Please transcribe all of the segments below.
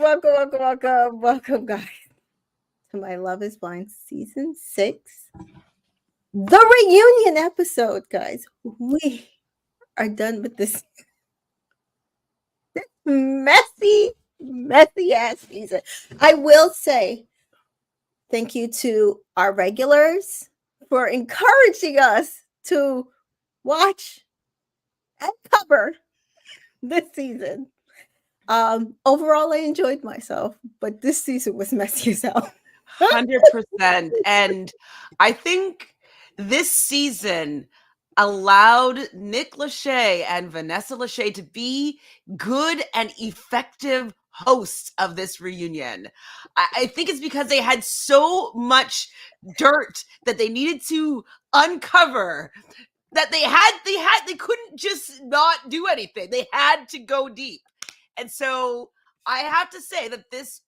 welcome, guys, to My Love Is Blind Season 6. The reunion episode, guys. We are done with this messy ass season. I will say thank you to our regulars for encouraging us to watch and cover this season. Overall, I enjoyed myself, but this season was messy as hell. 100%. And I think this season allowed Nick Lachey and Vanessa Lachey to be good and effective hosts of this reunion. I think it's because they had so much dirt that they needed to uncover that they couldn't just not do anything. They had to go deep. And so I have to say that this,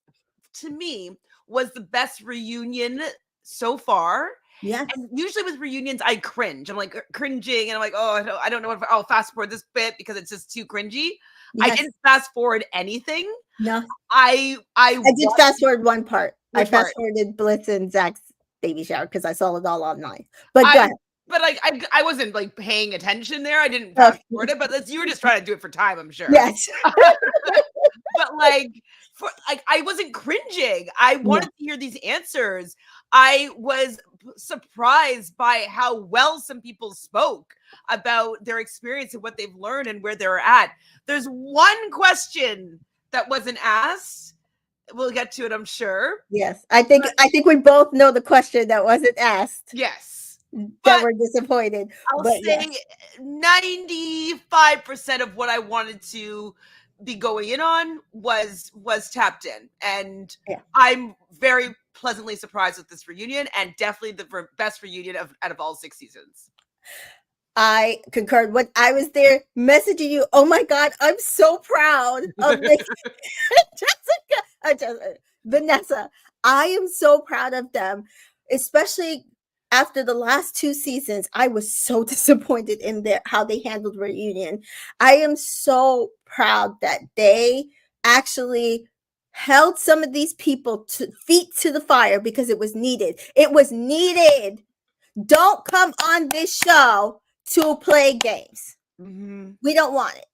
to me, was the best reunion so far. Yeah. And usually with reunions, I cringe. I'm like cringing, and I'm like, oh, I don't know if I'll fast forward this bit because it's just too cringy. Yes. I didn't fast forward anything. No. I did fast forward one part. I fast forwarded Blitz and Zach's baby shower because I saw it all online. But go ahead. But like I wasn't like paying attention there. I didn't fast forward it, but you were just trying to do it for time, I'm sure. Yes. But I wasn't cringing. I wanted to hear these answers. I was surprised by how well some people spoke about their experience and what they've learned and where they're at. There's one question that wasn't asked. We'll get to it, I'm sure. Yes. I think we both know the question that wasn't asked. Yes. That we're disappointed. I'll say 95% of what I wanted to be going in on was tapped in, and I'm very pleasantly surprised with this reunion, and definitely the best reunion out of all 6 seasons. I concurred. When I was there messaging you, oh my God, I'm so proud of Jessica, Vanessa. I am so proud of them, especially after the last 2 seasons. I was so disappointed in how they handled reunion. I am so proud that they actually held some of these people feet to the fire because it was needed. It was needed. Don't come on this show to play games. Mm-hmm. We don't want it.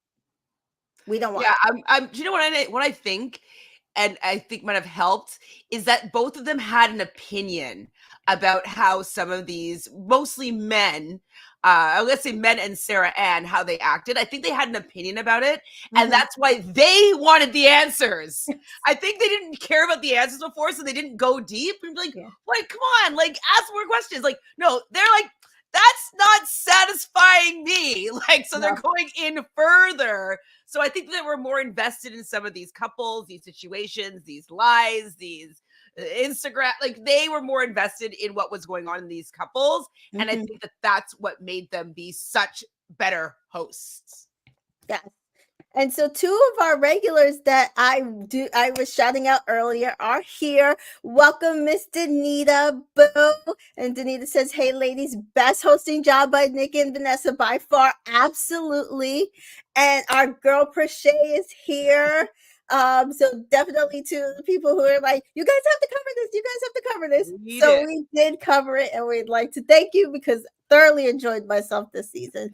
We don't want it. Do you know what I think? And I think might have helped is that both of them had an opinion about how some of these, mostly men, let's say men and Sarah Ann, how they acted. I think they had an opinion about it. Mm-hmm. And that's why they wanted the answers. I think they didn't care about the answers before, so they didn't go deep. And like, come on, like, ask more questions. Like, no, they're like, that's not satisfying me. Like, so they're going in further. So I think that we're more invested in some of these couples, these situations, these lies, these Instagram, like they were more invested in what was going on in these couples. Mm-hmm. And I think that that's what made them be such better hosts. Yeah. And so 2 of our regulars that I was shouting out earlier are here. Welcome, Miss Danita Boo. And Danita says, hey, ladies, best hosting job by Nick and Vanessa by far. Absolutely. And our girl Prashay is here. So definitely to the people who are like, you guys have to cover this. You guys have to cover this. We did cover it, and we'd like to thank you because thoroughly enjoyed myself this season.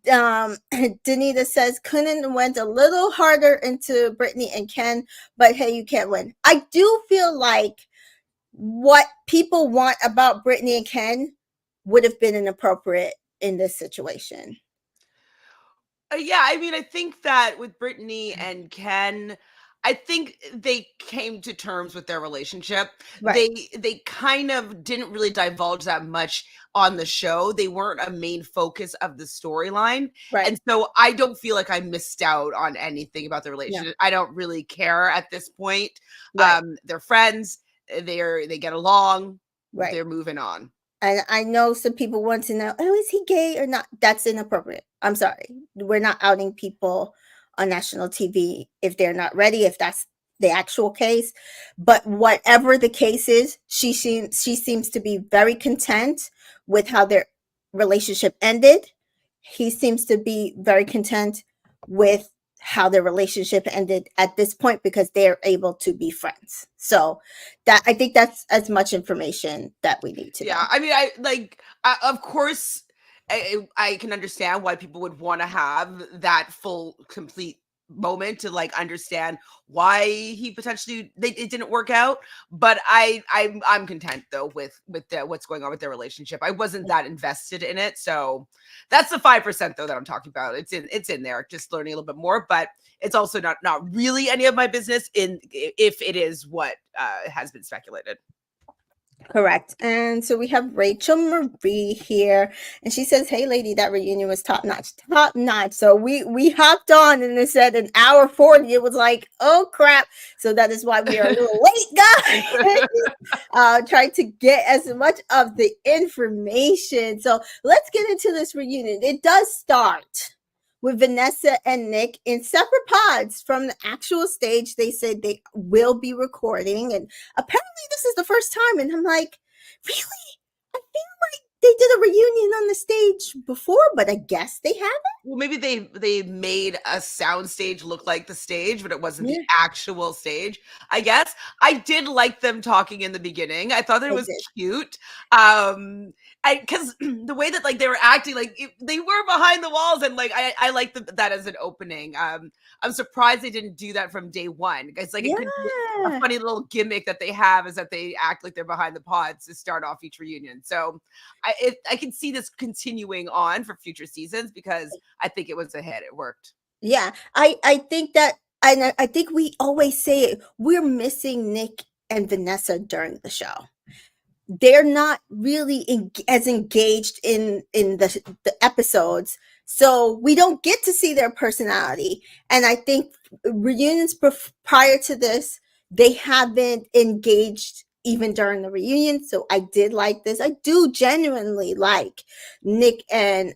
Danita says Conan went a little harder into Brittany and Ken, but hey, you can't win. I do feel like what people want about Brittany and Ken would have been inappropriate in this situation. Yeah, I mean, I think that with Brittany and Ken, I think they came to terms with their relationship. Right. They kind of didn't really divulge that much on the show. They weren't a main focus of the storyline. Right. And so I don't feel like I missed out on anything about the relationship. Yeah. I don't really care at this point. Right. They're friends. They get along. Right. They're moving on. And I know some people want to know, oh, is he gay or not? That's inappropriate. I'm sorry. We're not outing people on national TV if they're not ready, if that's the actual case. But whatever the case is, she seems to be very content with how their relationship ended. He seems to be very content with how their relationship ended at this point because they're able to be friends. So that I think that's as much information that we need to know. Yeah, I mean, of course, I can understand why people would want to have that full, complete moment to like understand why he potentially it didn't work out. But I'm content though with what's going on with their relationship. I wasn't that invested in it, so that's the 5% though that I'm talking about. It's in there, just learning a little bit more, but it's also not really any of my business in if it is what has been speculated. Correct. And so we have Rachel Marie here, and she says, "Hey, lady, that reunion was top notch, top notch." So we hopped on, and it said an hour 40. It was like, oh crap! So that is why we are a little late, guys. Trying to get as much of the information. So let's get into this reunion. It does start with Vanessa and Nick in separate pods from the actual stage. They said they will be recording, and apparently this is the first time. And I'm like, really? I feel like they did a reunion on the stage before, but I guess they haven't. Well, maybe they made a sound stage look like the stage, but it wasn't Yeah, the actual stage. I guess I did like them talking in the beginning. I thought that it I was did. cute. I because the way that like they were acting, like they were behind the walls, and like I like that as an opening. I'm surprised they didn't do that from day one. It's like it could be a Yeah. funny little gimmick that they have is that they act like they're behind the pods to start off each reunion. So I can see this continuing on for future seasons because I think it was a hit. It worked. Yeah. I think that, and I think we always say it, we're missing Nick and Vanessa during the show. They're not really as engaged in the episodes, so we don't get to see their personality. And I think reunions prior to this, they haven't engaged even during the reunion. So I did like this. I do genuinely like Nick and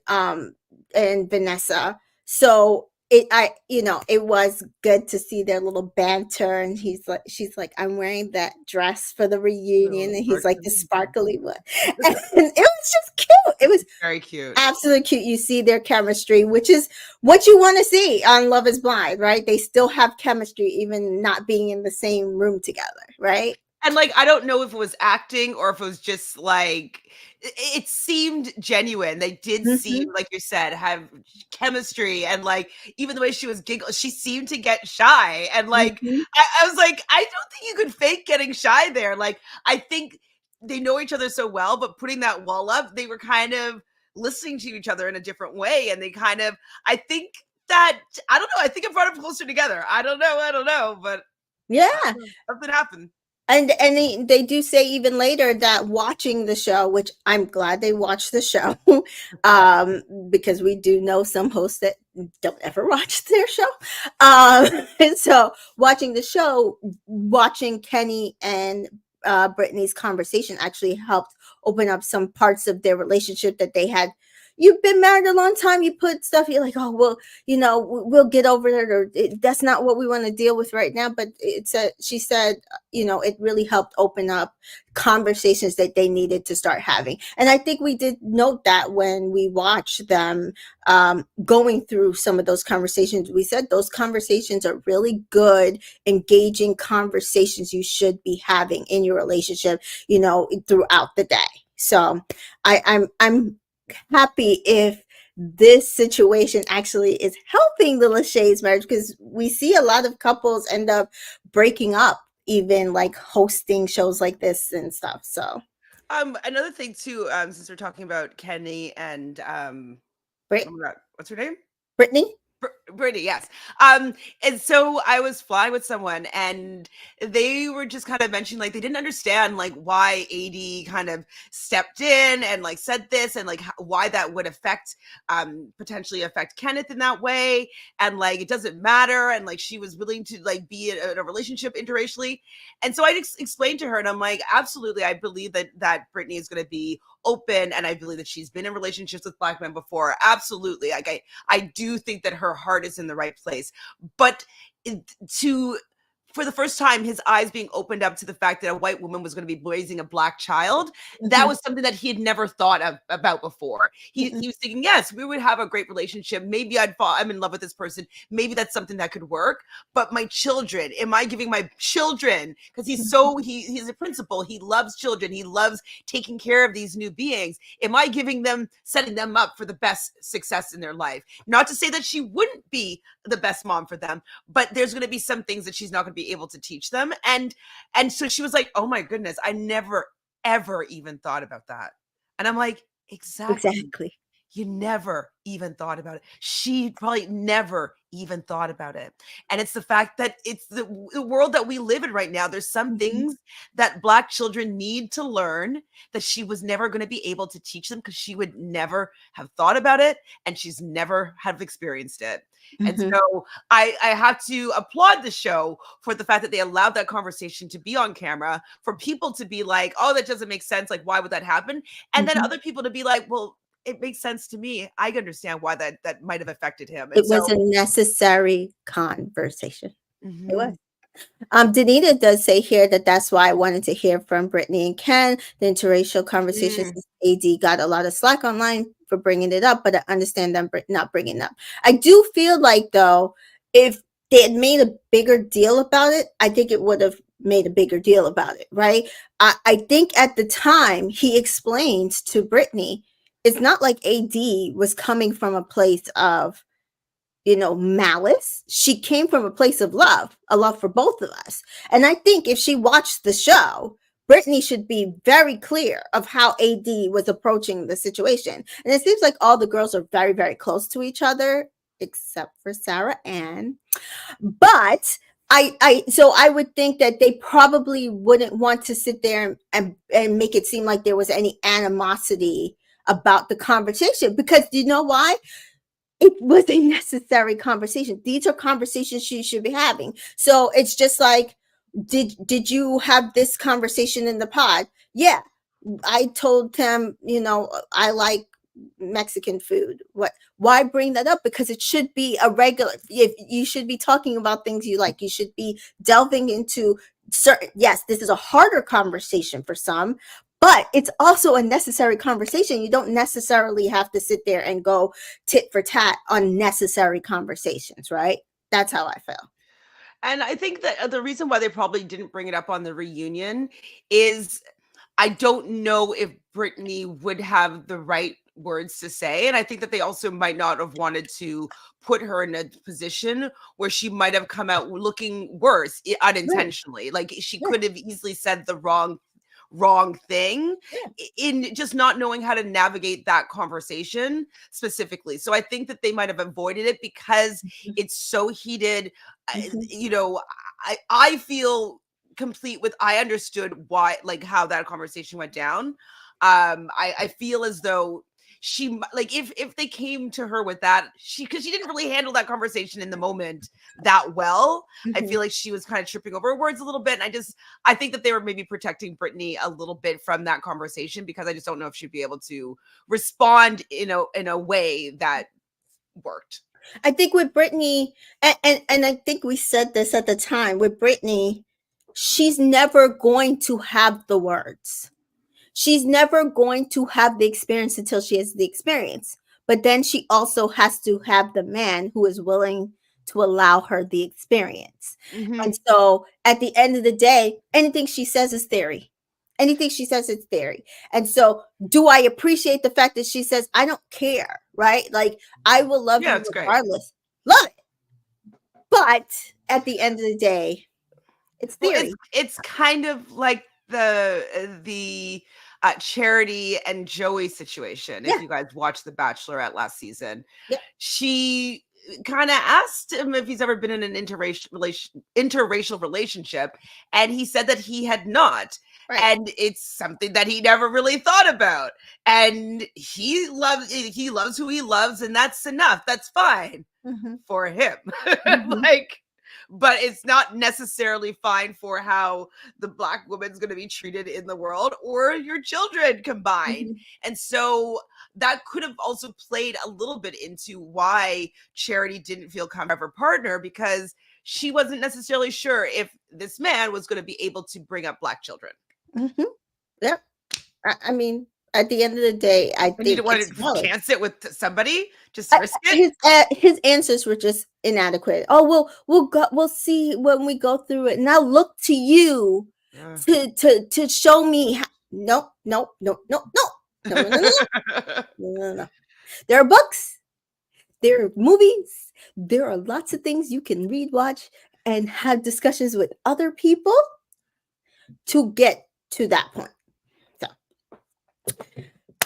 Vanessa. So it was good to see their little banter. And she's like, I'm wearing that dress for the reunion, Little and he's like, the sparkly. sparkly one. And it was just cute. It was Very cute. absolutely cute. You see their chemistry, which is what you want to see on Love Is Blind, right? They still have chemistry even not being in the same room together, right? And like I don't know if it was acting or if it was just like it seemed genuine. They did seem, Mm-hmm. like you said, have chemistry, and like even the way she was giggling, she seemed to get shy. And like Mm-hmm. I was like, I don't think you could fake getting shy there. Like I think they know each other so well, but putting that wall up, they were kind of listening to each other in a different way. And they kind of, I think that I don't know, I think it brought them closer together. I don't know, but Yeah. something happened. And they do say even later that watching the show, which I'm glad they watched the show, because we do know some hosts that don't ever watch their show. And so watching the show, watching Kenny and Brittany's conversation actually helped open up some parts of their relationship that they had. You've been married a long time. You put stuff. You're like, oh well, we'll get over it, or that's not what we want to deal with right now. But she said, it really helped open up conversations that they needed to start having. And I think we did note that when we watched them going through some of those conversations. We said those conversations are really good, engaging conversations you should be having in your relationship, throughout the day. So I'm happy if this situation actually is helping the Lachey's marriage, because we see a lot of couples end up breaking up, even like hosting shows like this and stuff. So Another thing too, since we're talking about Kenny and oh Brit- my god, what's her name? Brittany. Brittany, yes. And so I was flying with someone, and they were just kind of mentioning like they didn't understand like why AD kind of stepped in and like said this, and like why that would potentially affect Kenneth in that way, and like it doesn't matter, and like she was willing to like be in a relationship interracially. And so I explained to her, and I'm like, absolutely, I believe that Brittany is going to be open, and I believe that she's been in relationships with Black men before. Absolutely, like I do think that her heart is in the right place, but to for the first time, his eyes being opened up to the fact that a white woman was going to be raising a black child. That Mhm. was something that he had never thought about before. He was thinking, yes, we would have a great relationship. Maybe I'm in love with this person. Maybe that's something that could work. But my children, am I giving my children? Because he's a principal. He loves children. He loves taking care of these new beings. Am I setting them up for the best success in their life? Not to say that she wouldn't be the best mom for them, but there's going to be some things that she's not going to be able to teach them. And so she was like, oh my goodness, I never ever even thought about that. And I'm like, exactly. Exactly. You never even thought about it. She probably never even thought about it. And it's the fact that it's the world that we live in right now. There's some Mhm. things that black children need to learn that she was never going to be able to teach them because she would never have thought about it and she's never have experienced it. And Mhm. so I have to applaud the show for the fact that they allowed that conversation to be on camera, for people to be like, oh, that doesn't make sense. Like, why would that happen? And then Mhm. other people to be like, well, it makes sense to me. I understand why that might have affected him. And It so was a necessary conversation. It was. mhm, Danita does say here that that's why I wanted to hear from Brittany and Ken. The interracial conversations, mm, AD got a lot of slack online for bringing it up, but I understand them not bringing it up. I do feel like, though, if they had made a bigger deal about it, I think it would have made a bigger deal about it, right? I think at the time he explained to Brittany, it's not like AD was coming from a place of malice. She came from a place of love, a love for both of us. And I think if she watched the show, Brittany should be very clear of how AD was approaching the situation. And it seems like all the girls are very, very close to each other, except for Sarah Ann. But so I would think that they probably wouldn't want to sit there and make it seem like there was any animosity about the conversation, because you know why? It was a necessary conversation. These are conversations she should be having. So it's just like, did you have this conversation in the pod? Yeah. I told him, I like Mexican food. Why bring that up? Because it should be a regular, if you should be talking about things you like. You should be delving into certain, yes, this is a harder conversation for some, but it's also a necessary conversation. You don't necessarily have to sit there and go tit for tat on necessary conversations, right? That's how I feel. and I think that the reason why they probably didn't bring it up on the reunion is I don't know if Brittany would have the right words to say. And I think that they also might not have wanted to put her in a position where she might have come out looking worse Right. unintentionally. Like she Yeah. could have easily said the wrong thing Yeah. in just not knowing how to navigate that conversation specifically. So I think that they might have avoided it because it's so heated. Mhm. You know, I feel complete with I understood why, like how that conversation went down. I feel as though like if they came to her with that, because she didn't really handle that conversation in the moment that well. I Mhm. feel like she was kind of tripping over her words a little bit, and I think that they were maybe protecting Brittany a little bit from that conversation because I just don't know if she'd be able to respond in a way that worked. I think with Brittany, and I think we said this at the time, with Brittany, she's never going to have the words. She's never going to have the experience until she has the experience. But then she also has to have the man who is willing to allow her the experience. Hmm. And so at the end of the day, anything she says is theory. Anything she says is theory. And so do I appreciate the fact that she says, I don't care, right? Like, I will love Yeah, you it's great. regardless. Love it. But at the end of the day, it's Well, theory. it's kind of like the Charity and Joey situation. If Yeah. you guys watched The Bachelorette last season, Yeah. she kind of asked him if he's ever been in an interracial relationship, and he said that he had not. Right. And it's something that he never really thought about. And he loves who he loves, and that's enough. That's fine Mm-hmm. for him. Mm-hmm. Like, but it's not necessarily fine for how the black woman's going to be treated in the world or your children combined. Mm-hmm. And so that could have also played a little bit into why Charity didn't feel comfortable with her partner, because she wasn't necessarily sure if this man was going to be able to bring up Black children. Mm-hmm. Yeah. I mean, at the end of the day, I And you think don't want it's to valid. chance it with somebody, just risk it. His answers were just inadequate. Oh, we'll see when we go through it. Now look to you to show me. Nope. No. There are books. There are movies. There are lots of things you can read, watch, and have discussions with other people to get to that point. So,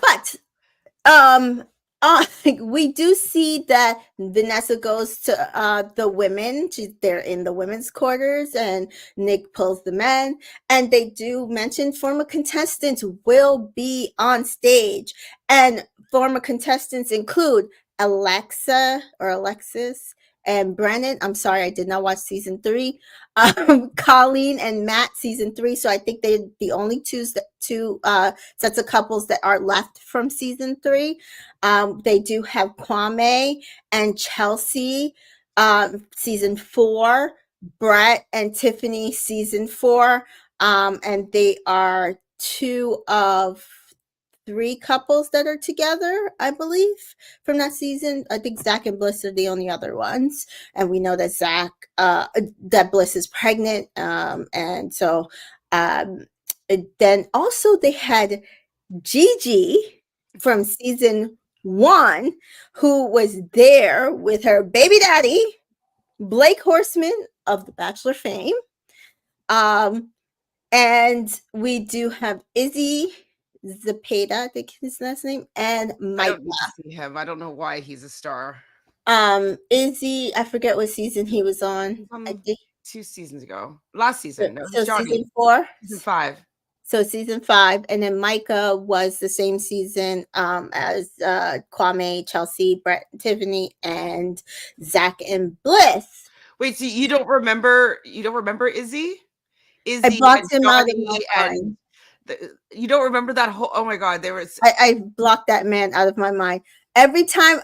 but we do see that Vanessa goes to the women. They're in the women's quarters, and Nick pulls the men. And they do mention former contestants will be on stage, and former contestants include Alexis and Brennan. I'm sorry, I did not watch season 3. Colleen and Matt, season 3. So I think they're the only two sets of couples that are left from season 3. They do have Kwame and Chelsea, season 4. Brett and Tiffany, season 4. And they are 2 of 3 couples that are together, I believe, from that season. I think Zach and Bliss are the only other ones, and we know that that Bliss is pregnant, and so then also they had Gigi from season 1, who was there with her baby daddy, Blake Horseman of The Bachelor fame, and we do have Izzy Zapata, I think his last name, and Mike. I don't need to see him. I don't know why he's a star. Izzy, I forget what season he was on. I think 2 seasons ago. Last season. No, so season 4. Season 5. So season 5, and then Micah was the same season as Kwame, Chelsea, Brett, Tiffany, and Zach and Bliss. Wait, so you don't remember Izzy? Izzy, I blocked him out of my mind. You don't remember that whole? Oh my God, there was. I blocked that man out of my mind. Every time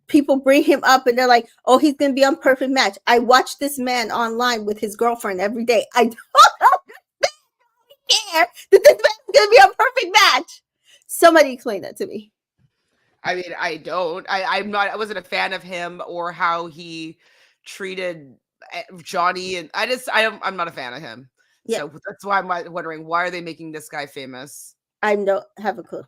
people bring him up and they're like, "Oh, he's gonna be on Perfect Match," I watch this man online with his girlfriend every day. I don't care that this man's gonna be on Perfect Match. Somebody explain that to me. I mean, I don't. I wasn't a fan of him or how he treated Johnny, and I'm not a fan of him. Yeah. So that's why I'm wondering, why are they making this guy famous? I don't have a clue.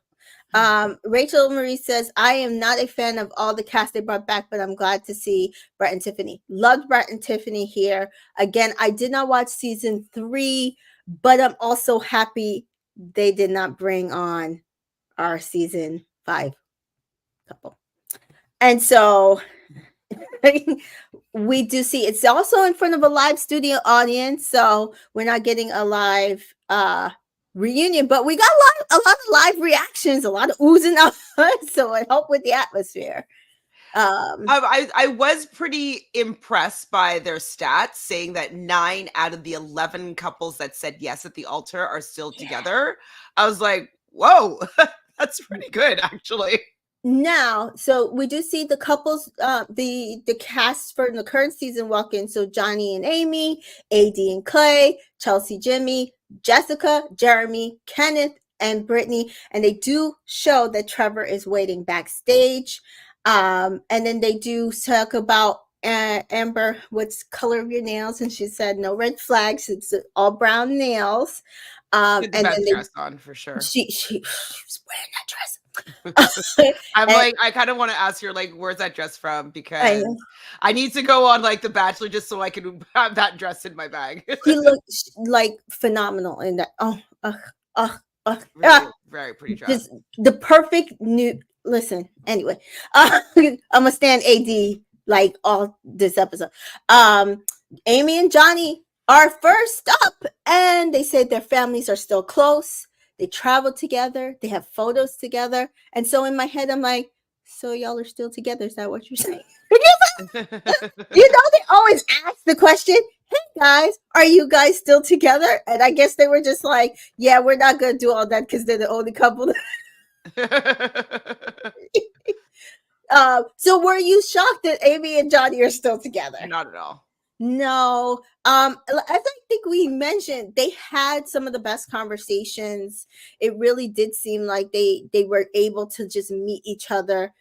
Rachel Marie says, I am not a fan of all the cast they brought back, but I'm glad to see Brett and Tiffany. Loved Brett and Tiffany here. Again, I did not watch season 3, but I'm also happy they did not bring on our season 5 couple. And so we do see it's also in front of a live studio audience, so we're not getting a live reunion, but we got a lot of live reactions, a lot of oohs and ahs, so it helped with the atmosphere. I was pretty impressed by their stats, saying that 9 out of the 11 couples that said yes at the altar are still together. I was like, whoa, that's pretty good, actually. Now, so we do see the couples, the cast for the current season walk in. So Johnny and Amy, AD and Clay, Chelsea, Jimmy, Jessica, Jeremy, Kenneth, and Brittany. And they do show that Trevor is waiting backstage. And then they do talk about Amber, what's color of your nails? And she said no red flags. It's all brown nails. And then dress on for sure. She was wearing that dress. I kind of want to ask her, like, where's that dress from? Because I need to go on like The Bachelor just so I can have that dress in my bag. She looks like phenomenal in that. Really, very pretty dress. Just the perfect new. Listen, anyway, I'm gonna stand AD like all this episode. Amy and Johnny are first up, and they say their families are still close. They travel together. They have photos together. And so in my head, I'm like, so y'all are still together. Is that what you're saying? They always ask the question, hey guys, are you guys still together? And I guess they were just like, yeah, we're not going to do all that because they're the only couple. So were you shocked that Amy and Johnny are still together? Not at all. No, as I think we mentioned, they had some of the best conversations. It really did seem like they were able to just meet each other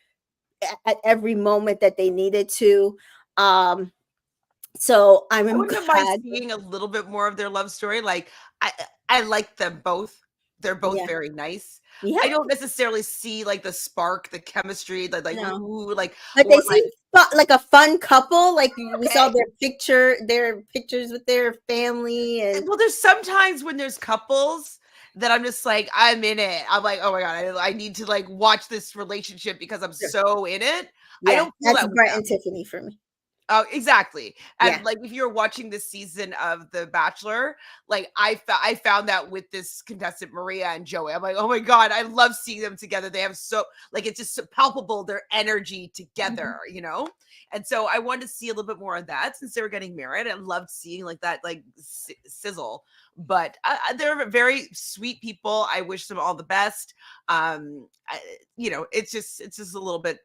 at every moment that they needed to. Um, so I I'm wouldn't mind glad. seeing a little bit more of their love story. Like I like them both. They're both Yeah, very nice. yeah, I don't necessarily see like the spark, the chemistry, like no, ooh, like but they or like seem like a fun couple. Like we saw okay. their pictures with their family, and Well, there's sometimes when there's couples that I'm just like, I'm in it. I'm like, oh my god, I need to like watch this relationship because I'm so in it. I yeah, don't feel that's that with Brett and them. Tiffany for me. Oh, exactly. Yeah, And like if you're watching this season of The Bachelor, like I found that with this contestant Maria and Joey. I'm like, oh my god, I love seeing them together. They have so like it's just so palpable their energy together, mhm. you know. And so I wanted to see a little bit more of that since they were getting married. I loved seeing like that like sizzle. But they're very sweet people. I wish them all the best. You know, it's just a little bit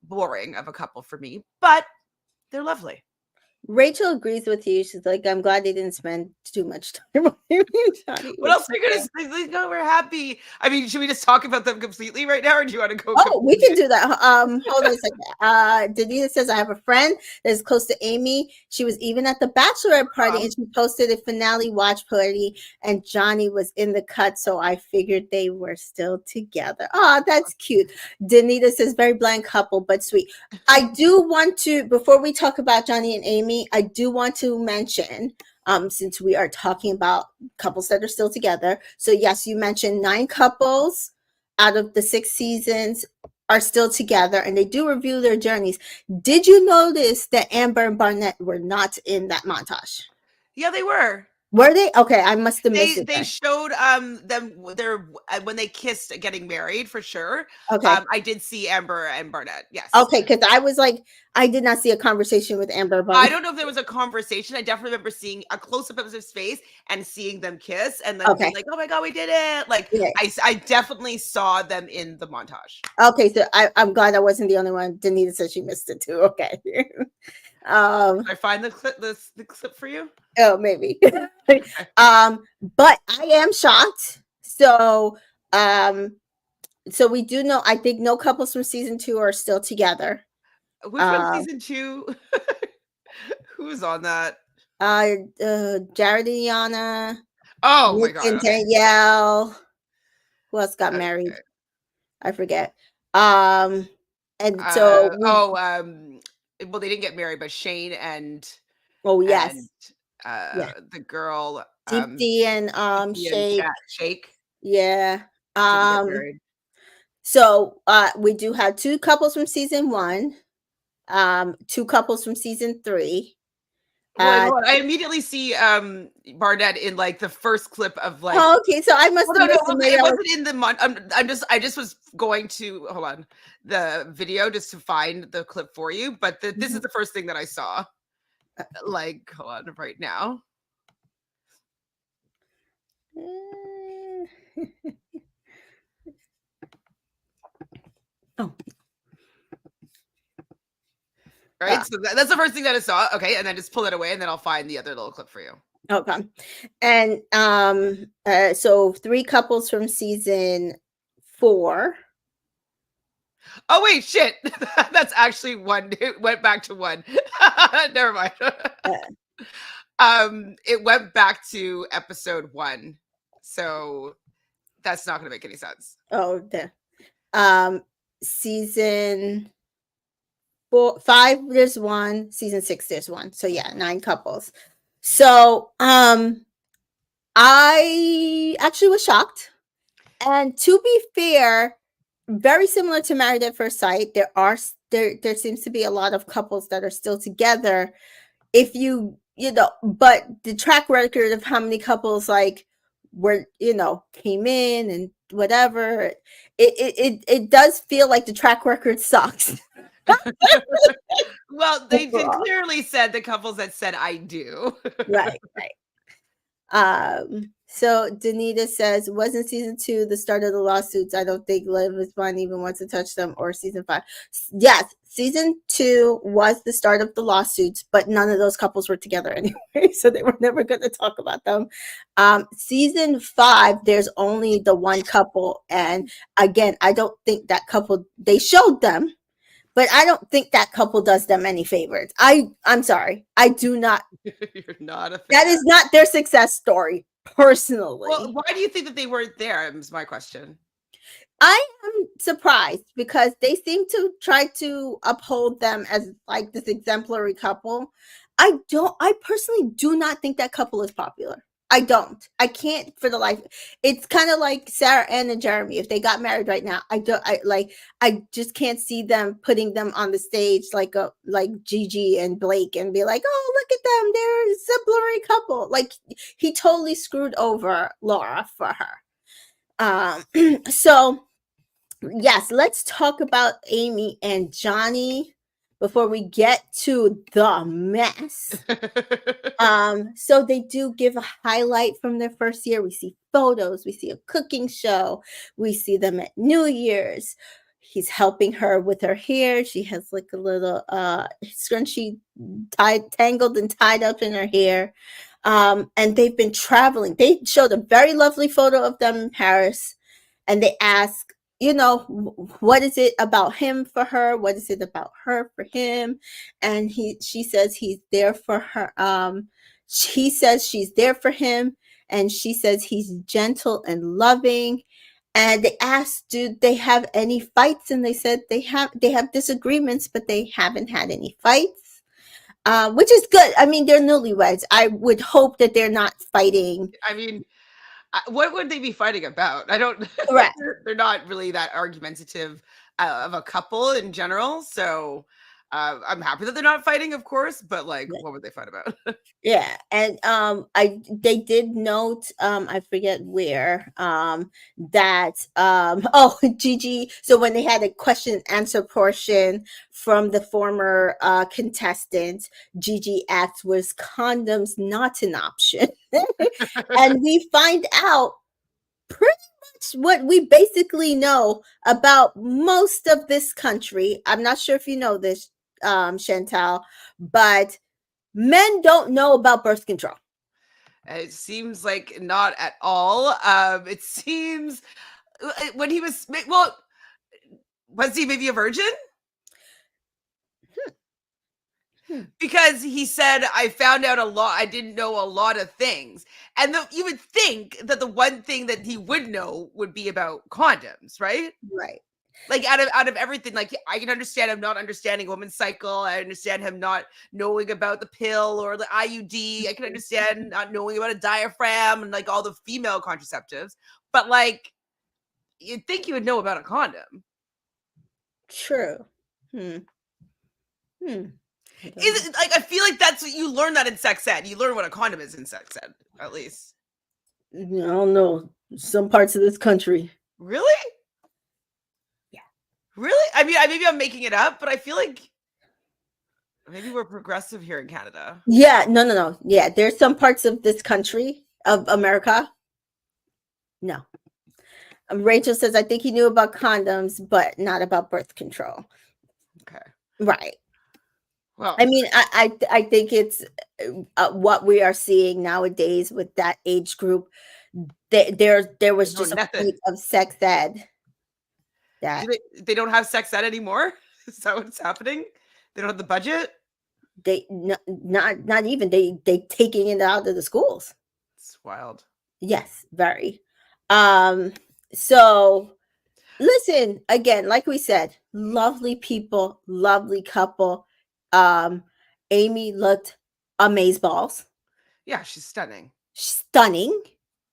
boring of a couple for me, but they're lovely. Rachel agrees with you. She's like, I'm glad they didn't spend too much time on him and Johnny, What which else are you gonna say? Like, no, we're happy. I mean, should we just talk about them completely right now, or do you want to go oh, we can completely? do that. Hold on a second. Danita says I have a friend that's close to Amy. She was even at the bachelorette party and she posted a finale watch party, and Johnny was in the cut, so I figured they were still together. Oh, that's cute. Danita says very bland couple, but sweet. I do want to, before we talk about Johnny and Amy, I do want to mention, since we are talking about couples that are still together. So yes, you mentioned 9 couples out of the 6 seasons are still together and they do review their journeys. Did you notice that Amber and Barnett were not in that montage? Yeah, they were. Were they? Okay, I must have missed it They then. showed them their when they kissed getting married for sure. Okay. I did see Amber and Barnett. Yes. Okay, because I was like, I did not see a conversation with Amber I Barnett. don't know if there was a conversation. I definitely remember seeing a close up of his face and seeing them kiss and then being Okay. like, "Oh my god, we did it!" Like Yeah. I definitely saw them in the montage. Okay, so I'm glad I wasn't the only one. Danita said she missed it too. Okay. um, I find the clip the clip for you. oh maybe. Okay. But I am shocked. Um, so we do know, I think no couples from season 2 are still together. Which one Uh, season 2? Who's on that? Jared and Yana, Oh my Nick god, and okay. Danielle. Who else got married? Okay. I forget. And so we, Well, they didn't get married, but Shane oh and yes, yeah, the girl, Deepti and Dipti and Shake, Shake yeah. didn't get Um, married. so we do have 2 couples from season 1, 2 couples from season 3. Wait, Uh, hold on. I immediately see Barnett in like the first clip of like oh, okay, so I must well, have no, missed it. Maybe it I was, wasn't in the I just was going to hold on the video just to find the clip for you, but this is mhm. the first thing that I saw. Like, hold on right now. Oh, Right? So that's the first thing that I saw. Okay, and then just pull it away, and then I'll find the other little clip for you. okay. And so 3 couples from season 4. Oh wait, shit! That's actually one. It went back to one. Never mind. Uh, It went back to episode 1, so that's not going to make any sense. oh, the season 5 there's 1, season 6 there's 1. So yeah, 9 couples. So I actually was shocked. And to be fair, very similar to Married at First Sight, there seems to be a lot of couples that are still together. If you know, but the track record of how many couples like were, came in and whatever, it does feel like the track record sucks. Well, they Overall. clearly said the couples that said I do. Right, right. So Danita says, wasn't season 2 the start of the lawsuits? I don't think Liv is fun even wants to touch them, or season 5. Yes, season 2 was the start of the lawsuits, but none of those couples were together anyway, so they were never going to talk about them. Season 5, there's only the one couple, and again, I don't think that couple, they showed them, but I don't think that couple does them any favors. I'm sorry. I do not. You're not a fan. That is not their success story, personally. Well, why do you think that they weren't there? Is my question. I am surprised because they seem to try to uphold them as like this exemplary couple. I personally do not think that couple is popular. I don't. I can't for the life. It's kind of like Sarah Ann and Jeremy. If they got married right now, I just can't see them putting them on the stage like Gigi and Blake and be like, oh, look at them. They're a exemplary couple. Like, he totally screwed over Laura for her. So yes, let's talk about Amy and Johnny before we get to the mess. So they do give a highlight from their first year. We see photos, we see a cooking show, we see them at New Year's. He's helping her with her hair. She has like a little scrunchie tangled and tied up in her hair. And they've been traveling. They showed a very lovely photo of them in Paris, and they ask, what is it about him for her? What is it about her for him? And she says he's there for her. He says she's there for him, and she says he's gentle and loving. And they asked, do they have any fights? And they said they have disagreements, but they haven't had any fights, which is good. I mean, they're newlyweds. I would hope that they're not fighting. I mean, what would they be fighting about? I don't. Correct. They're not really that argumentative of a couple in general. So I'm happy that they're not fighting, of course. But like, what would they fight about? Yeah, and they did note, I forget where, that Gigi, so when they had a question and answer portion from the former contestant, Gigi asked, was condoms not an option? And we find out pretty much what we basically know about most of this country. I'm not sure if you know this, Chantal, but men don't know about birth control. It seems like not at all. It seems when he was, well, was he maybe a virgin? Because he said, I found out a lot. I didn't know a lot of things. And you would think that the one thing that he would know would be about condoms, right? Right. Like out of everything, like I can understand him not understanding a woman's cycle. I understand him not knowing about the pill or the IUD. I can understand not knowing about a diaphragm and like all the female contraceptives. But like, you'd think you would know about a condom. True. Is it like, I feel like that's what you learn that in sex ed. You learn what a condom is in sex ed, at least. I don't know. Some parts of this country. Really? Yeah. Really? I mean, maybe I'm making it up, but I feel like maybe we're progressive here in Canada. Yeah, no. Yeah, there's some parts of this country, of America. No. Rachel says, I think he knew about condoms, but not about birth control. Okay. Right. Well, I mean, I think it's what we are seeing nowadays with that age group. There was just a point of sex ed. That they don't have sex ed anymore. Is that what's happening? They don't have the budget. They not even they taking it out of the schools. It's wild. Yes, very. So listen, again, like we said, lovely people, lovely couple. Amy looked amazeballs. Yeah, she's stunning. Stunning.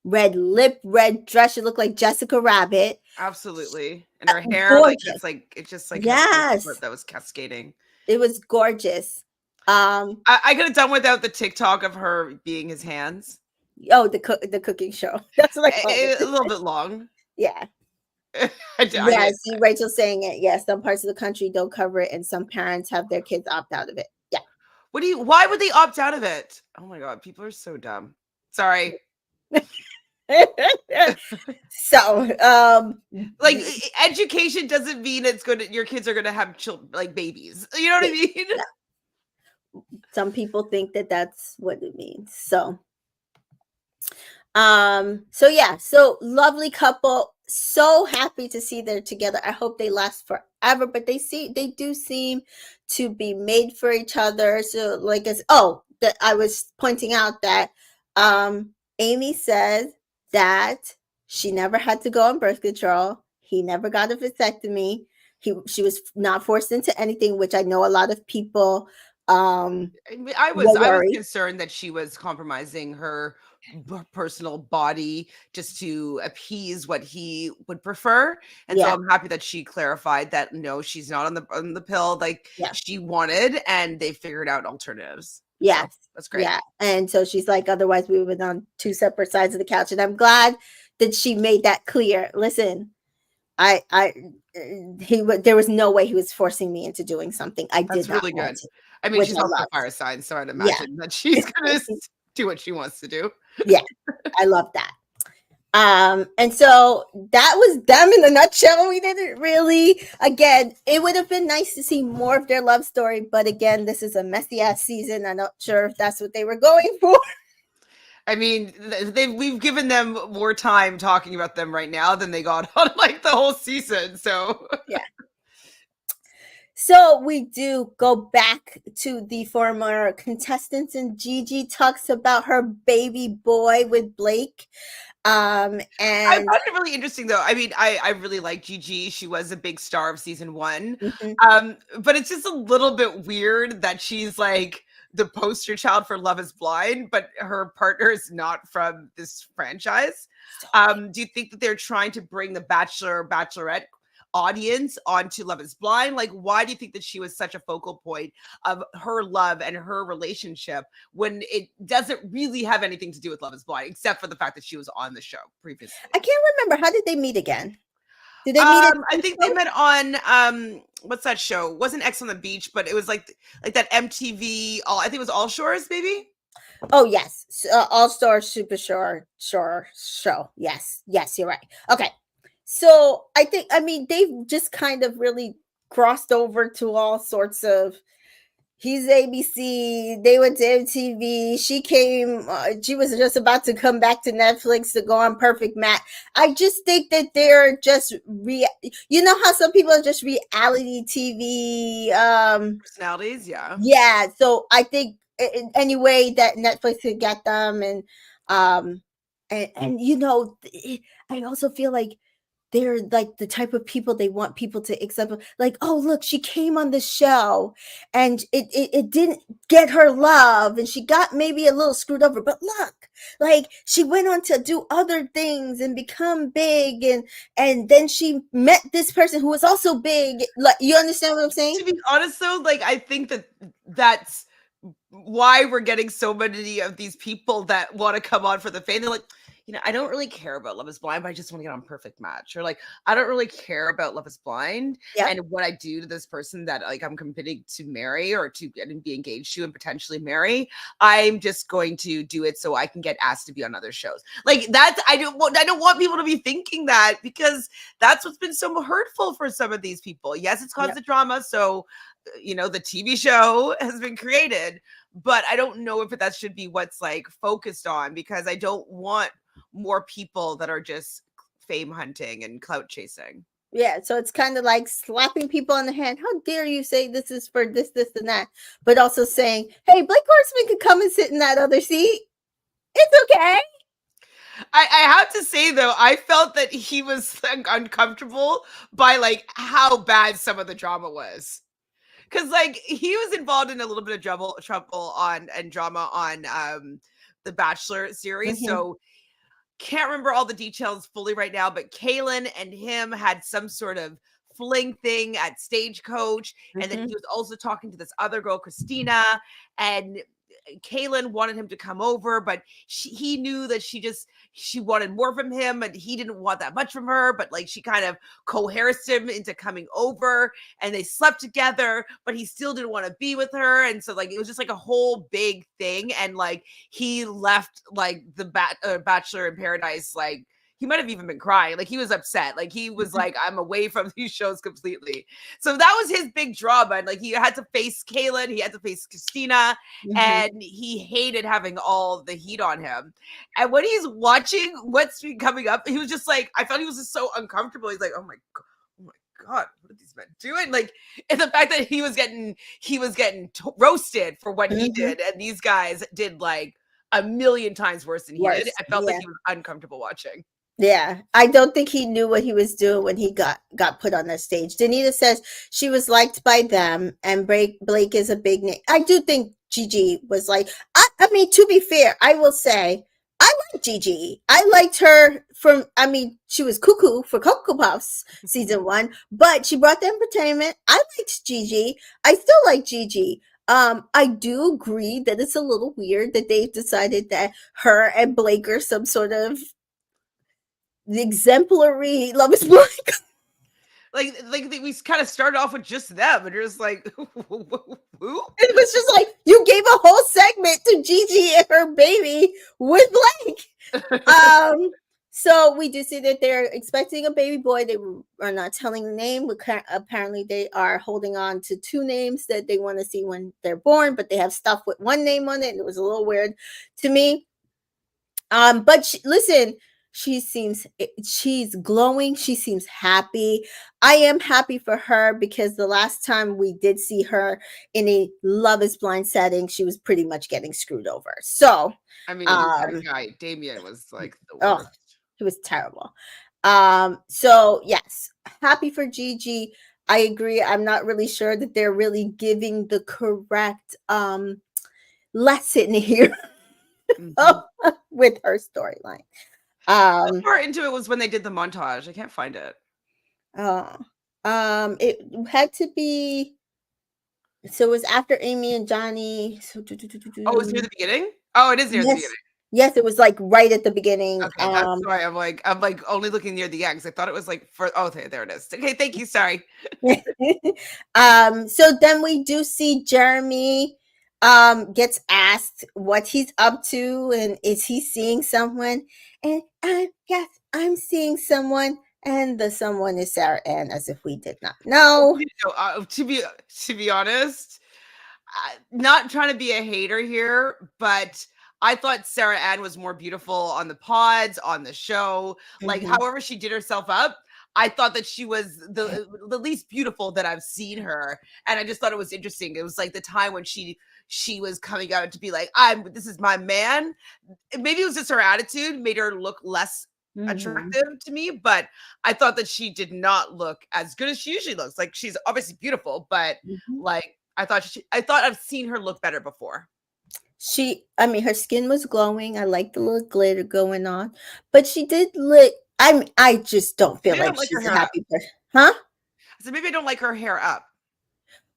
Red lip, red dress. She looked like Jessica Rabbit. Absolutely. And her hair, gorgeous. it's just like yes, that was cascading. It was gorgeous. I could have done without the TikTok of her being his hands. Oh, the cooking show. That's what I call it. A little bit long. Yeah. Yeah, see Rachel saying it. Yes, some parts of the country don't cover it, and some parents have their kids opt out of it. Yeah. Why would they opt out of it? Oh my god, people are so dumb. Sorry. So, Like education doesn't mean it's going to your kids are going to have children like babies. You know what I mean? yeah, some people think that that's what it means. So yeah, so lovely couple. So happy to see they're together. I hope they last forever, but they do seem to be made for each other. So like as that I was pointing out that Amy said that she never had to go on birth control. He never got a vasectomy. She was not forced into anything, which I know a lot of people I was were worried. concerned that she was compromising her personal body just to appease what he would prefer, and so Yeah, I'm happy that she clarified that no, she's not on the pill like yeah. she wanted, and they figured out alternatives. So Yes. that's great. Yeah. And so she's like, otherwise we would been on two separate sides of the couch. And I'm glad that she made that clear. Listen, there was no way he was forcing me into doing something I did That's not really want good. to, I mean, which she's I also a loved. fire sign, so I'd Yeah. imagine that she's gonna do what she wants to do. Yeah. I love that. And so that was them in a nutshell. We didn't really, again, it would have been nice to see more of their love story, but again, this is a messy ass season. I'm not sure if that's what they were going for. I mean, we've given them more time talking about them right now than they got on like the whole season. So Yeah. So we do go back to the former contestants, and Gigi talks about her baby boy with Blake. I And found it really interesting though. I mean, I really like Gigi. She was a big star of season 1. mhm, But it's just a little bit weird that she's like the poster child for Love is Blind, but her partner is not from this franchise. Do you think that they're trying to bring the Bachelor Bachelorette audience onto Love is Blind? Like, why do you think that she was such a focal point of her love and her relationship when it doesn't really have anything to do with Love is Blind, except for the fact that she was on the show previously? I can't remember, how did they meet again? Did they meet at I think they met on what's that show? It wasn't X on the Beach, but it was like that MTV. All I think it was All Shores, maybe. Oh yes, All Star Super Shore show. Yes, yes, you're right. Okay, so I mean they've just kind of really crossed over to all sorts of. He's ABC. They went to MTV. She came. She was just about to come back to Netflix to go on Perfect Match. I just think that they're just You know how some people are just reality TV. Personalities, yeah. Yeah. So I think in any way that Netflix could get them, and you know, I also feel like they're like the type of people they want people to accept. Like, oh look, she came on the show and it didn't get her love, and she got maybe a little screwed over, but look, like she went on to do other things and become big, and then she met this person who was also big. Like, you understand what I'm saying? To be honest, though, like I think that that's why we're getting so many of these people that want to come on for the fame. They're like, I don't really care about Love is Blind, but I just want to get on Perfect Match. Or like, I don't really care about Love is Blind Yeah. and what I do to this person that like I'm committing to marry or to get and be engaged to and potentially marry. I'm just going to do it so I can get asked to be on other shows. Like that's I don't want people to be thinking that, because that's what's been so hurtful for some of these people. Yes, it's caused the drama. So the TV show has been created, but I don't know if that should be what's like focused on, because I don't want more people that are just fame hunting and clout chasing. Yeah, so it's kind of like slapping people on the hand. How dare you say this is for this, this, and that, but also saying, "Hey, Blake Horseman could come and sit in that other seat. It's okay." I have to say though, I felt that he was like, uncomfortable by like how bad some of the drama was. Because like he was involved in a little bit of trouble on and drama on the Bachelor series. Mhm. So can't remember all the details fully right now, but Kaylin and him had some sort of fling thing at Stagecoach, and then he was also talking to this other girl, Christina, and Kaylin wanted him to come over, but he knew that she wanted more from him, and he didn't want that much from her. But like she kind of coerced him into coming over, and they slept together. But he still didn't want to be with her, and so like it was just like a whole big thing. And like he left like the Bachelor in Paradise like. He might have even been crying. Like he was upset. Like he was like, I'm away from these shows completely. So that was his big drama. And like he had to face Kaylin, he had to face Christina, and he hated having all the heat on him. And when he's watching what's been coming up, he was just like, I felt he was just so uncomfortable. He's like, oh my God, what are these men doing? Like, and the fact that he was getting roasted for what he did, and these guys did like a million times worse than he did. I felt like he was uncomfortable watching. Yeah, I don't think he knew what he was doing when he got put on the stage. Danita says she was liked by them, and Blake is a big name. I do think Gigi was like, I mean, to be fair, I will say, I like Gigi. I liked her she was cuckoo for Cocoa Puffs season 1, but she brought the entertainment. I liked Gigi. I still like Gigi. I do agree that it's a little weird that they've decided that her and Blake are some sort of the exemplary Love is Blind. like we kind of started off with just them, and you're just like, who? It was just like you gave a whole segment to Gigi and her baby with Blake. So we do see that they're expecting a baby boy. They are not telling the name. Apparently, they are holding on to 2 names that they want to see when they're born, but they have stuff with 1 name on it, and it was a little weird to me. But listen. She's glowing. She seems happy. I am happy for her because the last time we did see her in a Love is Blind setting, she was pretty much getting screwed over. So, I mean, that guy, Damien, was like the worst. It was terrible. So yes, happy for Gigi. I agree. I'm not really sure that they're really giving the correct lesson here with her storyline. How far into it was when they did the montage? I can't find it. It had to be. So it was after Amy and Johnny. So it was near the beginning. Oh, it is near the beginning. Yes, it was like right at the beginning. Okay, that's why I'm like only looking near the end because I thought it was like okay, there it is. Okay, thank you. Sorry. So then we do see Jeremy gets asked what he's up to and is he seeing someone, and yes, I'm seeing someone, and the someone is Sarah Ann, as if we did not know. To be honest, not trying to be a hater here, but I thought Sarah Ann was more beautiful on the pods, on the show. Like however she did herself up, I thought that she was the least beautiful that I've seen her, and I just thought it was interesting. It was like the time when she was coming out to be like, this is my man. Maybe it was just her attitude made her look less attractive to me, but I thought that she did not look as good as she usually looks. Like she's obviously beautiful, but like I thought I've seen her look better before. Her skin was glowing. I like the little glitter going on, but she did look. I just don't feel like she's a happy person, huh? So maybe I don't like her hair up.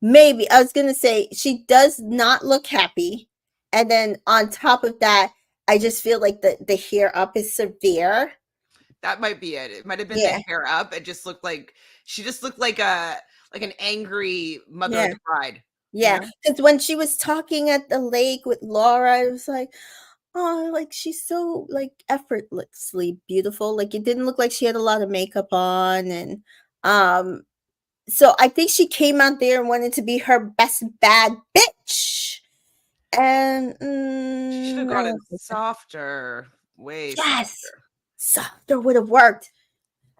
Maybe I was gonna say she does not look happy, and then on top of that, I just feel like the hair up is severe. That might be it. It might have been the hair up. It just looked like she just looked like an angry mother of the bride. Yeah, because when she was talking at the lake with Laura, I was like, oh, like she's so like effortlessly beautiful. Like it didn't look like she had a lot of makeup on, and so I think she came out there and wanted to be her best bad bitch. And she should have gotten softer, way softer would have worked.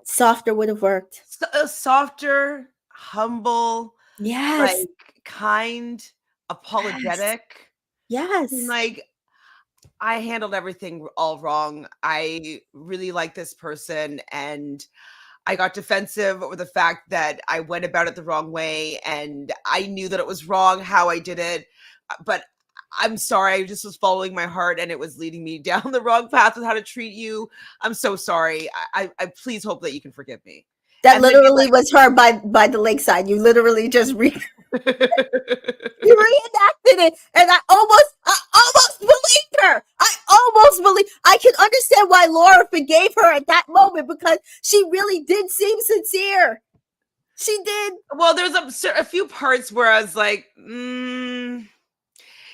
Softer would have worked. Softer, humble, yes, like kind, apologetic. Yes. Like I handled everything all wrong. I really like this person, and I got defensive over the fact that I went about it the wrong way, and I knew that it was wrong how I did it, but I'm sorry. I just was following my heart, and it was leading me down the wrong path with how to treat you. I'm so sorry. I please hope that you can forgive me. That and literally was her by the lakeside. You literally just She reenacted it, and I almost believed her. I almost believe. I can understand why Laura forgave her at that moment because she really did seem sincere. She did. Well, there's a few parts where I was like, you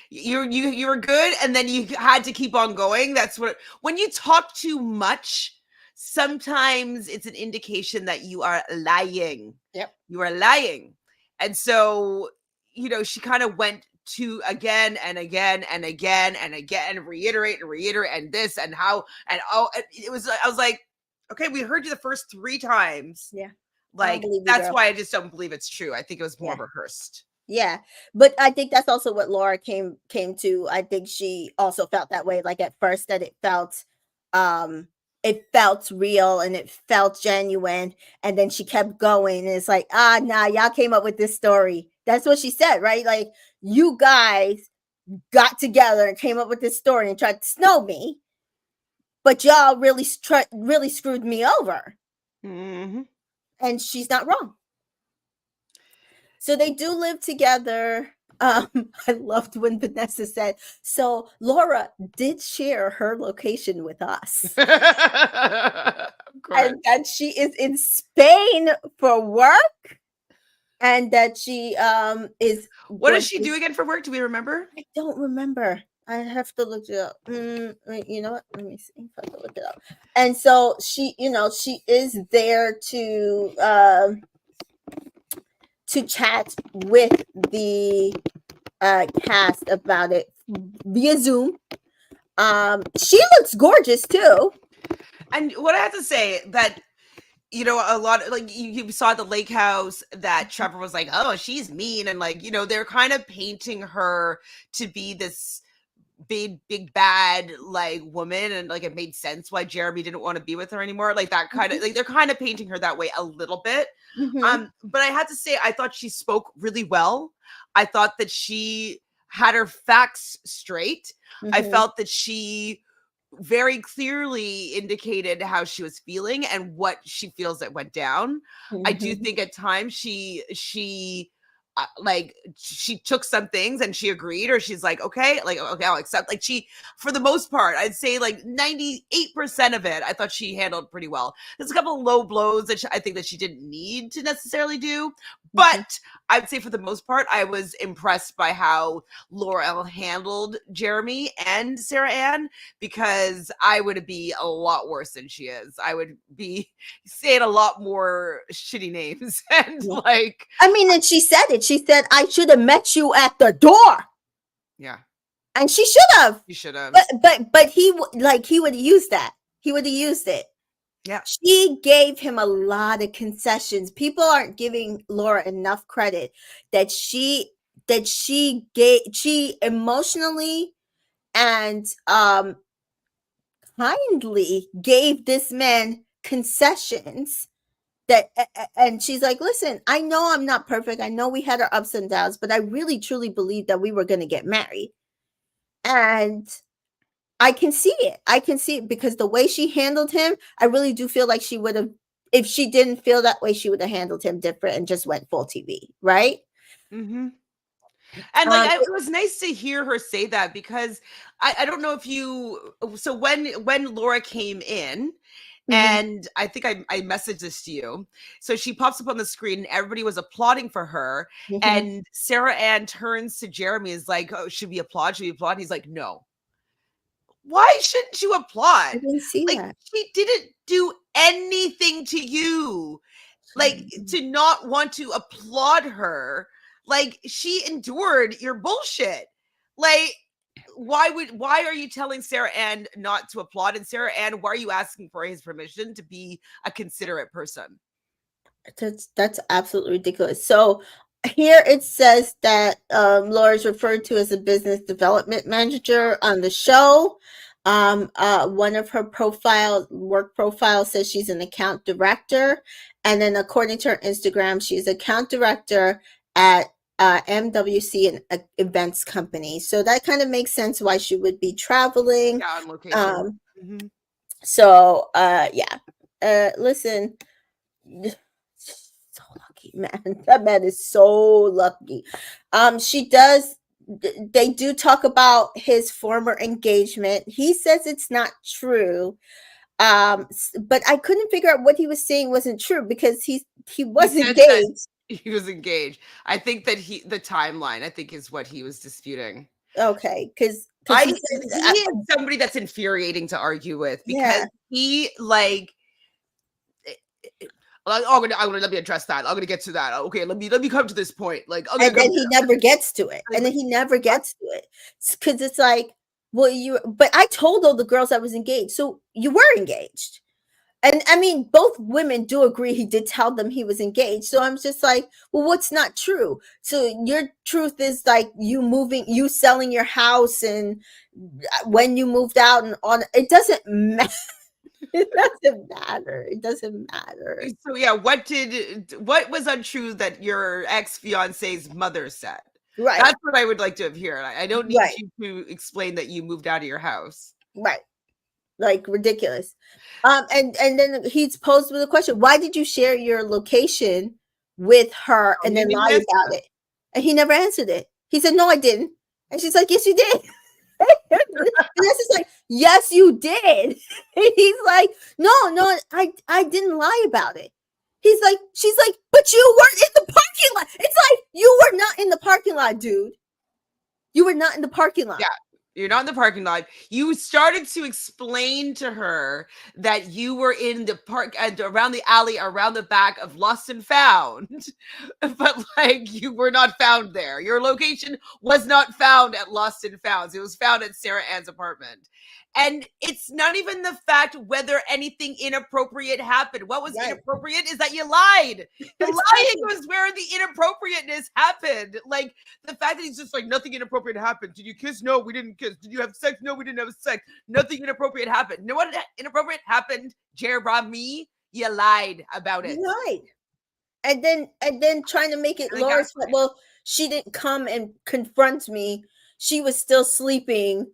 were good, and then you had to keep on going. That's what when you talk too much, sometimes it's an indication that you are lying. Yep. You are lying. And so, she kind of went to again and again and again and again, reiterate and this and how and it was. I was like, okay, we heard you the first 3 times. Yeah. Like that's why I just don't believe it's true. I think it was more rehearsed. Yeah, but I think that's also what Laura came to. I think she also felt that way. Like at first, that it felt real and it felt genuine, and then she kept going. And it's like, nah, y'all came up with this story. That's what she said, right? Like you guys got together and came up with this story and tried to snow me, but y'all really screwed me over. Mm-hmm. And she's not wrong. So they do live together. I loved when Vanessa said, so Laura did share her location with us. And that she is in Spain for work. And that she is. What does she do again for work? Do we remember? I don't remember. I have to look it up. You know what? Let me see if I can look it up. And so she, she is there to chat with the cast about it via Zoom. She looks gorgeous too. And what I have to say that, a lot of like you saw at the lake house that Trevor was like, oh, she's mean. And like, they're kind of painting her to be this big bad like woman, and like it made sense why Jeremy didn't want to be with her anymore, like that kind of like they're kind of painting her that way a little bit. But I had to say I thought she spoke really well. I thought that she had her facts straight. I felt that she very clearly indicated how she was feeling and what she feels that went down. I do think at times she like she took some things and she agreed, or she's like, okay, I'll accept. Like she, for the most part, I'd say like 98% of it, I thought she handled pretty well. There's a couple of low blows that I think that she didn't need to necessarily do, but I'd say for the most part, I was impressed by how Laura handled Jeremy and Sarah Ann, because I would be a lot worse than she is. I would be saying a lot more shitty names and like. I mean, and she said it. She said, I should have met you at the door. Yeah. And she should have. You should have. But he would have used that. He would have used it. Yeah. She gave him a lot of concessions. People aren't giving Laura enough credit that she emotionally and kindly gave this man concessions. And she's like, listen, I know I'm not perfect. I know we had our ups and downs, but I really truly believed that we were going to get married. And I can see it. I can see it because the way she handled him, I really do feel like she would have, if she didn't feel that way, she would have handled him different and just went full TV, right? And like it was nice to hear her say that, because I don't know if you, so when Laura came in, and I think I messaged this to you. So she pops up on the screen and everybody was applauding for her. And Sarah Ann turns to Jeremy, is like, oh, should we applaud? Should we applaud? And he's like, no. Why shouldn't you applaud? I didn't see like, that. She didn't do anything to you. Like, to not want to applaud her. Like, she endured your bullshit. Like, why are you telling Sarah Ann not to applaud? And Sarah Ann, why are you asking for his permission to be a considerate person? That's absolutely ridiculous. So here it says that Laura is referred to as a business development manager on the show. One of her work profiles says she's an account director. And then according to her Instagram, she's account director at MWC, an events company. So that kind of makes sense why she would be traveling. Yeah, on location. So, listen, so lucky, man. That man is so lucky. She does. They do talk about his former engagement. He says it's not true. But I couldn't figure out what he was saying wasn't true because he He was said that engaged. he was engaged. I think that the timeline, I think, is what he was disputing. Okay, because he said, He is somebody that's infuriating to argue with because yeah, he like I'm gonna let me address that. I'm gonna get to that. Okay, let me come to this point. Like, I'm gonna and then come he never gets to it, and then he never gets to it because it's like, well, but I told all the girls I was engaged, so you were engaged. And I mean, both women do agree he did tell them he was engaged. So I'm just like, well, what's not true? So your truth is like you selling your house and when you moved out and on. It doesn't matter. It doesn't matter. It doesn't matter. So yeah, what was untrue that your ex-fiance's mother said? Right. That's what I would like to have here. I don't need Right. you to explain that you moved out of your house. Right. Like ridiculous. And then he's posed with a question: why did you share your location with her Oh, and he then didn't lie answer about that. it? And he never answered it. He said, "No, I didn't." And she's like, "Yes, you did." And this is like, "Yes, you did." And he's like, "No, no, I didn't lie about it." She's like, "But you weren't in the parking lot." It's like, you were not in the parking lot, dude. You were not in the parking lot. Yeah. You're not in the parking lot. You started to explain to her that you were in the park and around the alley, around the back of Lost and Found, but like you were not found there. Your location was not found at Lost and Found. It was found at Sarah Ann's apartment. And it's not even the fact whether anything inappropriate happened. What was Right. inappropriate is that you lied. The lying was where the inappropriateness happened. Like the fact that he's just like, nothing inappropriate happened. Did you kiss? No, we didn't kiss. Did you have sex? No, we didn't have sex. Nothing inappropriate happened. You know what inappropriate happened, Jeremy? You lied about it. Right. And then trying to make it Really Laura's gaslighting. well, she didn't come and confront me. She was still sleeping.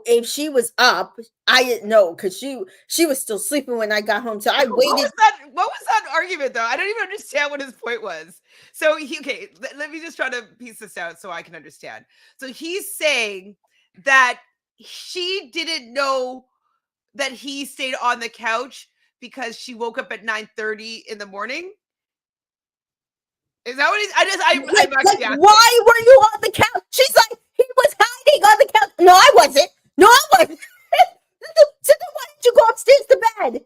If she was up, I didn't know because she was still sleeping when I got home. So I What waited. was that? What was that argument though? I don't even understand what his point was. So okay, let me just try to piece this out so I can understand. So he's saying that she didn't know that he stayed on the couch because she woke up at 9:30 in the morning. Is that what he's? I'm actually asking. Why were you on the couch? She's like, he was hiding on the couch. No, I wasn't. No, I wasn't. So then why didn't you go upstairs to bed?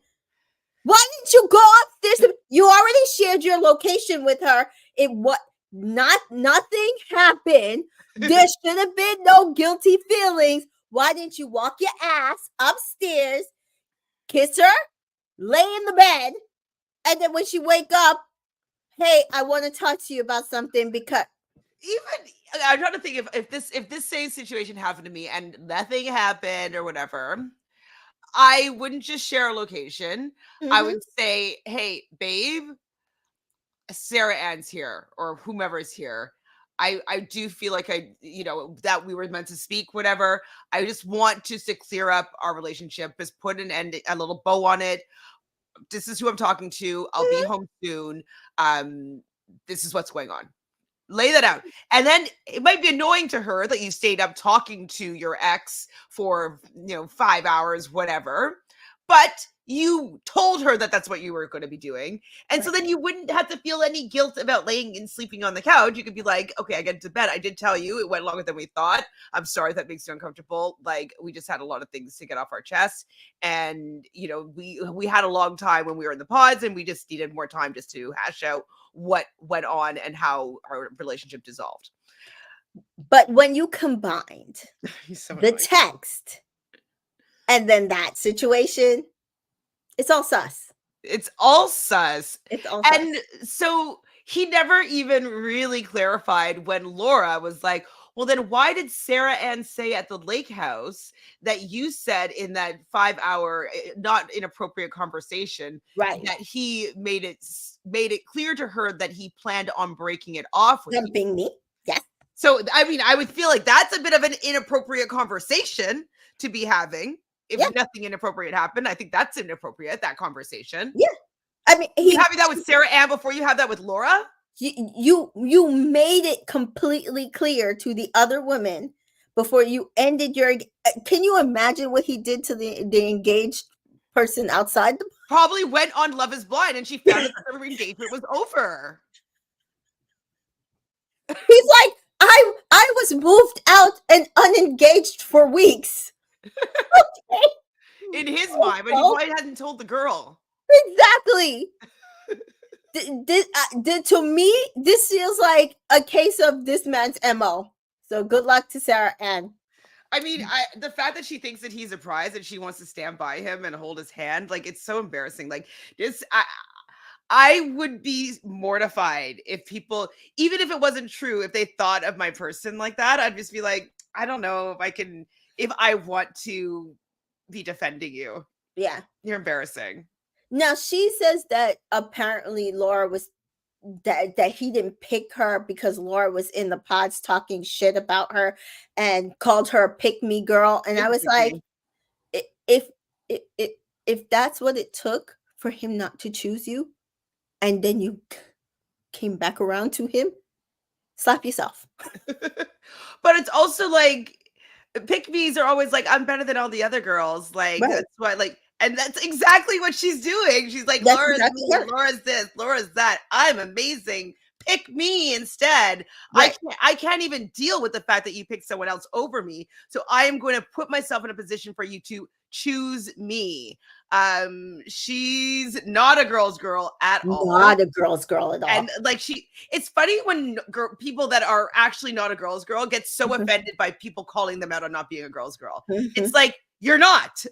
Why didn't you go upstairs? You already shared your location with her. Nothing happened. There should have been no guilty feelings. Why didn't you walk your ass upstairs, kiss her, lay in the bed, and then when she wake up, hey, I want to talk to you about something because Even I'm trying to think if this same situation happened to me and nothing happened or whatever, I wouldn't just share a location. I would say, "Hey, babe, Sarah Ann's here or whomever is here. I do feel like that we were meant to speak, whatever. I just want just to clear up our relationship, just put a little bow on it. This is who I'm talking to. I'll be home soon. This is what's going on." Lay that out. And then it might be annoying to her that you stayed up talking to your ex for, 5 hours, whatever. But you told her that that's what you were going to be doing. And so then you wouldn't have to feel any guilt about laying and sleeping on the couch. You could be like, okay, I get to bed. I did tell you it went longer than we thought. I'm sorry if that makes you uncomfortable. Like we just had a lot of things to get off our chest. And, we had a long time when we were in the pods and we just needed more time just to hash out what went on and how our relationship dissolved. But when you combined So the text and then that situation, it's all sus. It's all sus. It's all And so he never even really clarified when Laura was like, well, then why did Sarah Ann say at the lake house that you said in that 5-hour, not inappropriate conversation, right. that he made it clear to her that he planned on breaking it off with Dumping me. Yes. So, I mean, I would feel like that's a bit of an inappropriate conversation to be having. If nothing inappropriate happened, I think that's inappropriate, that conversation. Yeah. I mean, you having that with Sarah Ann before you have that with Laura? You made it completely clear to the other women before you ended your. Can you imagine what he did to the engaged person outside the? Probably went on Love Is Blind and she found out that their engagement was over. He's like, I was moved out and unengaged for weeks. Okay. In his mind, but he probably hadn't told the girl. Exactly. To me, this feels like a case of this man's MO. So good luck to Sarah Ann. I mean, the fact that she thinks that he's a prize and she wants to stand by him and hold his hand, like, it's so embarrassing. Like, this, I would be mortified if people, even if it wasn't true, if they thought of my person like that, I'd just be like, I don't know if I want to be defending you. Yeah. You're embarrassing. Now she says that apparently Laura was that he didn't pick her because Laura was in the pods talking shit about her and called her a pick me girl. And I was like, if that's what it took for him not to choose you, and then you came back around to him, slap yourself. But it's also like, pick me's are always like, I'm better than all the other girls. Like, Right. that's why, like, and that's exactly what she's doing. She's like, That's Laura's exactly me, right. Laura's this, Laura's that. I'm amazing. Pick me instead. Right. I can't even deal with the fact that you picked someone else over me. So I am going to put myself in a position for you to choose me. She's not a girl's girl at all. Not a girl's girl at all. And like, it's funny when people that are actually not a girl's girl get so Mhm. offended by people calling them out on not being a girl's girl. Mhm. It's like, you're not.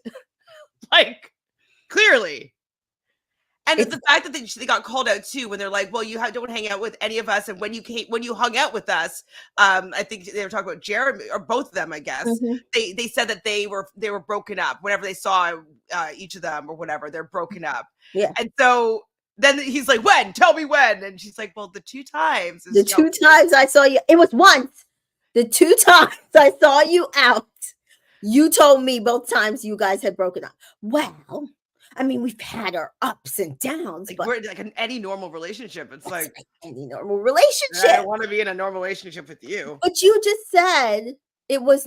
Like, clearly. And the fact that they got called out too when they're like, well, you don't hang out with any of us, and when you hung out with us, I think they were talking about Jeremy, or both of them, I guess. Mhm. They said that they were broken up whenever they saw each of them or whatever. They're broken up. Yeah. And so then he's like, when? Tell me when. And she's like, well, the 2 times. The 2 times I saw you, it was once. The 2 times I saw you out, you told me both times you guys had broken up. Well, I mean, we've had our ups and downs, like, but we're like in any normal relationship. It's like any normal I relationship. want to be in a normal relationship with you. But you just said it was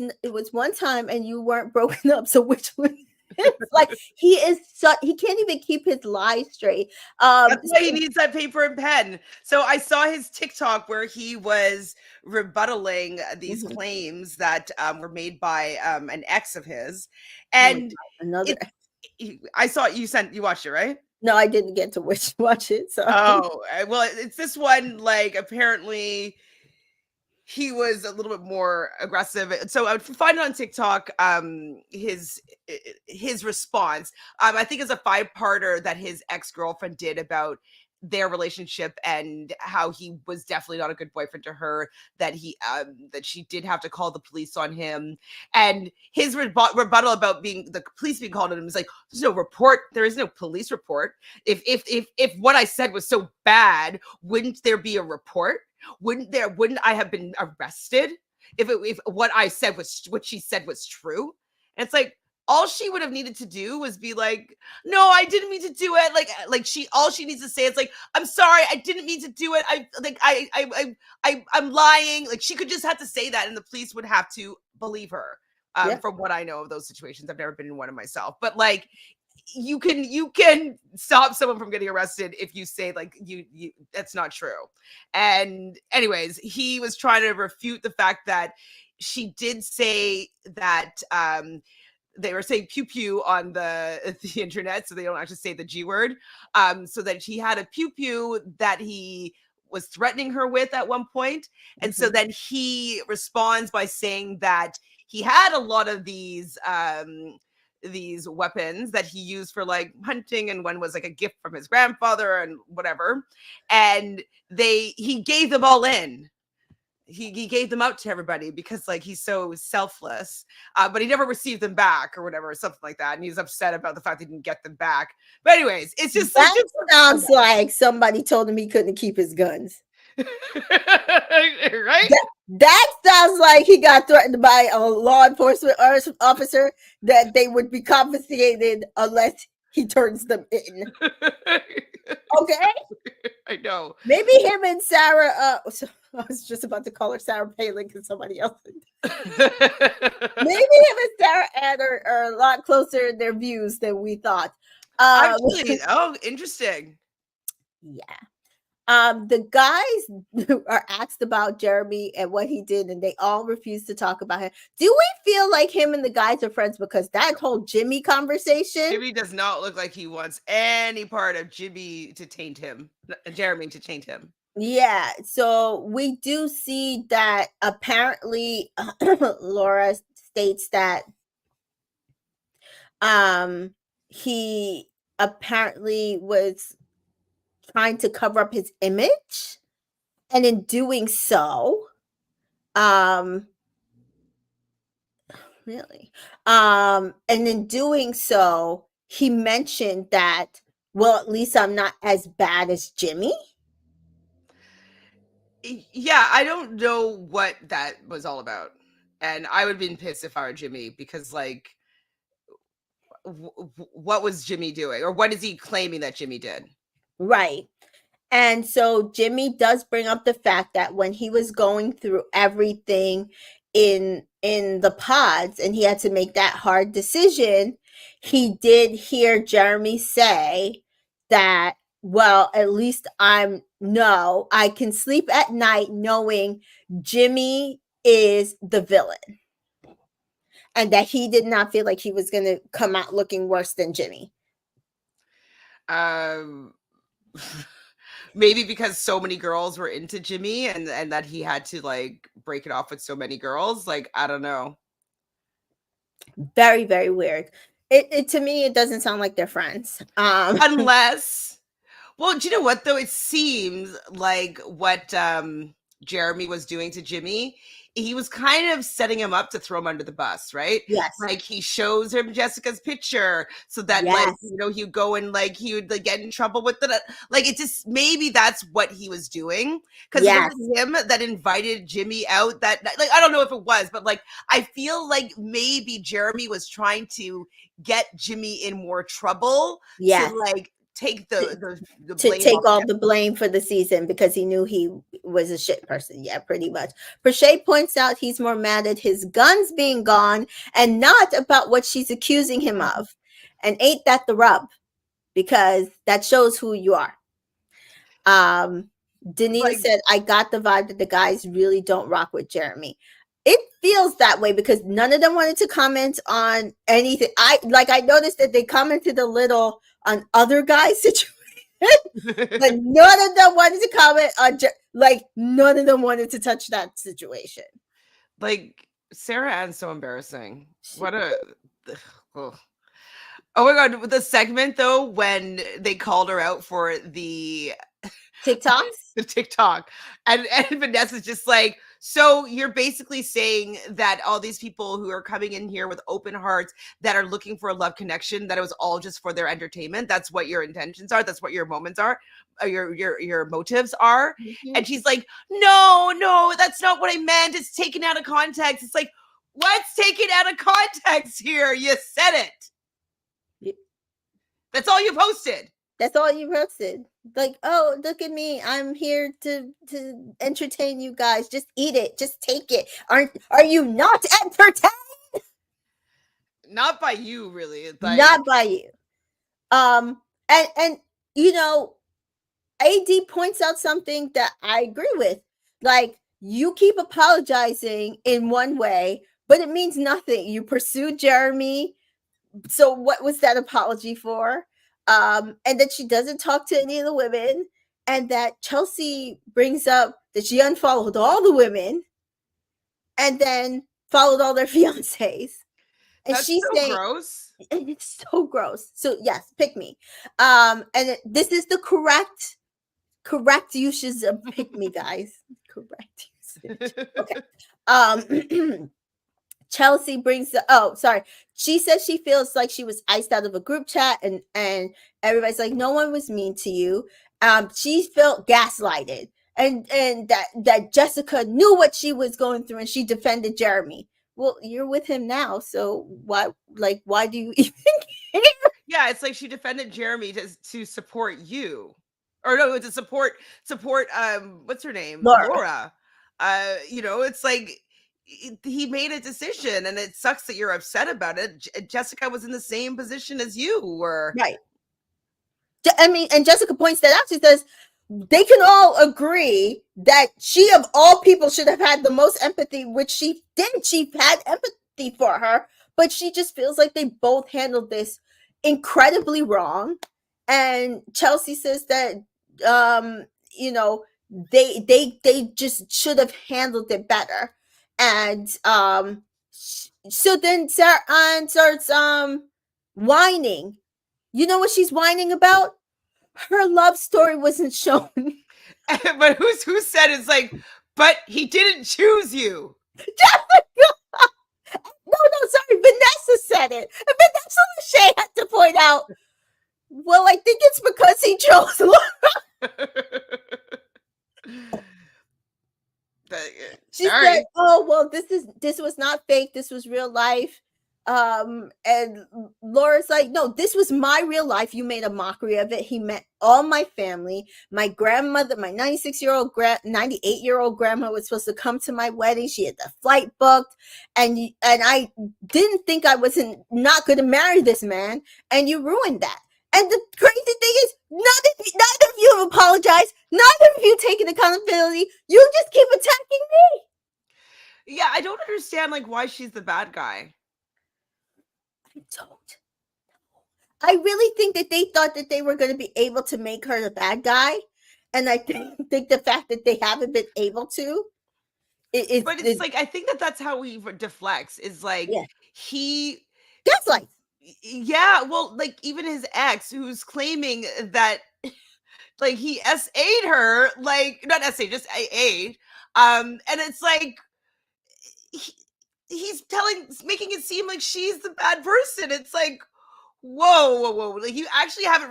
one time and you weren't broken up. So which one? It's like he can't even keep his lies straight. That's why he needs that paper and pen. So I saw his TikTok where he was rebuttaling these claims that were made by an ex of his, and another. I saw you watched it, right? No, I didn't get to watch it. So well, it's this one. Like, apparently he was a little bit more aggressive. So I would find it on TikTok. His response, I think, is a 5-parter that his ex-girlfriend did about their relationship and how he was definitely not a good boyfriend to her, that that she did have to call the police on him, and his rebuttal about the police being called on him is like, there's no report, there is no police report. If what I said was so bad, wouldn't there be a report? Wouldn't I have been arrested if what I said was what she said was true? And it's like, all she would have needed to do was be like, no, I didn't mean to do it. All she needs to say is like, I'm sorry, I didn't mean to do it. I'm lying. Like, she could just have to say that and the police would have to believe her. From what I know of those situations, I've never been in one of myself, but like, you can stop someone from getting arrested if you say like you that's not true. And anyways, he was trying to refute the fact that she did say that they were saying pew pew on the internet, so they don't actually say the G word. So that he had a pew pew that he was threatening her with at one point. And so then he responds by saying that he had a lot of these weapons that he used for like hunting, and one was like a gift from his grandfather and whatever, and he gave them all in. He gave them out to everybody because like he's so selfless, but he never received them back or whatever, something like that, and he's upset about the fact he didn't get them back. But anyways, it's just that sounds like somebody told him he couldn't keep his guns. Right? That sounds like he got threatened by a law enforcement officer that they would be confiscated unless he turns them in. Okay? I know. Maybe him and Sarah, so I was just about to call her Sarah Palin because somebody else. Maybe him and Sarah Ann are a lot closer in their views than we thought. Actually, interesting. Yeah. The guys are asked about Jeremy and what he did, and they all refuse to talk about him. Do we feel like him and the guys are friends? Because that whole Jimmy conversation, Jimmy does not look like he wants any part of Jeremy to taint him. yeah. So we do see that apparently Laura states that he apparently was trying to cover up his image, and in doing so, really, and in doing so, he mentioned that, well, at least I'm not as bad as Jimmy. Yeah, I don't know what that was all about, and I would have been pissed if I were Jimmy, because like, what was Jimmy doing, or what is he claiming that Jimmy did? Right. And so Jimmy does bring up the fact that when he was going through everything in the pods and he had to make that hard decision, he did hear Jeremy say that, well, at least I can sleep at night knowing Jimmy is the villain. And that he did not feel like he was going to come out looking worse than Jimmy. Maybe because so many girls were into Jimmy, and that he had to like break it off with so many girls. Like, I don't know. Very, very weird. It to me, it doesn't sound like they're friends. Unless, well, do you know what though? It seems like what Jeremy was doing to Jimmy, he was kind of setting him up to throw him under the bus, right? Yes. Like he shows him Jessica's picture so that Yes. like, you know, he'd go and like he would like get in trouble with the, like, it just, maybe that's what he was doing, because Yes. it was him that invited Jimmy out. That like, I don't know if it was, but like I feel like maybe Jeremy was trying to get Jimmy in more trouble. Yes. To like take the to blame take off all him. the blame for the season because he knew he was a shit person. Yeah, pretty much. Prochet points out he's more mad at his guns being gone and not about what she's accusing him of. And ain't that the rub? Because that shows who you are. Danita Like- said, I got the vibe that the guys really don't rock with Jeremy. It feels that way because none of them wanted to comment on anything. I noticed that they commented a little on other guys' situation, but none of them wanted to comment on none of them wanted to touch that situation. Like, Sarah Ann's so embarrassing. What a oh my god, the segment though when they called her out for the TikToks? the TikTok, and Vanessa's just like, so you're basically saying that all these people who are coming in here with open hearts that are looking for a love connection, that it was all just for their entertainment? That's what your intentions are? That's what your moments are? Your motives are? Mm-hmm. And she's like, no, that's not what I meant. It's taken out of context. It's like, what's taken out of context here? You said it. Yeah. That's all you posted. That's all you posted. Like, oh, look at me. I'm here to entertain you guys. Just eat it. Just take it. Are you not entertained? Not by you, really. Like, not by you. And you know, AD points out something that I agree with. Like, you keep apologizing in one way, but it means nothing. You pursued Jeremy. So what was that apology for? And that she doesn't talk to any of the women, and that Chelsea brings up that she unfollowed all the women and then followed all their fiancés. And that's she's so saying, gross. and it's so gross. So yes, pick me. This is the correct usage of pick me, guys. Correct usage. Okay. Chelsea brings she says she feels like she was iced out of a group chat, and everybody's like, no one was mean to you. She felt gaslighted, and that Jessica knew what she was going through, and she defended Jeremy. Well, you're with him now, so why do you even care? Yeah, it's like she defended Jeremy to support you. Or no, to support what's her name? Laura. Laura. It's like he made a decision and it sucks that you're upset about it. Jessica was in the same position as you were. Right. I mean, and Jessica points that out. She says they can all agree that she, of all people, should have had the most empathy, which she did. She had empathy for her, but she just feels like they both handled this incredibly wrong. And Chelsea says that, you know, they just should have handled it better. And so then Sarah Ann starts whining. You know what she's whining about? Her love story wasn't shown. But who said it's like, but he didn't choose you. No, sorry, Vanessa said it. And Vanessa Lachey had to point out, well, I think it's because he chose Laura. She said, oh, well, this was not fake. This was real life. And Laura's like, no, this was my real life. You made a mockery of it. He met all my family. My grandmother, my 98-year-old grandma was supposed to come to my wedding. She had the flight booked, and I didn't think I wasn't not going to marry this man, and you ruined that. And the crazy thing is, neither of you have apologized. Neither of you taken accountability. You just keep attacking me. Yeah, I don't understand like why she's the bad guy. I don't. I really think that they thought that they were going to be able to make her the bad guy, and I think the fact that they haven't been able to. But it's like I think that's how he deflects. Is like he gaslights. Yeah, well, like even his ex, who's claiming that like he SA'd her, like not SA, just AA'd. And it's like he's making it seem like she's the bad person. It's like, whoa. Like you actually haven't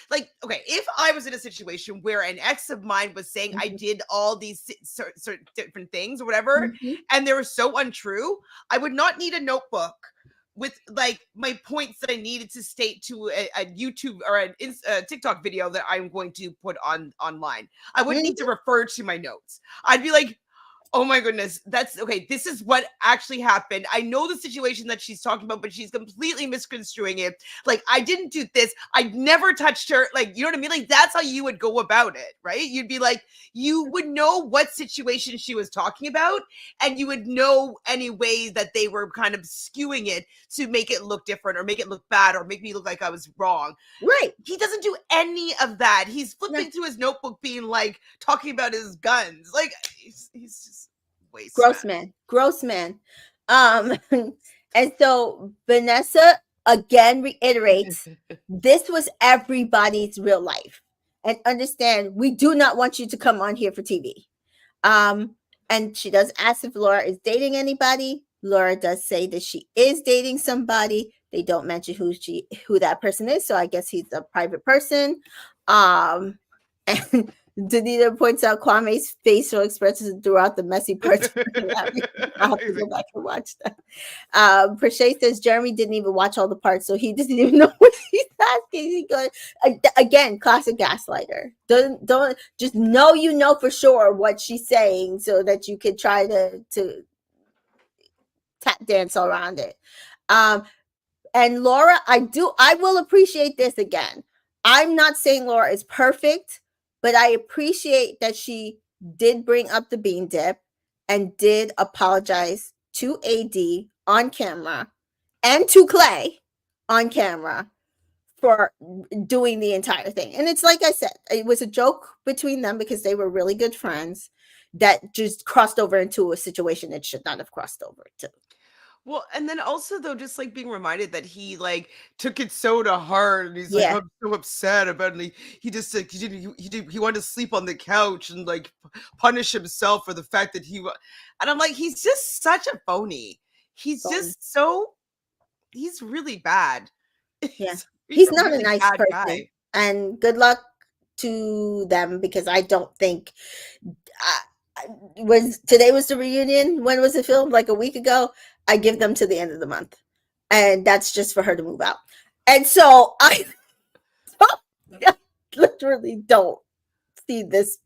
like, okay, if I was in a situation where an ex of mine was saying I did all these certain different things or whatever, and they were so untrue, I would not need a notebook with like my points that I needed to state to a YouTube or a TikTok video that I'm going to put online. I wouldn't need to refer to my notes. I'd be like, oh my goodness, that's okay. This is what actually happened. I know the situation that she's talking about, but she's completely misconstruing it. Like, I didn't do this. I never touched her. Like, you know what I mean? Like, that's how you would go about it, right? You'd be like, you would know what situation she was talking about, and you would know any ways that they were kind of skewing it to make it look different or make it look bad or make me look like I was wrong. Right. He doesn't do any of that. He's flipping through his notebook being like, talking about his guns. Like, he's just gross man. And so Vanessa again reiterates, this was everybody's real life, and understand we do not want you to come on here for TV. And she does ask if Laura is dating anybody. Laura does say that she is dating somebody. They don't mention who that person is, so I guess he's a private person. And Danita points out Kwame's facial expressions throughout the messy parts. I'll have to go back and watch that. Prashay says Jeremy didn't even watch all the parts, so he doesn't even know what he's asking. He goes, again, classic gaslighter. Don't just know you know for sure what she's saying, so that you could try to tap dance around it. And Laura, I will appreciate this again. I'm not saying Laura is perfect, but I appreciate that she did bring up the bean dip and did apologize to AD on camera and to Clay on camera for doing the entire thing. And it's like I said, it was a joke between them because they were really good friends that just crossed over into a situation it should not have crossed over to. Well, and then also though, just like being reminded that he like took it so to heart, and he's like, I'm so upset about it. He just like he wanted to sleep on the couch and like punish himself for the fact that and I'm like, he's just such a phony. He's just he's really bad. Yeah, he's not really a nice person. Guy. And good luck to them, because I don't think today was the reunion. When was it filmed? Like a week ago. I give them to the end of the month, and that's just for her to move out. And so I literally don't see this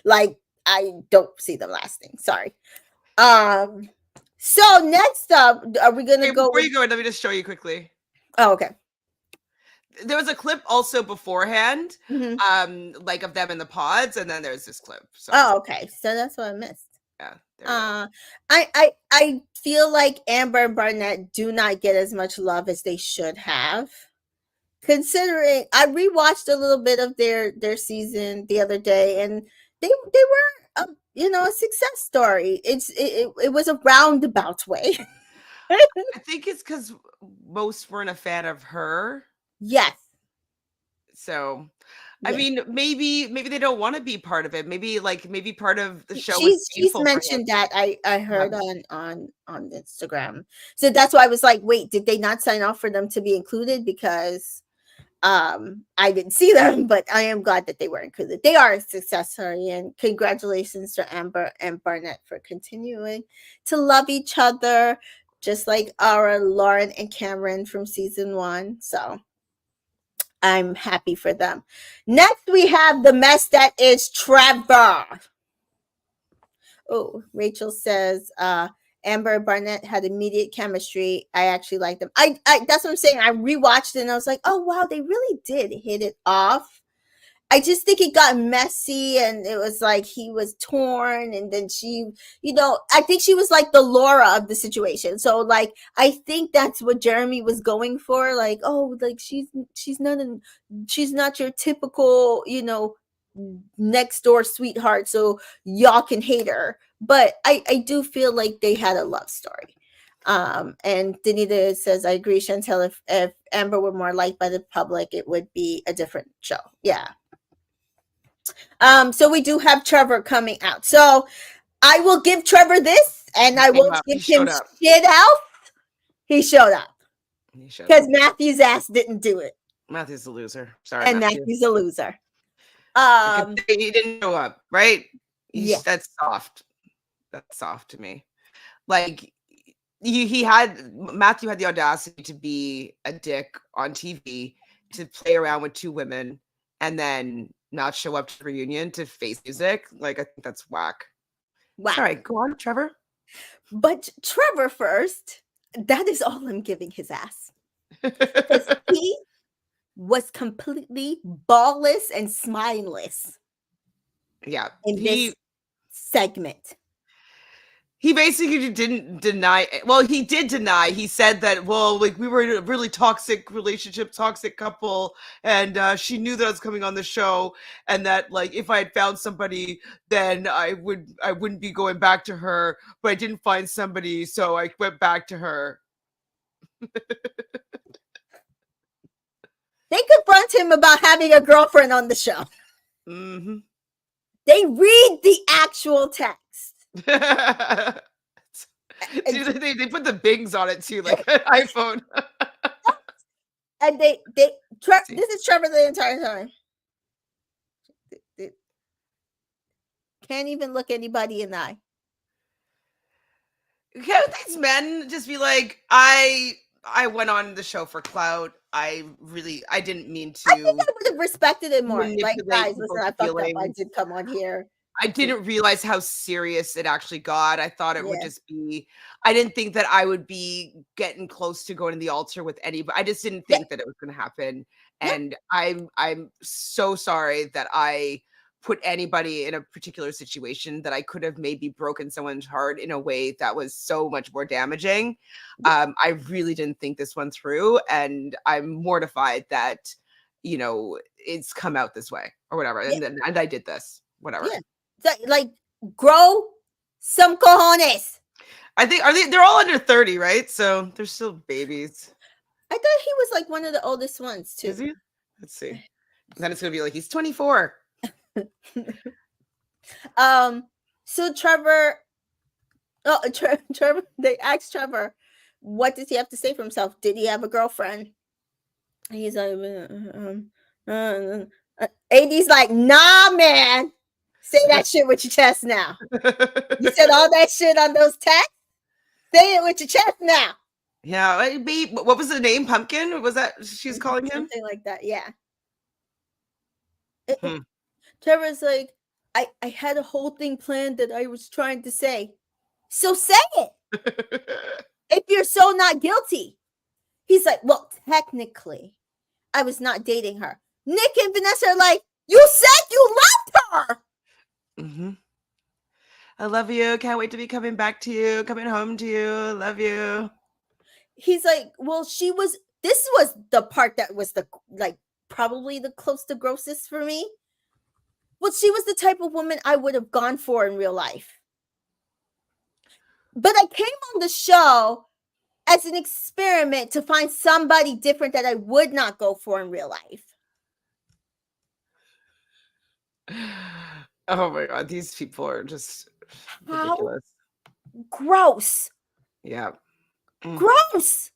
like I don't see them lasting. Sorry. So next up, are we gonna Okay, go before with you go, let me just show you quickly. oh okay. There was a clip also beforehand, Mhm. like of them in the pods, and then there's this clip. So Oh, okay. So that's what I missed. yeah, there you go. I feel like Amber and Barnett do not get as much love as they should have. Considering I rewatched a little bit of their season the other day, and they were a success story. It was a roundabout way. I think it's because most weren't a fan of her. Yes. So I Yes. mean, maybe they don't want to be part of it. Maybe part of the show was She's painful for him. mentioned that I Yeah. heard on Instagram. So that's why I was like, wait, did they not sign off for them to be included? Because I didn't see them, but I am glad that they were included. They are a success story, and congratulations to Amber and Barnett for continuing to love each other, just like our Lauren and Cameron from season 1. So I'm happy for them. Next, we have the mess that is Trevor. Oh, Rachel says Amber and Barnett had immediate chemistry. I actually like them. I that's what I'm saying. I rewatched it and I was like, oh wow, they really did hit it off. I just think it got messy, and it was like he was torn, and then she, I think she was like the Laura of the situation. So like I think that's what Jeremy was going for. Like, oh, like she's not your typical, next door sweetheart, so y'all can hate her. But I do feel like they had a love story. And Danita says, I agree, Chantel, if Amber were more liked by the public, it would be a different show. Yeah. So we do have Trevor coming out. So I will give Trevor this, and I will give him shit out. He showed up. Because Matthew's ass didn't do it. Matthew's a loser. Sorry, and Matthew's a loser. He didn't show up, right? Yeah. That's soft. That's soft to me. Like Matthew had the audacity to be a dick on TV, to play around with 2 women, and then not show up to the reunion to face music. Like, I think that's whack. Wow. All right, go on, Trevor. But Trevor first, that is all I'm giving his ass. He was completely ballless and smileless. Yeah. In this segment. He basically didn't deny. Well, he did deny. He said that, well, like, we were in a really toxic relationship, toxic couple, and she knew that I was coming on the show, and that, like, if I had found somebody, then I wouldn't be going back to her, but I didn't find somebody, so I went back to her. They confront him about having a girlfriend on the show. Mm-hmm. They read the actual text. Dude, they put the Bings on it too, like an iPhone. And this is Trevor the entire time. Can't even look anybody in the eye. Can't these men just be like, I went on the show for clout. I didn't mean to. I think I would have respected it more. Like, guys, listen, I fucked up. I did come on here. I didn't realize how serious it actually got. I thought it would just be, I didn't think that I would be getting close to going to the altar with anybody. I just didn't think that it was going to happen. And I'm so sorry that I put anybody in a particular situation that I could have maybe broken someone's heart in a way that was so much more damaging. I really didn't think this one through, and I'm mortified that, it's come out this way or whatever. And I did this, whatever. Yeah. Like, grow some cojones. I think they're all under 30, right? So they're still babies. I thought he was like one of the oldest ones too. Is he? Let's see. Then it's gonna be like he's 24. So Trevor, they asked Trevor, what does he have to say for himself? Did he have a girlfriend? And he's like, AD's like, nah, man. Say that shit with your chest now. You said all that shit on those texts? Say it with your chest now. Yeah, what was the name? Pumpkin? Was that she's calling him? Something like that. Yeah. Hmm. Trevor's like, I had a whole thing planned that I was trying to say. So say it. If you're so not guilty. He's like, well, technically, I was not dating her. Nick and Vanessa are like, you said you loved her. Mm-hmm. I love you. Can't wait to be coming back to you, coming home to you. Love you. He's like, well, this was the part that was probably the close to grossest for me. Well, she was the type of woman I would have gone for in real life. But I came on the show as an experiment to find somebody different that I would not go for in real life. Oh my God, these people are just ridiculous. Gross. Yeah. Gross.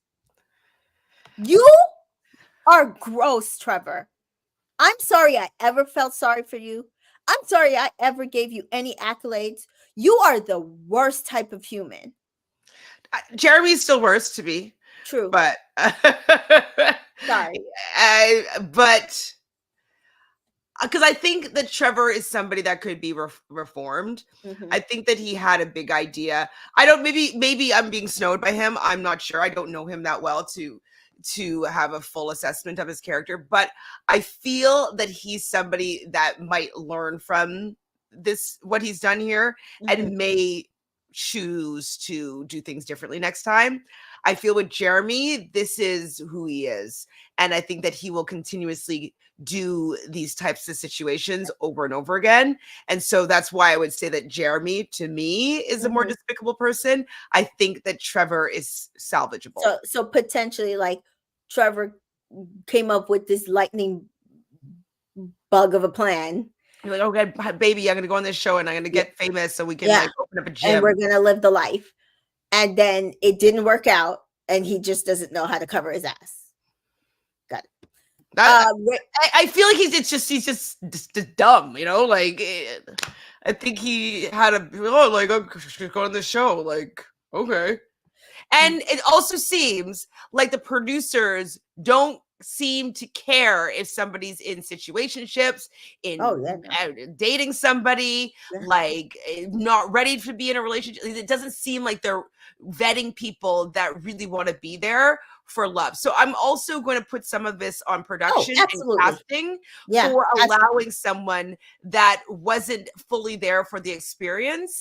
You are gross, Trevor. I'm sorry I ever felt sorry for you. I'm sorry I ever gave you any accolades. You are the worst type of human. Jeremy's still worse to me. True. But sorry. But because I think that Trevor is somebody that could be reformed. Mm-hmm. I think that he had a big idea. I don't, maybe I'm being snowed by him. I'm not sure. I don't know him that well to have a full assessment of his character, but I feel that he's somebody that might learn from what he's done here, Mm-hmm. and may choose to do things differently next time. I feel with Jeremy, this is who he is. And I think that he will continuously do these types of situations over and over again. And so that's why I would say that Jeremy, to me, is a more despicable person. I think that Trevor is salvageable. So potentially, like, Trevor came up with this lightning bug of a plan. You're like, okay, baby, I'm going to go on this show and I'm going to get famous so we can like open up a gym. And we're going to live the life. And then it didn't work out and he just doesn't know how to cover his ass. Got it. I feel like he's just dumb, you know, like I think he had I'm go on this show, like, okay. And it also seems like the producers don't seem to care if somebody's in situationships, dating somebody, like not ready to be in a relationship. It doesn't seem like they're vetting people that really want to be there for love. So I'm also going to put some of this on production and casting for allowing someone that wasn't fully there for the experiment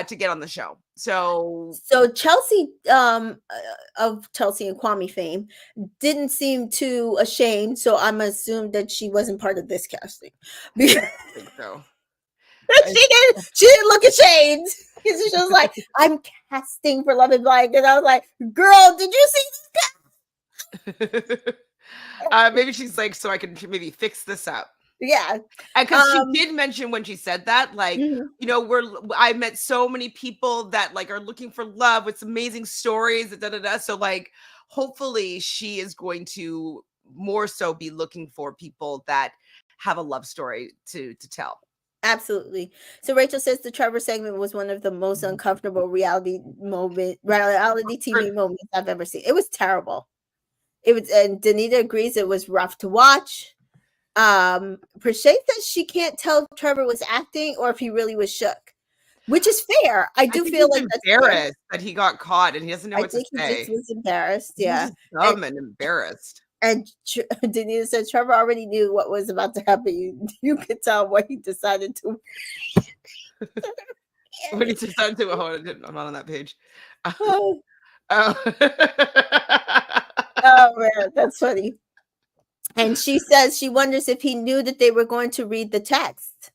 to get on the show. So Chelsea of Chelsea and Kwame fame didn't seem too ashamed. So I'm assuming that she wasn't part of this casting. I think so. She didn't look ashamed. She was like, I'm casting for Love and Blind. And I was like, girl, did you see this guy? Maybe she's like, so I can maybe fix this up. Yeah. Because she did mention when she said that, like, you know, I met so many people that like are looking for love with amazing stories, So like, hopefully she is going to more so be looking for people that have a love story to tell. Absolutely. So Rachel says the Trevor segment was one of the most uncomfortable reality TV moments I've ever seen. It was terrible. And Danita agrees it was rough to watch. Prashay says she can't tell if Trevor was acting or if he really was shook, which is fair. I do feel like that's embarrassed that he got caught and he doesn't know what to say. He just was embarrassed. Yeah, dumb and embarrassed. And Danita said Trevor already knew what was about to happen. You could tell what he decided to. When he decided to, I'm not on that page. Oh man, that's funny. And she says she wonders if he knew that they were going to read the text.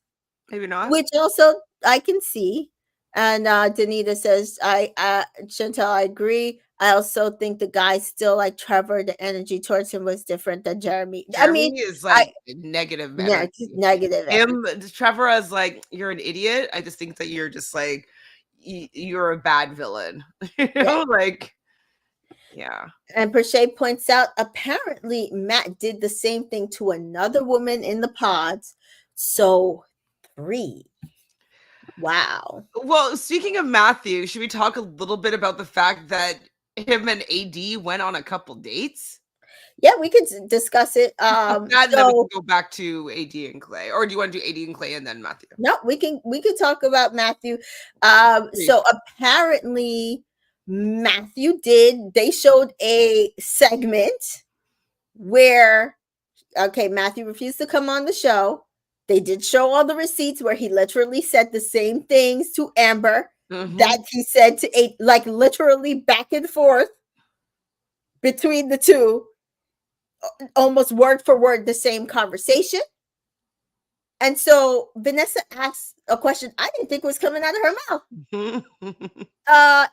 Maybe not. Which also I can see. And Danita says, Chantel, I agree. I also think the guy still like Trevor. The energy towards him was different than Jeremy. Jeremy is like negative. Yeah, negative. Trevor is like, you're an idiot. I just think that you're just like, you're a bad villain. You know, like, yeah. And Prashay points out, apparently Matt did the same thing to another woman in the pods. So 3. Wow. Well, speaking of Matthew, should we talk a little bit about the fact that him and AD went on a couple dates? Yeah, we could discuss it. That and then we can So go back to AD and Clay. Or do you want to do AD and Clay and then Matthew? no, we can talk about Matthew. Please. So apparently Matthew did. They showed a segment where Matthew refused to come on the show. They did show all the receipts where he literally said the same things to Amber that he said to eight, like literally back and forth between the two, almost word for word, the same conversation. And so Vanessa asked a question I didn't think was coming out of her mouth.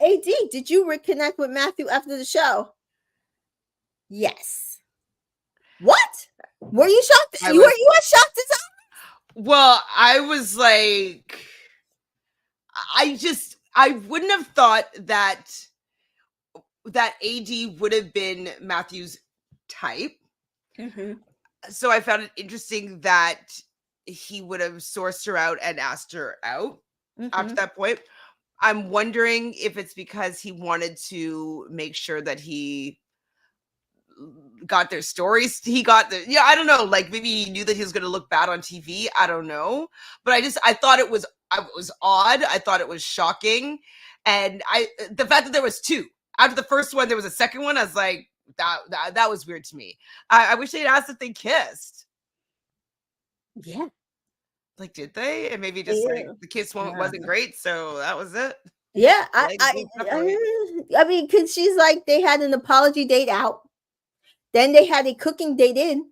AD, did you reconnect with Matthew after the show? Yes. What? Were you shocked? You were as shocked as I? Well, I was like, I wouldn't have thought that AD would have been Matthew's type. So I found it interesting that he would have sourced her out and asked her out after that point. I'm wondering if it's because he wanted to make sure that he got their stories. He got the, I don't know, like maybe he knew that he was going to look bad on TV. I don't know. But I thought it was odd. I thought it was shocking. And the fact that there was two, after the first one, there was a second one. I was like, that was weird to me. I wish they'd asked if they kissed. Yeah. Like, did they? And maybe just like the kiss wasn't great. So that was it. Yeah. I mean, because she's like, they had an apology date out. Then they had a cooking date in.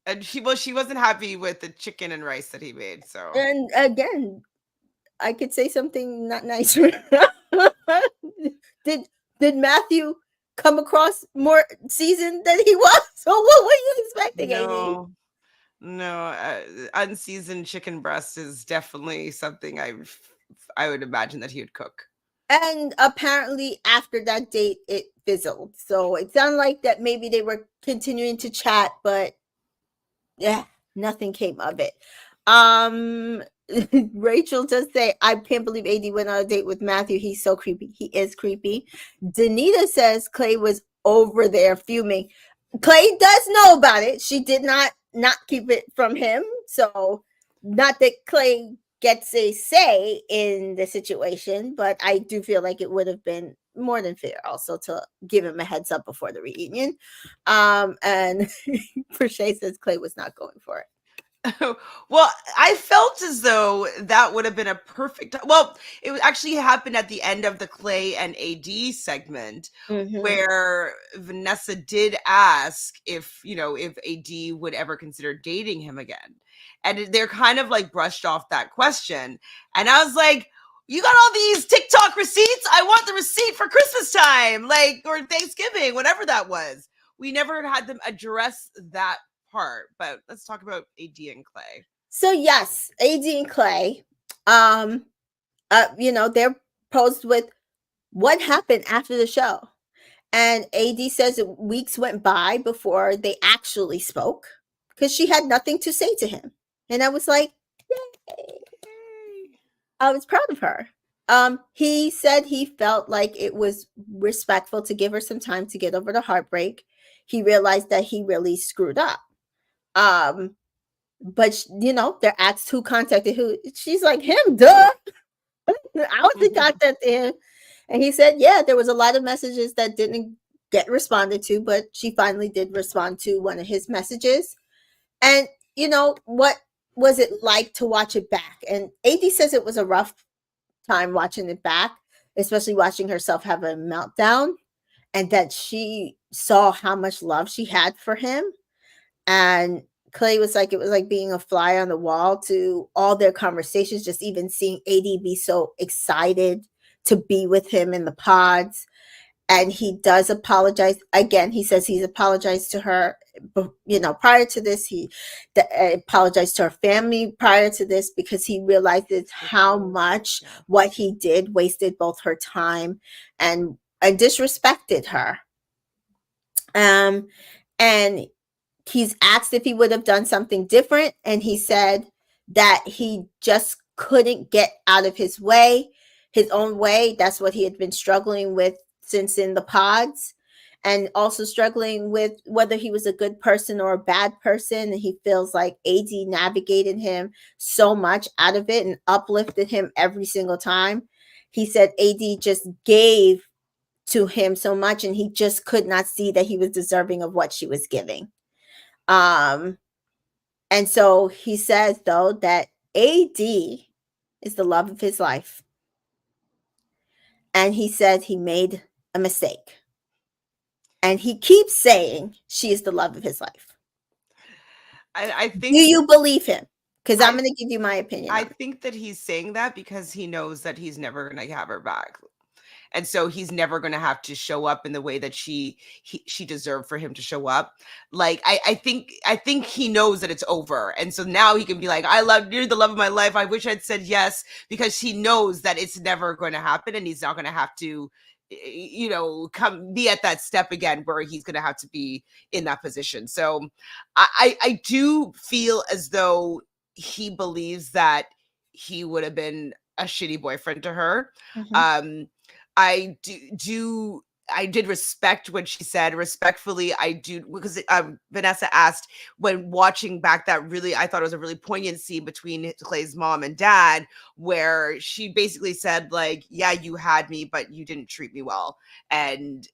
And she wasn't happy with the chicken and rice that he made. So, and again, I could say something not nice. Did Matthew come across more seasoned than he was? So what were you expecting, AD? No, unseasoned chicken breast is definitely something I would imagine that he would cook. And apparently after that date, it fizzled. So it sounded like that maybe they were continuing to chat, but yeah, nothing came of it. Rachel does say, I can't believe AD went on a date with Matthew. He's so creepy. He is creepy. Danita says Clay was over there fuming. Clay does know about it. She did not keep it from him. So not that Clay gets a say in the situation, but I do feel like it would have been more than fair also to give him a heads up before the reunion. And Prochet says Clay was not going for it. Well, I felt as though that would have been a perfect. Well, it actually happened at the end of the Clay and AD segment, where Vanessa did ask if AD would ever consider dating him again, and they're kind of like brushed off that question. And I was like, you got all these TikTok receipts? I want the receipt for Christmas time, or Thanksgiving, whatever that was. We never had them address that part, but let's talk about AD and Clay. So yes, AD and Clay, they're posed with what happened after the show. And AD says weeks went by before they actually spoke because she had nothing to say to him. And I was like, yay. I was proud of her. He said he felt like it was respectful to give her some time to get over the heartbreak. He realized that he really screwed up. But they're asked who contacted who. She's like, him, duh. I was in contact him. And he said, yeah, there was a lot of messages that didn't get responded to, but she finally did respond to one of his messages. And what was it like to watch it back? And AD says it was a rough time watching it back, especially watching herself have a meltdown, and that she saw how much love she had for him. And Clay was like, it was like being a fly on the wall to all their conversations, just even seeing AD be so excited to be with him in the pods. And he does apologize. Again, he says he's apologized to her, prior to this. He apologized to her family prior to this because he realizes how much what he did wasted both her time and disrespected her. And he's asked if he would have done something different. And he said that he just couldn't get out of his own way. That's what he had been struggling with since in the pods, and also struggling with whether he was a good person or a bad person. And he feels like AD navigated him so much out of it and uplifted him every single time. He said AD just gave to him so much, and he just could not see that he was deserving of what she was giving. And so he says, though, that AD is the love of his life. And he said he made a mistake. And he keeps saying she is the love of his life. I Do think you believe him? Because I'm going to give you my opinion. I think that he's saying that because he knows that he's never going to have her back. And so he's never going to have to show up in the way that she deserved for him to show up. Like, I think he knows that it's over. And so now he can be like, you're the love of my life. I wish I'd said yes, because he knows that it's never going to happen. And he's not going to have to, come be at that step again where he's going to have to be in that position. So I do feel as though he believes that he would have been a shitty boyfriend to her. Mhm. I did respect what she said. Respectfully, I do, because Vanessa asked, when watching back, that really, I thought it was a really poignant scene between Clay's mom and dad, where she basically said, like, yeah, you had me, but you didn't treat me well. And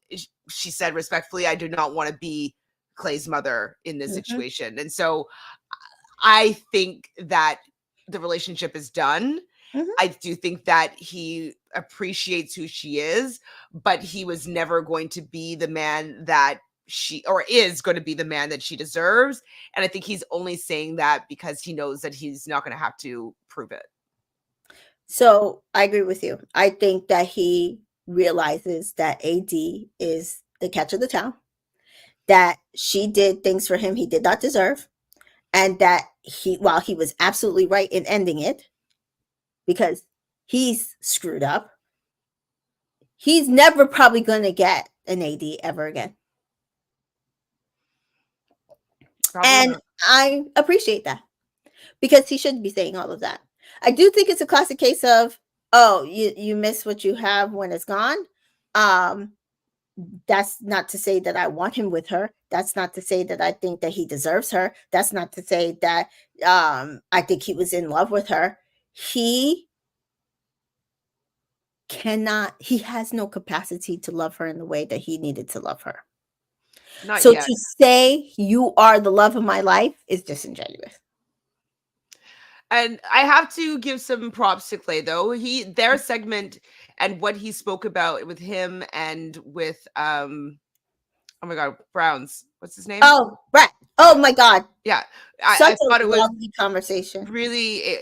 she said respectfully, I do not want to be Clay's mother in this situation. And so I think that the relationship is done. Mhm. I do think that he appreciates who she is, but he was never going to be the man that is going to be the man that she deserves. And I think he's only saying that because he knows that he's not going to have to prove it. So I agree with you. I think that he realizes that AD is the catch of the town, that she did things for him he did not deserve, and that while he was absolutely right in ending it, because he's screwed up, he's never probably going to get an AD ever again. Probably And not. I appreciate that, because he shouldn't be saying all of that. I do think it's a classic case of, oh, you miss what you have when it's gone. That's not to say that I want him with her. That's not to say that I think that he deserves her. That's not to say that I think he was in love with her. He has no capacity to love her in the way that he needed to love her. Not So yet. to say you are the love of my life is disingenuous. And I have to give some props to Clay, though. Their segment and what he spoke about with him and with oh my god, Browns. What's his name? Oh, Brett. Oh my god. Yeah. Such I thought a it was lovely conversation. really,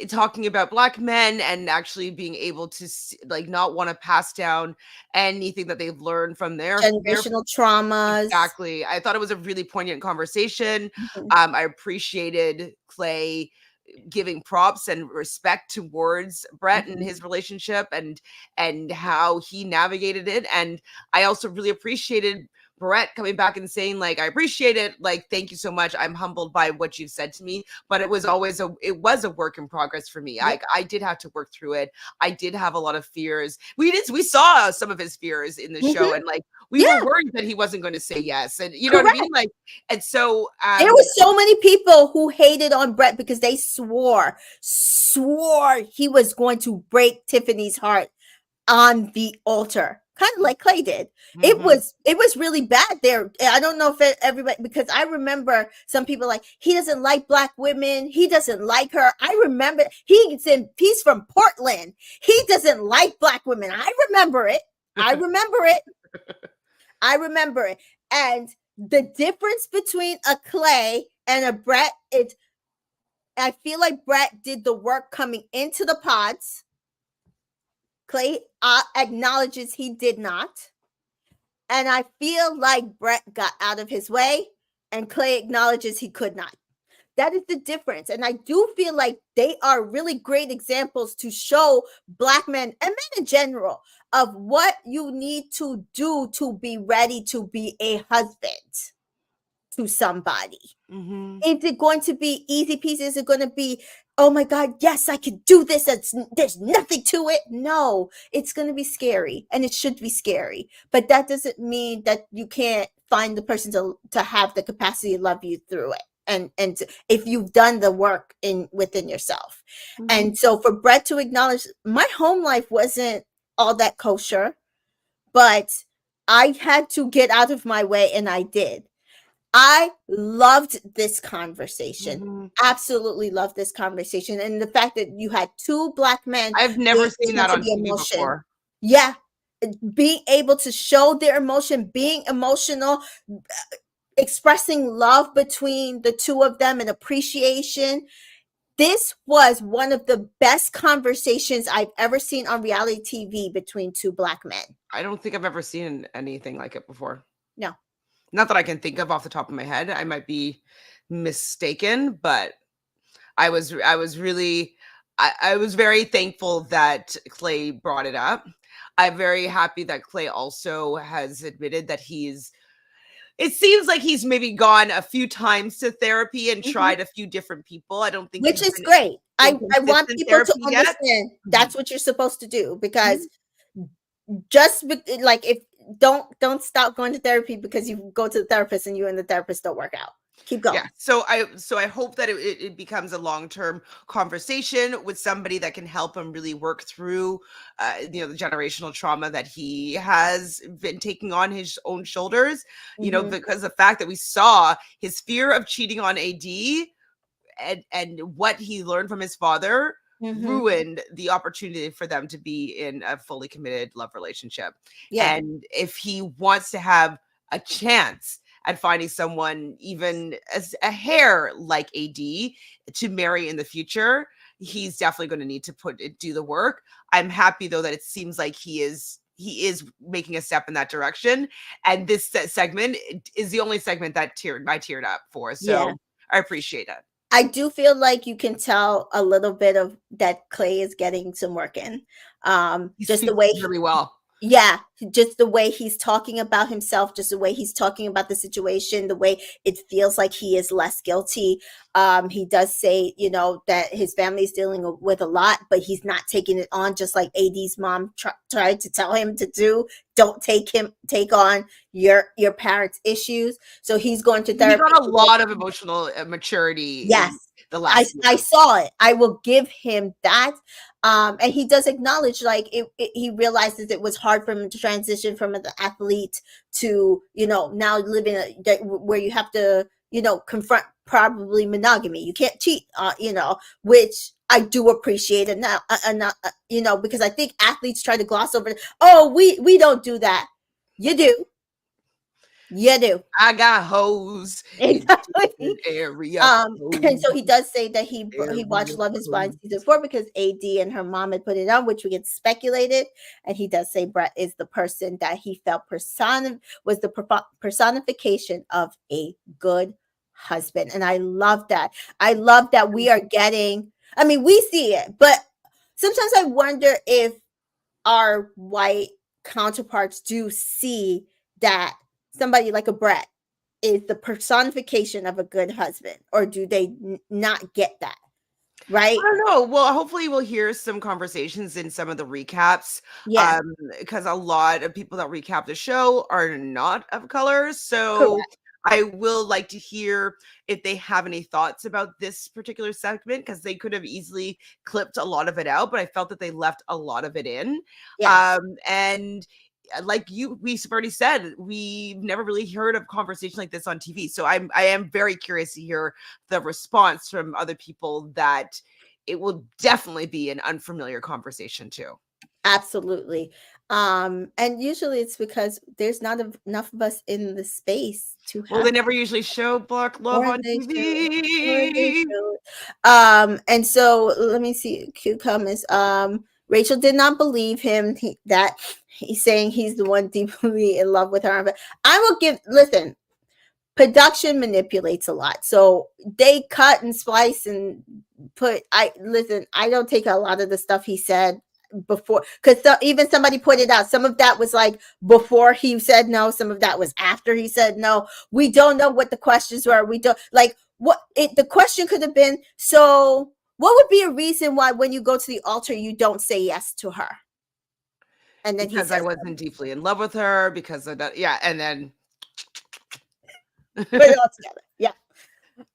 talking about Black men and actually being able to like not want to pass down anything that they've learned from their Generational traumas. Exactly. I thought it was a really poignant conversation. Mhm. I appreciated Clay giving props and respect towards Brett and his relationship and how he navigated it. And I also really appreciated Brett coming back and saying, like, I appreciate it. Like, thank you so much. I'm humbled by what you've said to me. But it was a work in progress for me. Yep. I did have to work through it. I did have a lot of fears. We saw some of his fears in the show, and like we were worried that he wasn't going to say yes. And you know what I mean? Like, and so there were so many people who hated on Brett because they swore he was going to break Tiffany's heart on the altar, kind of like Clay did. It was really bad there. I don't know if everybody, because I remember some people like, he doesn't like Black women, he doesn't like her. I remember he's from Portland, he doesn't like Black women. I remember it. And the difference between a Clay and a Brett is, I feel like Brett did the work coming into the pods. Clay acknowledges he did not. And I feel like Brett got out of his way, and Clay acknowledges he could not. That is the difference. And I do feel like they are really great examples to show Black men and men in general of what you need to do to be ready to be a husband. to somebody? Mhm. Is it going to be easy peasy? Is it going to be, oh my God, yes, I can do this. There's nothing to it. No, it's going to be scary, and it should be scary. But that doesn't mean that you can't find the person to have the capacity to love you through it. And if you've done the work within yourself. Mhm. And so for Brett to acknowledge, my home life wasn't all that kosher, but I had to get out of my way, and I did. I loved this conversation. Mhm. Absolutely loved this conversation. And the fact that you had two Black men I've never being seen able that to on be TV emotion. before. Yeah. Being able to show their emotion, being emotional, expressing love between the two of them and appreciation. This was one of the best conversations I've ever seen on reality TV between two Black men. I don't think I've ever seen anything like it before. No. Not that I can think of off the top of my head. I might be mistaken, but I was really I was very thankful that Clay brought it up. I'm very happy that Clay also has admitted that it seems like he's maybe gone a few times to therapy and Mhm. tried a few different people. I don't think Which he's is been great. in I want consistent people to therapy yet. understand that's what you're supposed to do, because Mhm. like, if don't stop going to therapy because you go to the therapist and you and the therapist don't work out. Keep going. Yeah. So I hope that it becomes a long-term conversation with somebody that can help him really work through the generational trauma that he has been taking on his own shoulders, Mhm. because the fact that we saw his fear of cheating on AD and what he learned from his father Mhm. ruined the opportunity for them to be in a fully committed love relationship. Yeah. And if he wants to have a chance at finding someone even as a hair like AD to marry in the future, he's definitely going to need to do the work. I'm happy though that it seems like he is making a step in that direction, and this segment is the only segment that I teared up for. Yeah. So I appreciate it. I do feel like you can tell a little bit of that Clay is getting some work in. He Just the speaks way really well. yeah, just the way he's talking about himself, just the way he's talking about the situation, the way it feels like he is less guilty. He does say, that his family is dealing with a lot, but he's not taking it on, just like AD's mom tried to tell him to do. Don't take on your parents' issues. So he's going to He therapy. got a lot of emotional maturity Yes. in the last I year. saw it. I will give him that. And he does acknowledge, like, he realizes it was hard for him to transition from an athlete to, now living where you have to, confront probably monogamy. You can't cheat, which I do appreciate it now, because I think athletes try to gloss over it. Oh, we don't do that. You do. You do. I got hoes in Exactly. different area And so he codes. does say that he watched Area Love Is Blind codes. season 4 because AD and her mom had put it on, which we get speculated. And he does say Brett is the person that he felt was the personification of a good husband. And I love that. I love that we are getting, I mean, we see it, but sometimes I wonder if our white counterparts do see that somebody like a Brett is the personification of a good husband, or do they not get that? Right? I don't know. Well, hopefully we'll hear some conversations in some of the recaps. Yeah. Because a lot of people that recap the show are not of color. So Correct. I will like to hear if they have any thoughts about this particular segment, because they could have easily clipped a lot of it out, but I felt that they left a lot of it in. Yes. And like we've already said, we've never really heard of conversation like this on TV. So I am very curious to hear the response from other people that it will definitely be an unfamiliar conversation too. Absolutely. And usually it's because there's not enough of us in the space to Well, they have, never usually show Black love or on they should, or they TV. should. And so let me see. Q comments. Rachel did not believe him. That he's saying he's the one deeply in love with her. But I will listen, production manipulates a lot. So they cut and splice and I don't take a lot of the stuff he said before, because even somebody pointed out some of that was like before he said no, some of that was after he said no. We don't know what the questions were. We don't like what the question could have been. So what would be a reason why when you go to the altar you don't say yes to her? And then because I wasn't deeply in love with her, because of that, yeah, and then put it all together. Yeah.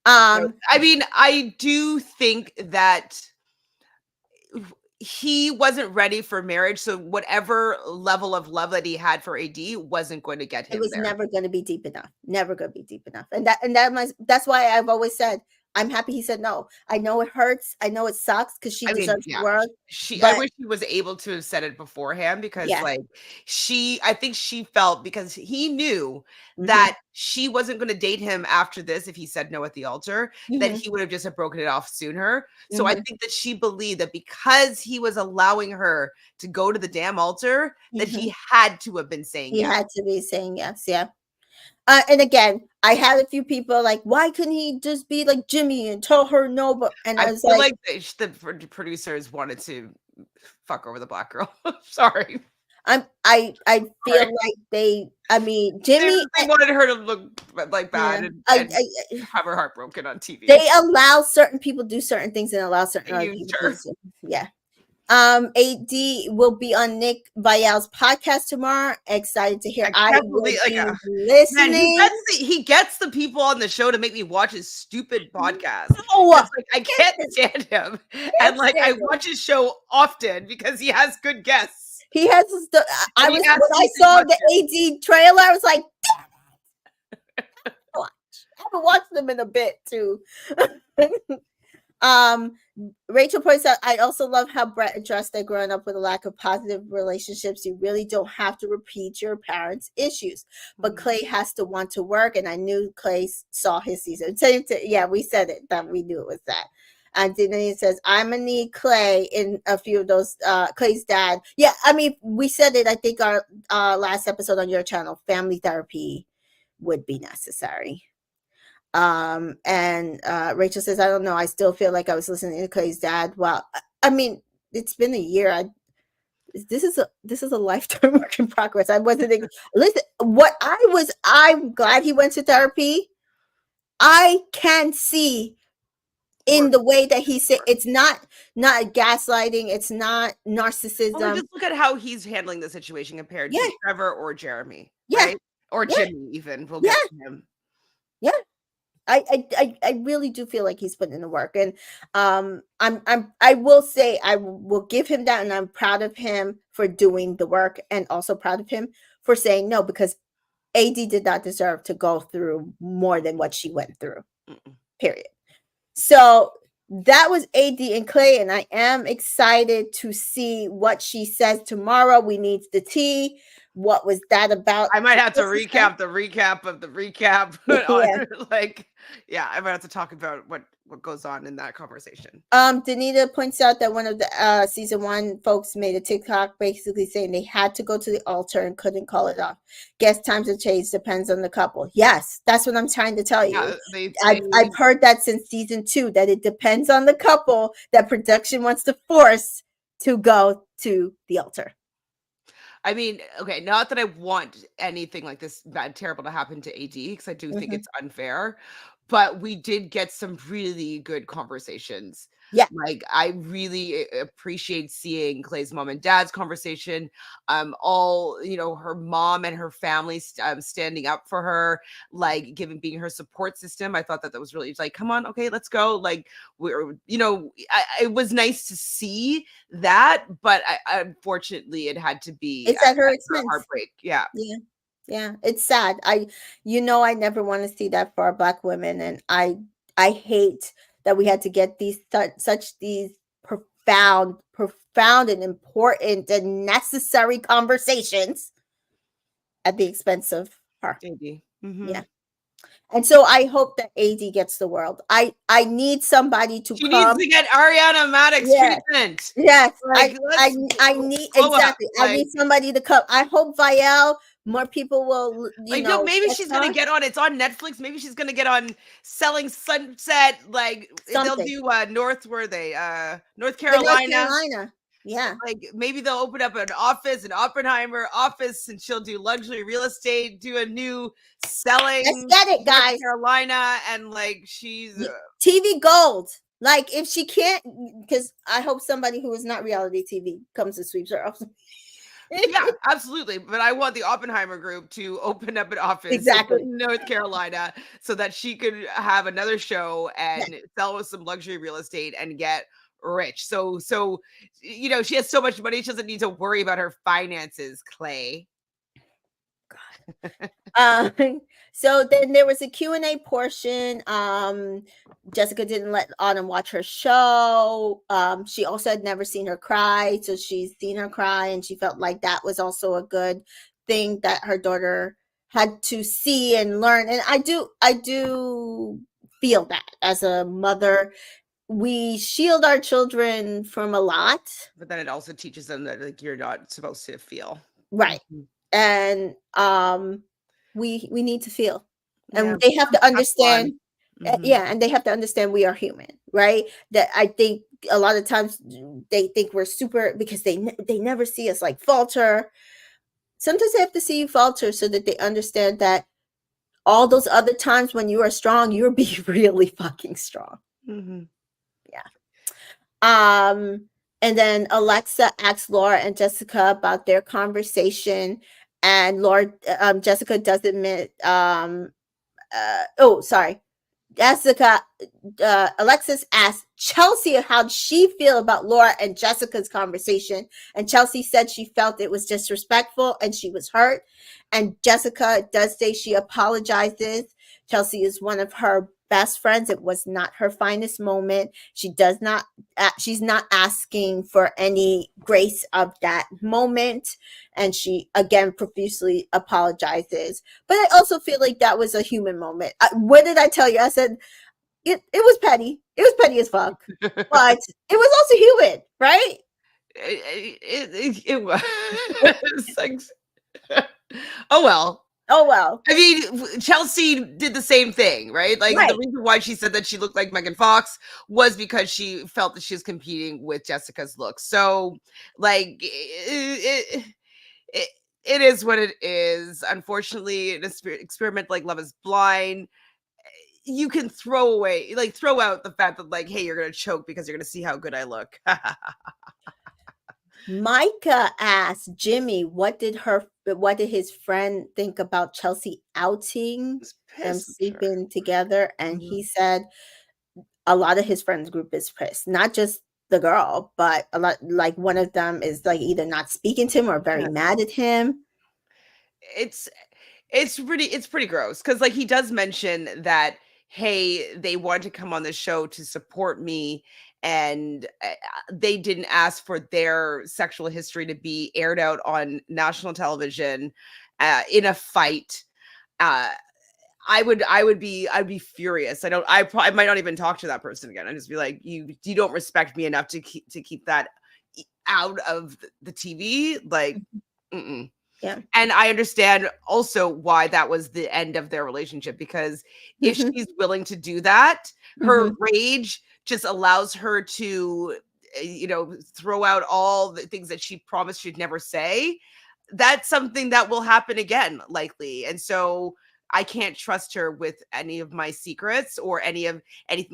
I mean, I do think that he wasn't ready for marriage, so whatever level of love that he had for AD wasn't going to get it him was there. never going to be deep enough. Never going to be deep enough. That's why I've always said I'm happy he said no. I know it hurts. I know it sucks because she deserves the world. I wish he was able to have said it beforehand, because Yeah. like I think she felt, because he knew Mhm. that she wasn't going to date him after this if he said no at the altar, that Mhm. he would have just have broken it off sooner. So I Mhm. think that she believed that because he was allowing her to go to the damn altar, that he had to have been saying He yes. had to be saying yes. Yeah. And again, I had a few people like, why couldn't he just be like Jimmy and tell her no? But and I I was feel like, the producers wanted to fuck over the black girl. Sorry. I feel Sorry. like Jimmy, They wanted her to look like bad, yeah, and have her heart broken on TV. they allow certain people do certain things and allow certain other Used people her. to do. Yeah. AD will be on Nick Vial's podcast tomorrow. Excited to hear. I can't will believe, be man, listening. he gets the people on the show to make me watch his stupid podcast. Oh, It's like I can't stand him, and like I watch his show often because he has good guests. He has. When I saw the AD trailer, I was like, I haven't watched them in a bit too. Rachel points out, I also love how Brett addressed that growing up with a lack of positive relationships, you really don't have to repeat your parents' issues. But Clay has to want to work, and I knew Clay saw his season. Yeah, we said it, that we knew it was that. And then he says, I'm gonna need Clay in a few of those. Clay's dad. Yeah, I mean, we said it, I think, our last episode on your channel. Family therapy would be necessary. And Rachel says, I don't know, I still feel like I was listening to Clay's dad. Well, I mean, it's been a year. This is a lifetime work in progress. I wasn't listen. I'm glad he went to therapy. I can see in the way that he said, it's not gaslighting, it's not narcissism. Well, just look at how he's handling the situation compared to Trevor or Jeremy, yeah, right? Or Jimmy, even. We'll get to him. Yeah. I really do feel like he's putting in the work, and I will say I will give him that, and I'm proud of him for doing the work, and also proud of him for saying no, because AD did not deserve to go through more than what she went through. Period. So that was AD and Clay, and I am excited to see what she says tomorrow. We need the tea. What was that about? I might have to recap the recap of the recap. Yeah. I might have to talk about what goes on in that conversation. Danita points out that one of the season 1 folks made a TikTok basically saying they had to go to the altar and couldn't call it off. Guess times have changed, depends on the couple. Yes, that's what I'm trying to tell you. I've heard that since season 2, that it depends on the couple that production wants to force to go to the altar. I mean, okay, not that I want anything like this bad, terrible to happen to AD, because I do think it's unfair, but we did get some really good conversations. Yeah. Like, I really appreciate seeing Clay's mom and dad's conversation. All, her mom and her family standing up for her, like being her support system. I thought that was really like, come on, okay, let's go. Like, it was nice to see that, but unfortunately it had to be it's at her expense. Heartbreak. Yeah. Yeah, it's sad. I never want to see that for our Black women, and I hate that we had to get these profound and important and necessary conversations at the expense of her. Yeah. And so I hope that AD gets the world. I need somebody to She needs to get Ariana Madix treatment. Yes, I need exactly. I need somebody to come. I hope Vial, more people will. Maybe she's gonna get on. It's on Netflix. Maybe she's gonna get on Selling Sunset. Like they'll do North Carolina. North Carolina. Yeah. Like maybe they'll open up an office, an Oppenheimer office, and she'll do luxury real estate, do a new selling Let's get it, North guys. Carolina, and like she's TV gold. Like if she can't, because I hope somebody who is not reality TV comes and sweeps her off. yeah, absolutely. But I want the Oppenheimer group to open up an office Exactly. in North Carolina so that she could have another show Yeah. and sell with some luxury real estate and get rich. So you know, she has so much money, she doesn't need to worry about her finances, Clay. Um, so then there was a Q&A portion. Jessica didn't let Autumn watch her show. She also had never seen her cry, so she's seen her cry, and she felt like that was also a good thing that her daughter had to see and learn. And I do feel that as a mother, we shield our children from a lot. But then it also teaches them that like you're not supposed to feel. Right. Mhm. And we need to feel, and Yeah, they have to that's understand. fun. Mhm. Yeah, and they have to understand we are human, right? That I think a lot of times they think we're super because they never see us like falter. Sometimes they have to see you falter so that they understand that all those other times when you are strong, you'll be really fucking strong. Mhm. And then Alexa asked Laura and Jessica about their conversation, and Jessica does admit, Jessica, Alexis asked Chelsea how she feel about Laura and Jessica's conversation, and Chelsea said she felt it was disrespectful and she was hurt. And Jessica does say she apologizes. Chelsea is one of her best friends. It was not her finest moment. She's not asking for any grace of that moment, and she again profusely apologizes. But I also feel like that was a human moment. What did I tell you? I said it was petty. It was petty as fuck, but it was also human, right? It was like, oh well. Oh well. I mean, Chelsea did the same thing, right? Like the Right. reason why she said that she looked like Megan Fox was because she felt that she was competing with Jessica's looks. So, like, it is what it is. Unfortunately, an experiment like Love Is Blind, you can throw out the fact that like, hey, you're gonna choke because you're gonna see how good I look. Micah asked Jimmy what did his friend think about Chelsea outing Just them pissed, I'm sure. sleeping together, and Mhm. he said a lot of his friends group is pissed. Not just the girl, but a lot, like one of them is like either not speaking to him or very Yeah. mad at him. It's pretty gross because like he does mention that hey they wanted to come on the show to support me and they didn't ask for their sexual history to be aired out on national television in a fight. uh I'd be furious. I might not even talk to that person again. I'd just be like, you don't respect me enough to keep that out of the TV. Like, mm-mm. Yeah. And I understand also why that was the end of their relationship, because if Mhm. she's willing to do that, her Mhm. rage just allows her to, throw out all the things that she promised she'd never say. That's something that will happen again, likely. And so I can't trust her with any of my secrets or anything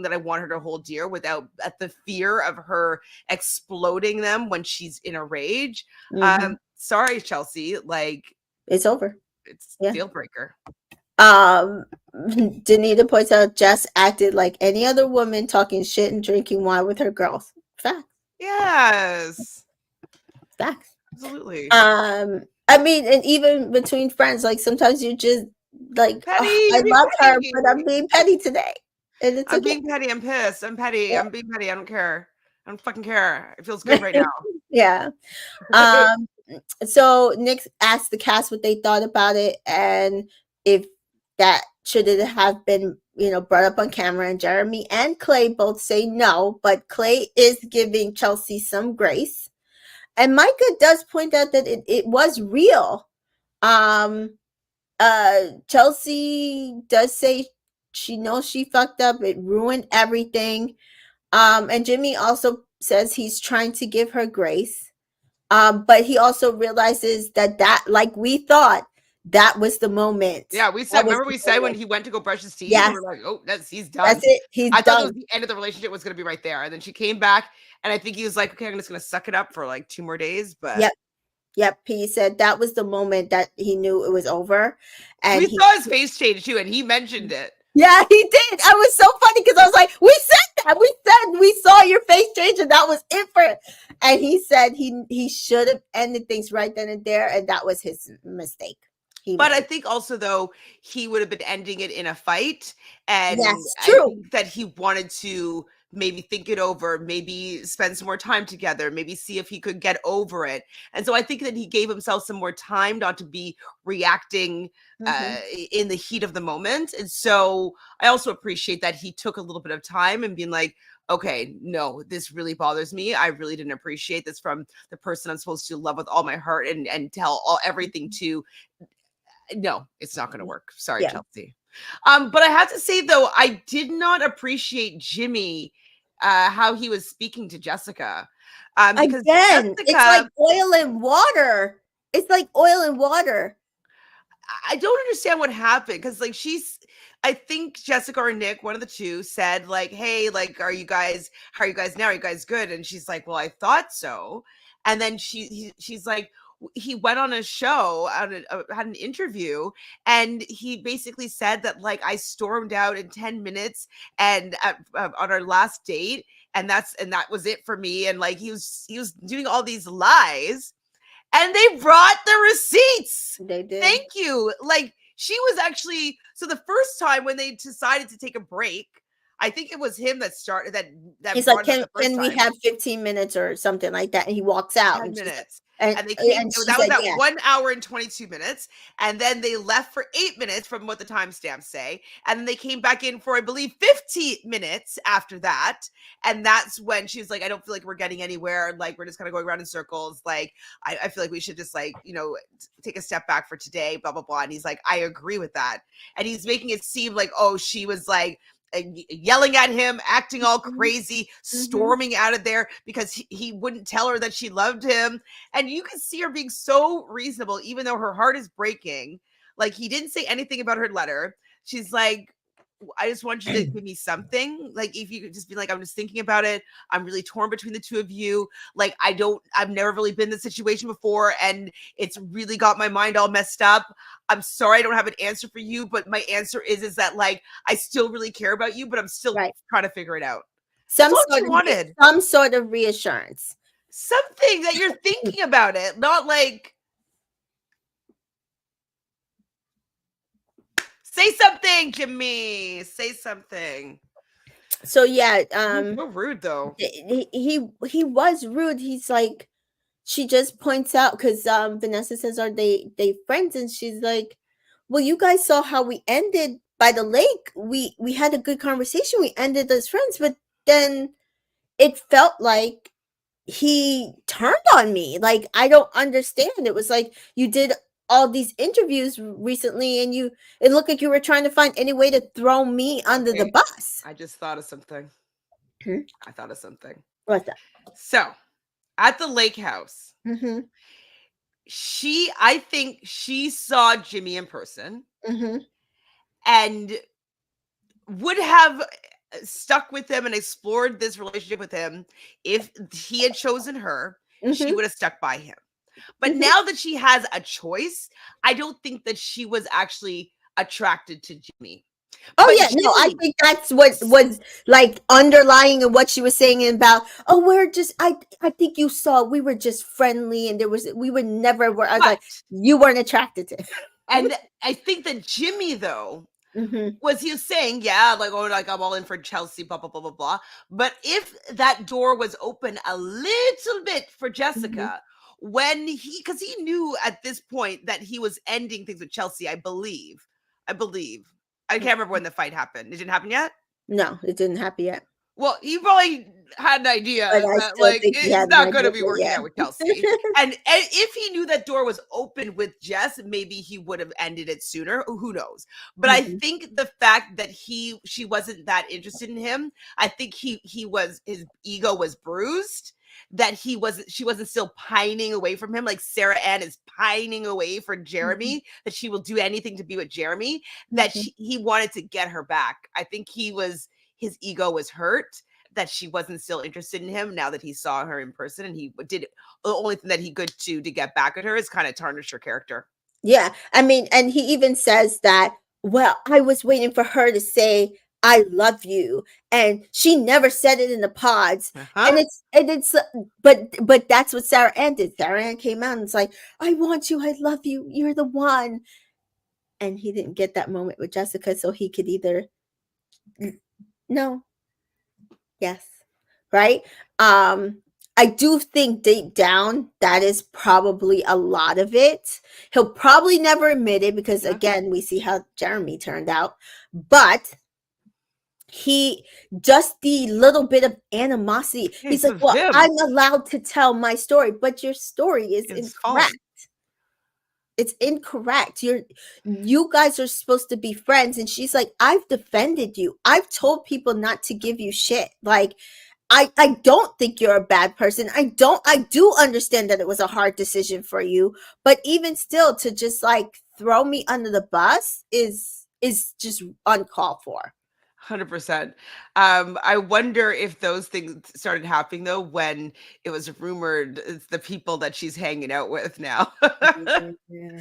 that I want her to hold dear without at the fear of her exploding them when she's in a rage. Mhm. Sorry, Chelsea, like It's over. it's Yeah. deal breaker. Danita points out Jess acted like any other woman talking shit and drinking wine with her girls. Facts. Yes, Facts. absolutely. I mean, and even between friends, like sometimes you just like, Petty, I you're being love her, petty. but I'm being petty today. And it's I'm okay. being petty. I'm pissed. I'm petty. Yeah. I'm being petty. I don't care. I don't fucking care. It feels good right now. Yeah. Um, so Nick asked the cast what they thought about it and if that should it have been, brought up on camera. And Jeremy and Clay both say no, but Clay is giving Chelsea some grace. And Micah does point out that it was real. Chelsea does say she knows she fucked up. It ruined everything. And Jimmy also says he's trying to give her grace. But he also realizes that like we thought, that was the moment. Yeah, we said, That was remember the we said when moment. he went to go brush his teeth, Yes, we were like, oh, he's that's done. it. He's I thought that was done. the end of the relationship was going to be right there. And then she came back, and I think he was like, okay, I'm just going to suck it up for like 2 more days. But Yep. Yep. He said that was the moment that he knew it was over. And we he, saw his face change too, and he mentioned it. yeah, he did. I was so funny because I was like, we said that. We said we saw your face change, and that was it for it. And he said he should have ended things right then and there, and that was his mistake. But I think also, though, he would have been ending it in a fight. And yes, I true. think that he wanted to maybe think it over, maybe spend some more time together, maybe see if he could get over it. And so I think that he gave himself some more time not to be reacting in the heat of the moment. And so I also appreciate that he took a little bit of time and being like, okay, no, this really bothers me. I really didn't appreciate this from the person I'm supposed to love with all my heart and tell everything to. No, it's not going to work. Sorry, Yeah. Chelsea. But I have to say, though, I did not appreciate Jimmy, how he was speaking to Jessica. Because Again, Jessica, it's like oil and water. It's like oil and water. I don't understand what happened. Because like I think Jessica or Nick, one of the two, said like, "Hey, like, how are you guys now? Are you guys good?" And she's like, "Well, I thought so." And then she's like, he went on a show, had an interview, and he basically said that like I stormed out in 10 minutes and on our last date, and that was it for me. And like he was doing all these lies, and they brought the receipts. They did. Thank you. Like she was actually, so the first time when they decided to take a break, I think it was him that started that. He's like, can we have 15 minutes or something like that? And he walks out. 10 minutes. And And they came, and she that was said, at yeah. 1 hour and 22 minutes. And then they left for 8 minutes from what the timestamps say. And then they came back in for, I believe, 15 minutes after that. And that's when she's like, I don't feel like we're getting anywhere. Like, we're just kind of going around in circles. Like, I feel like we should just like, take a step back for today, blah, blah, blah. And he's like, I agree with that. And he's making it seem like, oh, she was like, yelling at him, acting all crazy, storming out of there because he wouldn't tell her that she loved him. And you can see her being so reasonable, even though her heart is breaking. Like, he didn't say anything about her letter. She's like, I just want you to give me something. Like, if you could just be like, I'm just thinking about it. I'm really torn between the two of you. Like, I've never really been in this situation before. And it's really got my mind all messed up. I'm sorry I don't have an answer for you, but my answer is that like, I still really care about you, but I'm still trying to figure it out. Some That's all she wanted. Some sort of reassurance. Something that you're thinking about it, not like, say something, Jimmy. Say something. So yeah, so rude though. He was rude. He's like, she just points out because Vanessa says, "Are they friends?" And she's like, "Well, you guys saw how we ended by the lake. We had a good conversation. We ended as friends, but then it felt like he turned on me. Like, I don't understand. It was like you did all these interviews recently and it looked like you were trying to find any way to throw me under the bus." I just thought of something. I thought of something. What's that? So at the lake house, I think she saw Jimmy in person and would have stuck with him and explored this relationship with him. If he had chosen her, she would have stuck by him. But now that she has a choice, I don't think that she was actually attracted to Jimmy. Oh, but yeah, no, I think that's what was like underlying in what she was saying about, oh, we're just, I think you saw, we were just friendly and we were never, I was like, you weren't attracted to him. And I think that Jimmy, though, was he saying, yeah, like, oh, like I'm all in for Chelsea, blah, blah, blah, blah, blah. But if that door was open a little bit for Jessica, because he knew at this point that he was ending things with Chelsea, I believe. I can't remember when the fight happened. It didn't happen yet? No, it didn't happen yet. Well, he probably had an idea But I that still like think he it's had an not going idea, to be but working yeah. out with Chelsea. And if he knew that door was open with Jess, maybe he would have ended it sooner. Who knows? But I Mhm. think the fact that she wasn't that interested in him, I think his ego was bruised. That she wasn't still pining away from him like Sarah Ann is pining away for Mhm. Jeremy. That she will do anything to be with Jeremy. That Mhm. he wanted to get her back. I think his ego was hurt that she wasn't still interested in him now that he saw her in person, and he did the only thing that he could to get back at her is kind of tarnish her character. Yeah, I mean, and he even says that, well, I was waiting for her to say, I love you. And she never said it in the pods. Uh-huh. And it's but that's what Sarah Ann did. Sarah Ann came out and it's like, I want you, I love you, you're the one. And he didn't get that moment with Jessica, so he could either no, yes, right? I do think deep down that is probably a lot of it. He'll probably never admit it because Yeah. again, we see how Jeremy turned out. But he just the little bit of animosity. He's It's like, a well, Vim. I'm allowed to tell my story, but your story is It's incorrect. false. It's incorrect. You guys are supposed to be friends. And she's like, I've defended you. I've told people not to give you shit. Like, I don't think you're a bad person. I do understand that it was a hard decision for you, but even still to just like throw me under the bus is just uncalled for. 100%. I wonder if those things started happening though when it was rumored it's the people that she's hanging out with now. Yeah.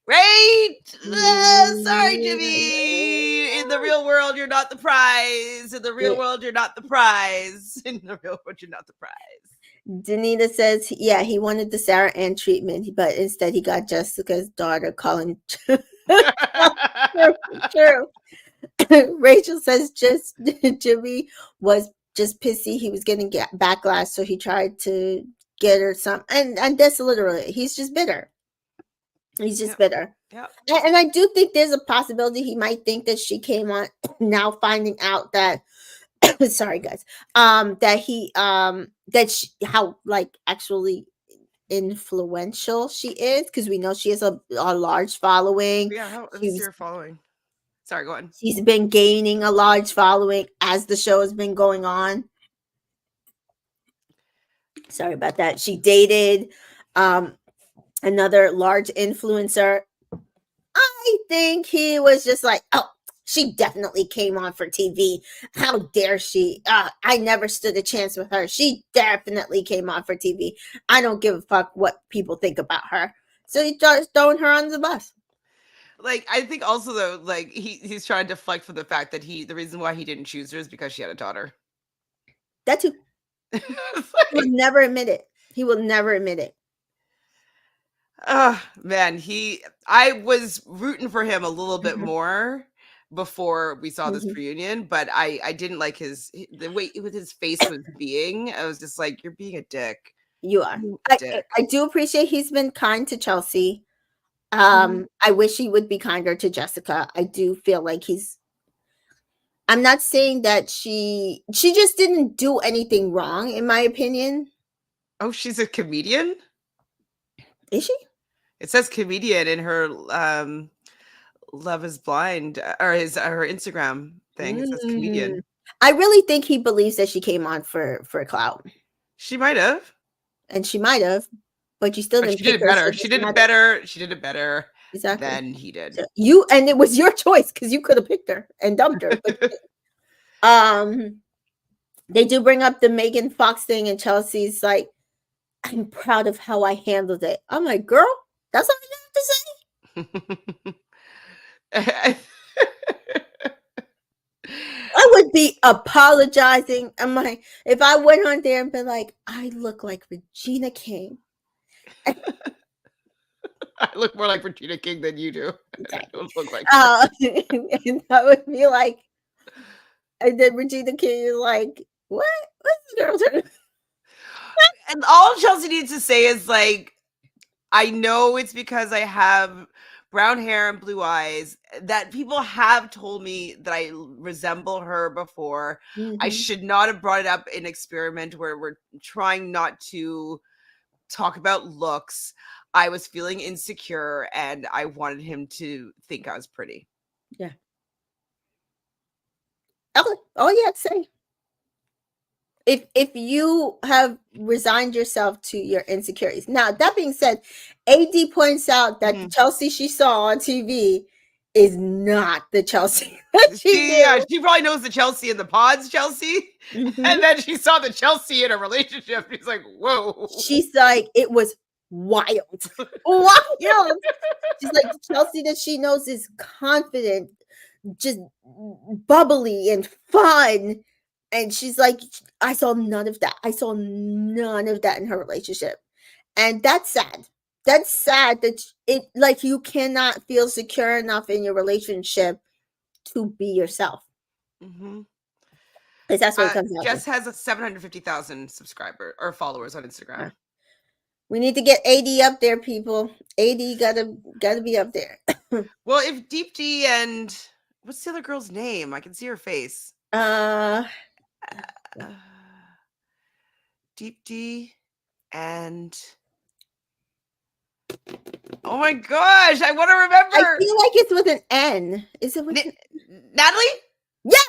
Right? Sorry, Yeah. Jimmy. In the real world, you're not the prize. In the real world, you're not the prize. In the real world, you're not the prize. Danita says, yeah, he wanted the Sarah Ann treatment, but instead he got Jessica's daughter calling. True. Rachel says just Jimmy was just pissy. He was getting backlash, so he tried to get her some. And that's literally, he's just bitter. He's just Yep. bitter. Yep. And I do think there's a possibility he might think that she came on now finding out that sorry guys that he that she, how like actually influential she is because we know she has a large following. Yeah. Let me see She's her following. Sorry, go on. she's been gaining a large following as the show has been going on. Sorry about that. She dated another large influencer. I think he was just like, oh, she definitely came on for TV. How dare she? I never stood a chance with her. She definitely came on for TV. I don't give a fuck what people think about her. So he starts throwing her under the bus. Like, I think also though, like he's trying to deflect from the fact that the reason why he didn't choose her is because she had a daughter. That too. It's He will like, never admit it. He will never admit it. oh man, I was rooting for him a little bit Mhm. more before we saw this Mhm. reunion, but I didn't like the way with his face was being. I was just like, you're being a dick. You are. You I dick. I do appreciate he's been kind to Chelsea. Mhm. I wish he would be kinder to Jessica. I do feel like I'm not saying that she just didn't do anything wrong in my opinion. Oh, she's a comedian? Is she? It says comedian in her Love is Blind or his her Instagram thing. It says Mm. comedian. I really think he believes that she came on for clout, She might have. and she might have, but you still But didn't she did pick it her, so better. it She doesn't did it matter. better. She did it better Exactly. than he did. So and it was your choice because you could have picked her and dumped her. But they do bring up the Megan Fox thing, and Chelsea's like, "I'm proud of how I handled it." I'm like, "Girl, that's all you have to say." I would be apologizing. I'm like, if I went on there and been like, I look like Regina King. I look more like Regina King than you do. I Exactly. don't look like her. And that would be like, and then Regina King is like, what? What's the girl doing? And all Chelsea needs to say is like, I know it's because I have brown hair and blue eyes, that people have told me that I resemble her before. I Mhm. should not have brought it up in Experiment, where we're trying not to talk about looks. I was feeling insecure and I wanted him to think I was pretty. Yeah. Okay. All you have to say. If you have resigned yourself to your insecurities. Now, that being said, AD points out that the Mhm. Chelsea she saw on TV is not the Chelsea that she knew. She probably knows the Chelsea in the pods, Chelsea. Mhm. And then she saw the Chelsea in a relationship. She's like, whoa. She's like, it was wild. Wild. She's like, the Chelsea that she knows is confident, just bubbly and fun. And she's like, I saw none of that. I saw none of that in her relationship. And that's sad. That's sad that it, like, you cannot feel secure enough in your relationship to be yourself. Mm-hmm. Because that's what it comes down to. Jess has a 750,000 subscriber or followers on Instagram. We need to get AD up there, people. AD gotta be up there. Well, if Deep D and what's the other girl's name? I can see her face. Deep D and oh my gosh, I want to remember. I feel like it's with an N. Is it with Natalie? Yeah.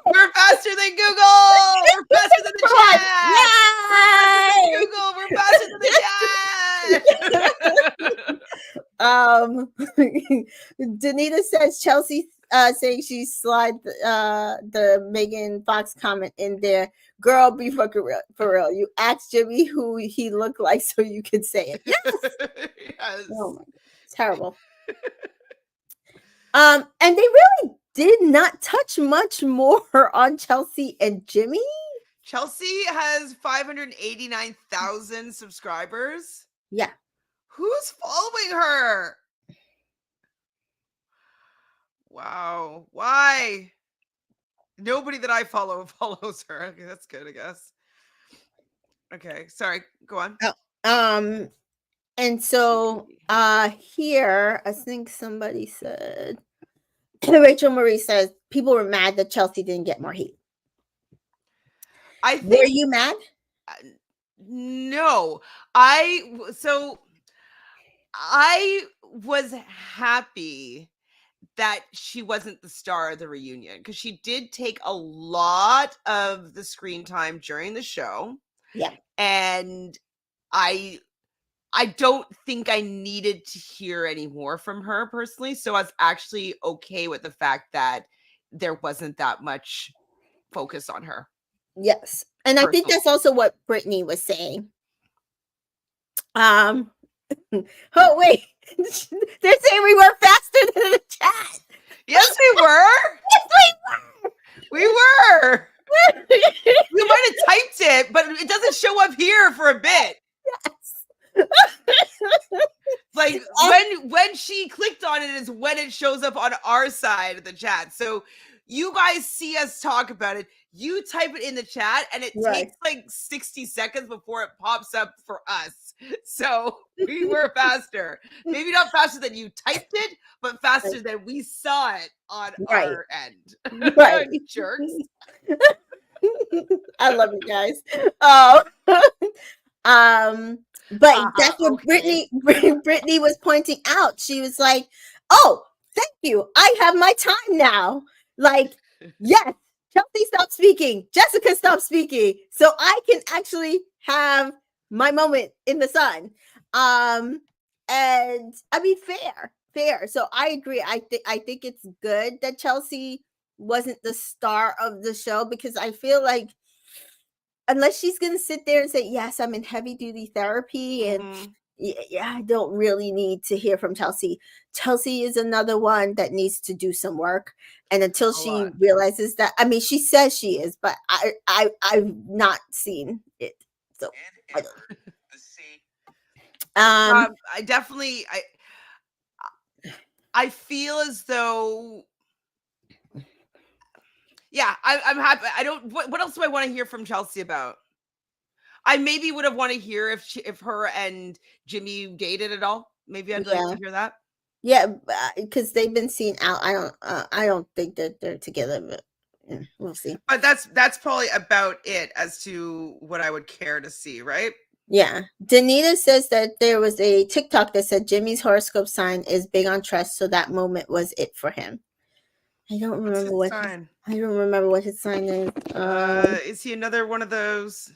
We're faster than Google. We're faster than the chat. We're faster than Google. We're faster than the chat. Danita says Chelsea saying she slid the Megan Fox comment in there. Girl, be fucking real, for real. You asked Jimmy who he looked like so you could say it. Yes. Yes. Oh my God. It's terrible. And they really did not touch much more on Chelsea and Jimmy. Chelsea has 589,000 subscribers. Yeah. Who's following her? Wow. Why? Nobody that I follow follows her. Okay, that's good, I guess. Okay, sorry. Go on. And so here, I think somebody said, Rachel Marie says, people were mad that Chelsea didn't get more heat. Were you mad? No. I was happy that she wasn't the star of the reunion because she did take a lot of the screen time during the show. Yeah. And I don't think I needed to hear any more from her personally. So I was actually okay with the fact that there wasn't that much focus on her. Yes. And I think that's also what Brittany was saying. Oh, wait. They're saying we were faster than the chat. Yes, we were. Yes, we were. We might have typed it, but it doesn't show up here for a bit. Yes. Like when she clicked on it is when it shows up on our side of the chat. So you guys see us talk about it. You type it in the chat and it takes like 60 seconds before it pops up for us. So we were faster. Maybe not faster than you typed it, but faster than we saw it on our end. Right. Jerks. I love you guys. But that's what Brittany was pointing out. She was like, oh, thank you. I have my time now. Like, yes, Chelsea stopped speaking. Jessica stopped speaking. So I can actually have my moment in the sun. And I mean, fair. So I agree. I think it's good that Chelsea wasn't the star of the show because I feel like unless she's going to sit there and say, yes, I'm in heavy duty therapy and yeah, I don't really need to hear from Chelsea. Chelsea is another one that needs to do some work. And until she realizes that, I mean, she says she is, but I've not seen it. So I don't. I definitely, I feel as though, yeah, I'm happy. I don't, what else do I want to hear from Chelsea about? I maybe would have want to hear if her and Jimmy dated at all. Maybe I'd like Yeah. to hear that. Yeah, because they've been seen out. I don't think that they're together, but yeah, we'll see. But that's probably about it as to what I would care to see, right? Yeah. Danita says that there was a TikTok that said Jimmy's horoscope sign is big on trust, so that moment was it for him. I don't What's remember his what sign? I don't remember what his sign is. Is he another one of those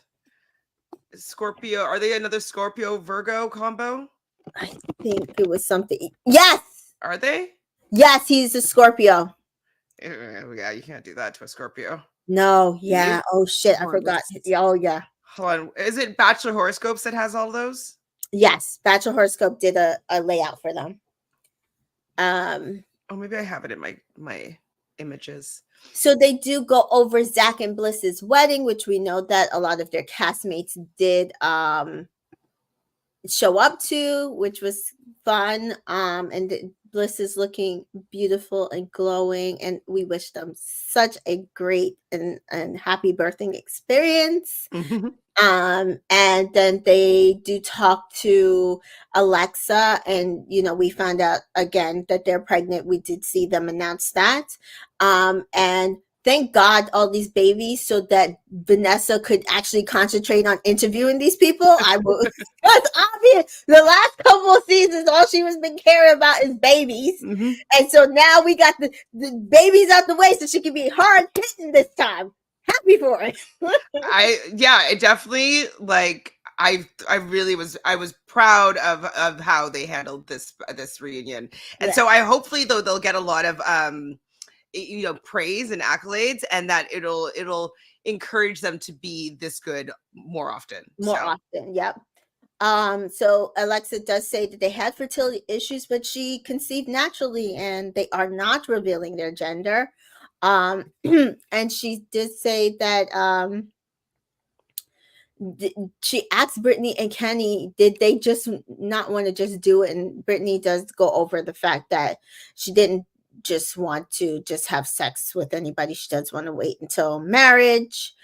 Scorpio? Are they another Scorpio Virgo combo? I think it was something. Yes, Are they? yes, he's a Scorpio. Yeah, you can't do that to a Scorpio. No, yeah. You- Oh shit, I Hold on, forgot. let's- Oh yeah. Hold on. Is it Bachelor Horoscopes that has all those? Yes, Bachelor Horoscope did a layout for them. Oh, maybe I have it in my images. So they do go over Zach and Bliss's wedding, which we know that a lot of their castmates did show up to, which was fun. And Bliss is looking beautiful and glowing, and we wish them such a great and happy birthing experience. And then they do talk to Alexa, and we found out again that they're pregnant. We did see them announce that. And thank God all these babies, so that Vanessa could actually concentrate on interviewing these people. That's obvious. The last couple of seasons, all she was been caring about is babies. And so now we got the babies out the way, so she can be hard hitting this time. Happy for it. It definitely, like, I was proud of how they handled this reunion. And so I hopefully though they'll get a lot of praise and accolades, and that it'll encourage them to be this good more often. Often, yep. So Alexa does say that they had fertility issues, but she conceived naturally, and they are not revealing their gender. And she did say that she asked Brittany and Kenny, did they just not want to just do it? And Brittany does go over the fact that she didn't just want to just have sex with anybody. She does want to wait until marriage.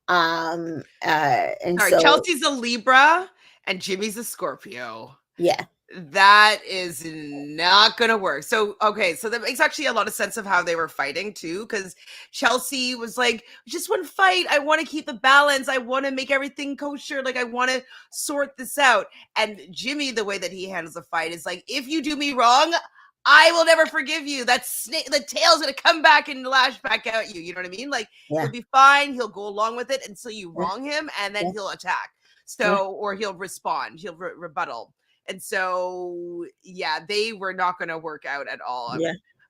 And so Chelsea's a Libra and Jimmy's a Scorpio. Yeah. That is not gonna work. So okay, so that makes actually a lot of sense of how they were fighting too, because Chelsea was like, just one fight, I want to keep the balance, I want to make everything kosher, like I want to sort this out. And Jimmy, the way that he handles the fight is like, if you do me wrong, I will never forgive you. That the tail's gonna come back and lash back at you. You know what I mean? Like he'll be fine, he'll go along with it until you wrong him, and then he'll attack. So or he'll respond, he'll rebuttal. And so, yeah, they were not going to work out at all.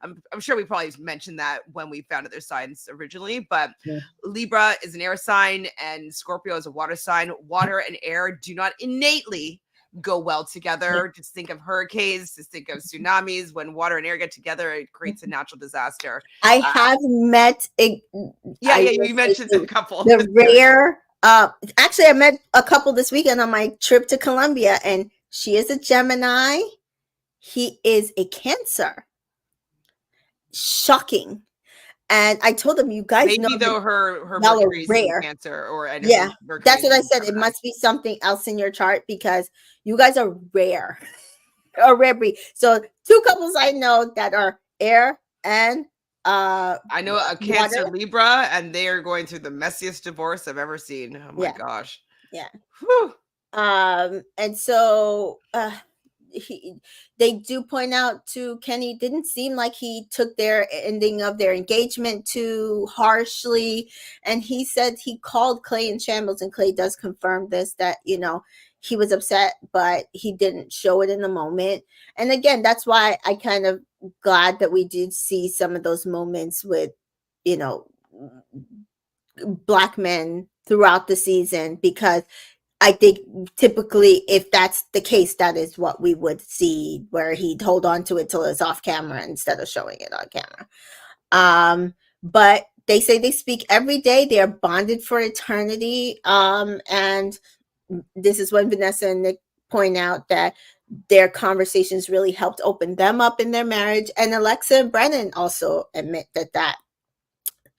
I'm sure we probably mentioned that when we found out their signs originally, but Libra is an air sign and Scorpio is a water sign. Water and air do not innately go well together. Just think of hurricanes, just think of tsunamis. When water and air get together, it creates a natural disaster. I have met you mentioned a couple. The rare, actually, I met a couple this weekend on my trip to Colombia, and she is a Gemini. He is a Cancer. Shocking. And I told them, you guys maybe know though her Mercury's rare. Cancer, or that's what I said. It must be something else in your chart, because you guys are rare. A rare breed. So 2 couples I know that are air and I know a Cancer Libra, and they are going through the messiest divorce I've ever seen. Oh my gosh. Yeah. Whew. And so they do point out to Kenny, didn't seem like he took their ending of their engagement too harshly. And he said he called Clay in shambles, and Clay does confirm this, that, he was upset, but he didn't show it in the moment. And again, that's why I kind of glad that we did see some of those moments with, Black men throughout the season, because I think typically if that's the case, that is what we would see, where he'd hold on to it till it's off camera instead of showing it on camera. But they say they speak every day. They are bonded for eternity. And this is when Vanessa and Nick point out that their conversations really helped open them up in their marriage. And Alexa and Brennan also admit that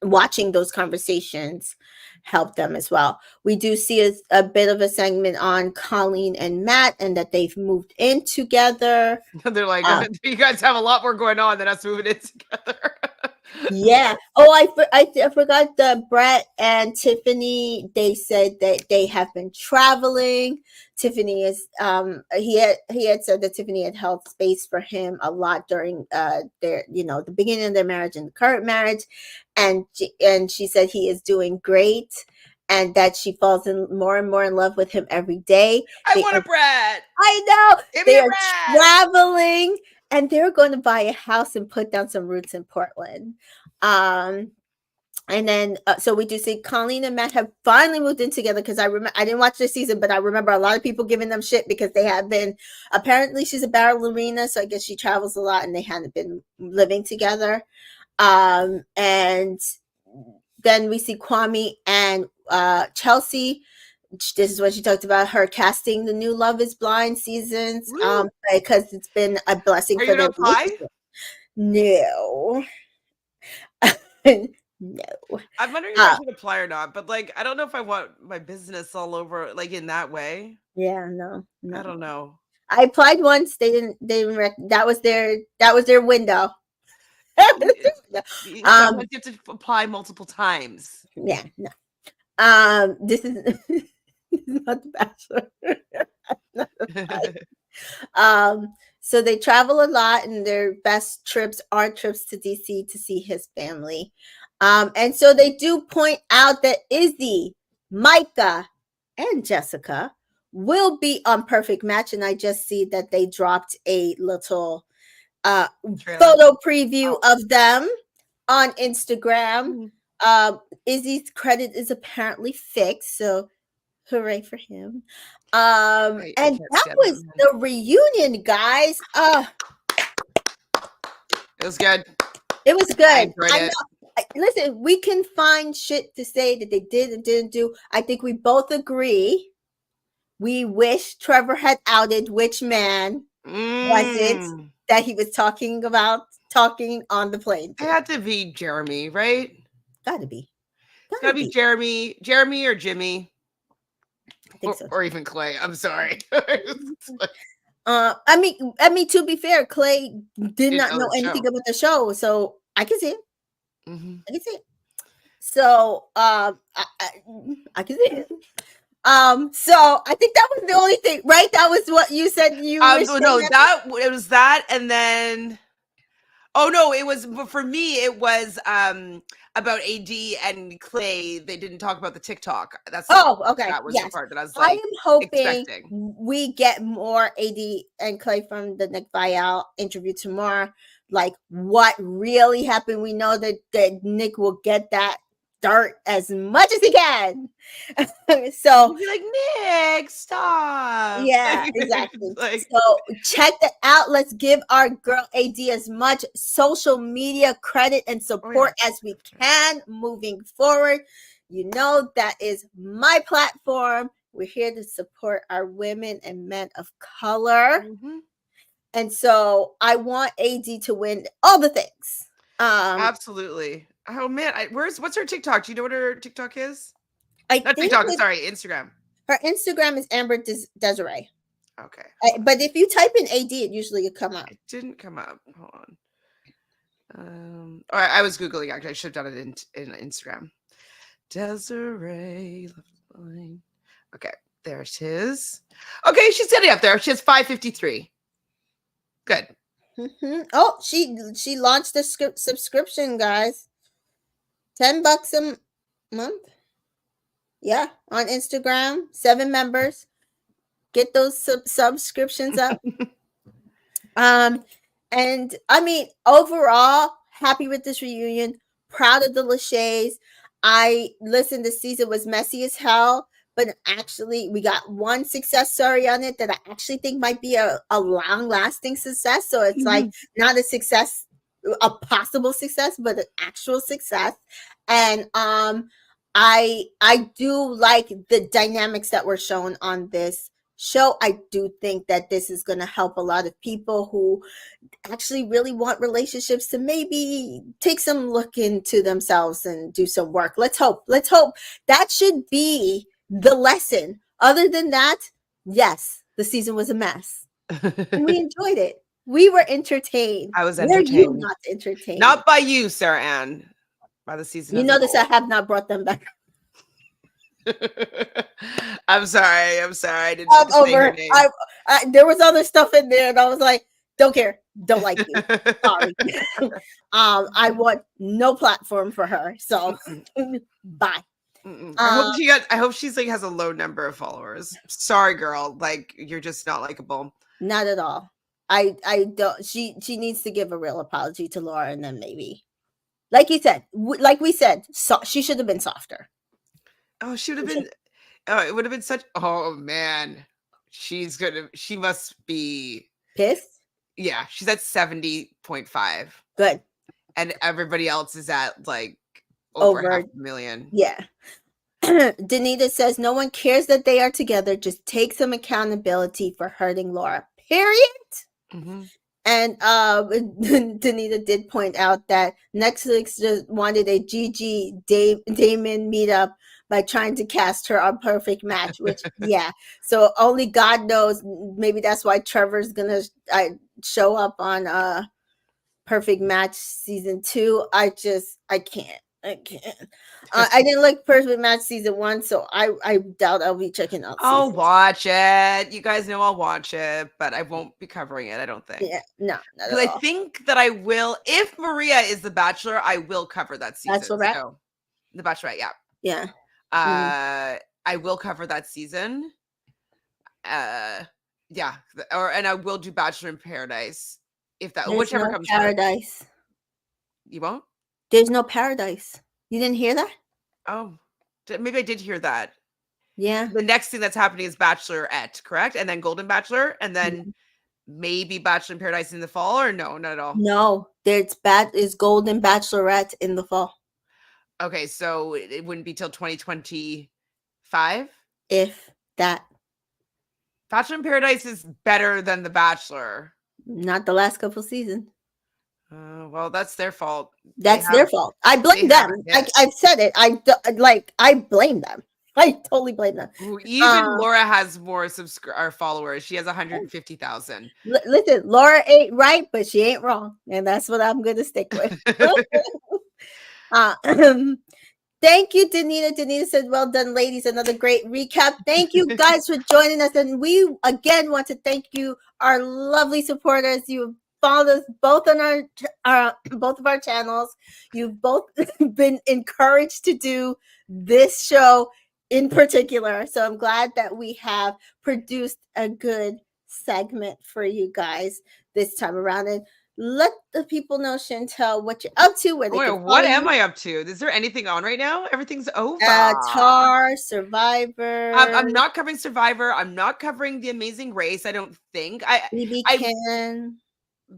watching those conversations help them as well. We do see a bit of a segment on Colleen and Matt, and that they've moved in together. They're like, Uh, you guys have a lot more going on than us moving in together. Yeah. Oh, I forgot the Brett and Tiffany. They said that they have been traveling. Tiffany is he had said that Tiffany had held space for him a lot during their the beginning of their marriage and the current marriage, and she said he is doing great, and that she falls in more and more in love with him every day. I They want a are, Brett. I know Give me they a are Brett. traveling, and they're going to buy a house and put down some roots in Portland. And then so we do see Colleen and Matt have finally moved in together, because I didn't watch this season, but I remember a lot of people giving them shit because they have been, apparently she's a ballerina, so I guess she travels a lot, and they hadn't been living together. And then we see Kwame and Chelsea. This is what she talked about, her casting the new Love is Blind seasons, Woo. because it's been a blessing Are for you gonna them. apply? No. No. I'm wondering if I should apply or not, but like, I don't know if I want my business all over, like, in that way. Yeah, no. I don't know. I applied once. They didn't that was their window. Sometimes you have to apply multiple times. Yeah, no. This is this is not the Bachelor. So they travel a lot, and their best trips are trips to DC to see his family. And so they do point out that Izzy, Micah, and Jessica will be on Perfect Match, and I just see that they dropped a little photo preview of them on Instagram. Izzy's credit is apparently fixed, so hooray for him. And that was the reunion, guys. It was good. It was good. I enjoyed it. Listen, we can find shit to say that they did and didn't do. I think we both agree. We wish Trevor had outed which man was it that he was talking on the plane. It had to be Jeremy, right? Gotta be. Gotta be Jeremy or Jimmy. I think so. Or even Clay. I'm sorry. I mean, to be fair, Clay did not know anything about the show, so I can see it. Mm-hmm. I can see it. So I can see it. So I think that was the only thing, right? That was what you said. It was that, and then it was, for me, it was about AD and Clay. They didn't talk about the TikTok. Okay. That was the part that I was like, I am hoping expecting. We get more AD and Clay from the Nick Viall interview tomorrow. Like, what really happened? We know that Nick will get that dirt as much as he can. So be like, Nick, stop. Yeah, exactly. So check that out. Let's give our girl AD as much social media credit and support as we can moving forward. You know, that is my platform. We're here to support our women and men of color. Mm-hmm. And so I want AD to win all the things. Absolutely. Oh man, what's her TikTok? Do you know what her TikTok is? Not TikTok, sorry, Instagram. Her Instagram is Amber Desiree. Okay. But if you type in AD, it usually will come up. It didn't come up. Hold on. All right, I was Googling, actually. I should have done it in Instagram. Desiree. Okay, there's his. Okay, she's getting up there. She has 553. Good. Mm-hmm. Oh, she launched a subscription, guys. $10 a month. Yeah, on Instagram. 7 members. Get those subscriptions up. And I mean, overall, happy with this reunion. Proud of the Lachey's. This season was messy as hell, but actually we got one success story on it that I actually think might be a long-lasting success. So it's like not a success, a possible success, but an actual success. And I do like the dynamics that were shown on this show. I do think that this is going to help a lot of people who actually really want relationships to maybe take some look into themselves and do some work. Let's hope. That should be the lesson. Other than that, yes, the season was a mess. And we enjoyed it. We were entertained. I was Were you entertained. not entertained? Not by you, Sarah Ann. By the season. You notice I have not brought them back. I'm sorry. I didn't I'm say over. her name. There was other stuff in there, and I was like, don't care, don't like you. Sorry. I want no platform for her. So bye. I hope she's like has a low number of followers. Sorry, girl. Like you're just not likable. Not at all. I don't. She needs to give a real apology to Laura, and then maybe, like you said, like we said, so she should have been softer. Oh, she would have been. Oh, it would have been such. Oh man, she must be pissed. Yeah, she's at 70.5. Good. And everybody else is at like over 500,000. Yeah. Danita says no one cares that they are together. Just take some accountability for hurting Laura. Period. Mm-hmm. And Danita did point out that Netflix just wanted a Gigi Damon meetup by trying to cast her on Perfect Match, which yeah. So only God knows. Maybe that's why Trevor's gonna show up on Perfect Match season 2. I can't. I didn't like Perfect Match season 1, so I doubt I'll be checking out. I'll watch it. You guys know I'll watch it, but I won't be covering it. I don't think. Yeah, no, because I think that I will. If Maria is the Bachelor, I will cover that season. Bachelorette. So, the Bachelorette, yeah. Yeah. I will cover that season. Yeah, and I will do Bachelor in Paradise if that whichever comes Paradise. First. You won't? There's no Paradise. You didn't hear that? Oh, maybe I did hear that. Yeah. The next thing that's happening is Bachelorette, correct? And then Golden Bachelor, and then maybe Bachelor in Paradise in the fall, or no, not at all. No, is Golden Bachelorette in the fall. Okay, so it wouldn't be till 2025? If that. Bachelor in Paradise is better than The Bachelor. Not the last couple seasons. Well, that's their fault. That's their fault. I blame them. I've said it. I blame them. I totally blame them. Even Laura has more followers. She has 150,000. Listen, Laura ain't right, but she ain't wrong, and that's what I'm going to stick with. Thank you, Danita. Danita said, well done, ladies. Another great recap. Thank you guys for joining us. And we, again, want to thank you, our lovely supporters. You followed us both on both of our channels. You've both been encouraged to do this show in particular. So I'm glad that we have produced a good segment for you guys this time around. And let the people know, Chantel, what you're up to. What am I up to? Is there anything on right now? Everything's over. Tar, Survivor. I'm not covering Survivor. I'm not covering The Amazing Race. I don't think.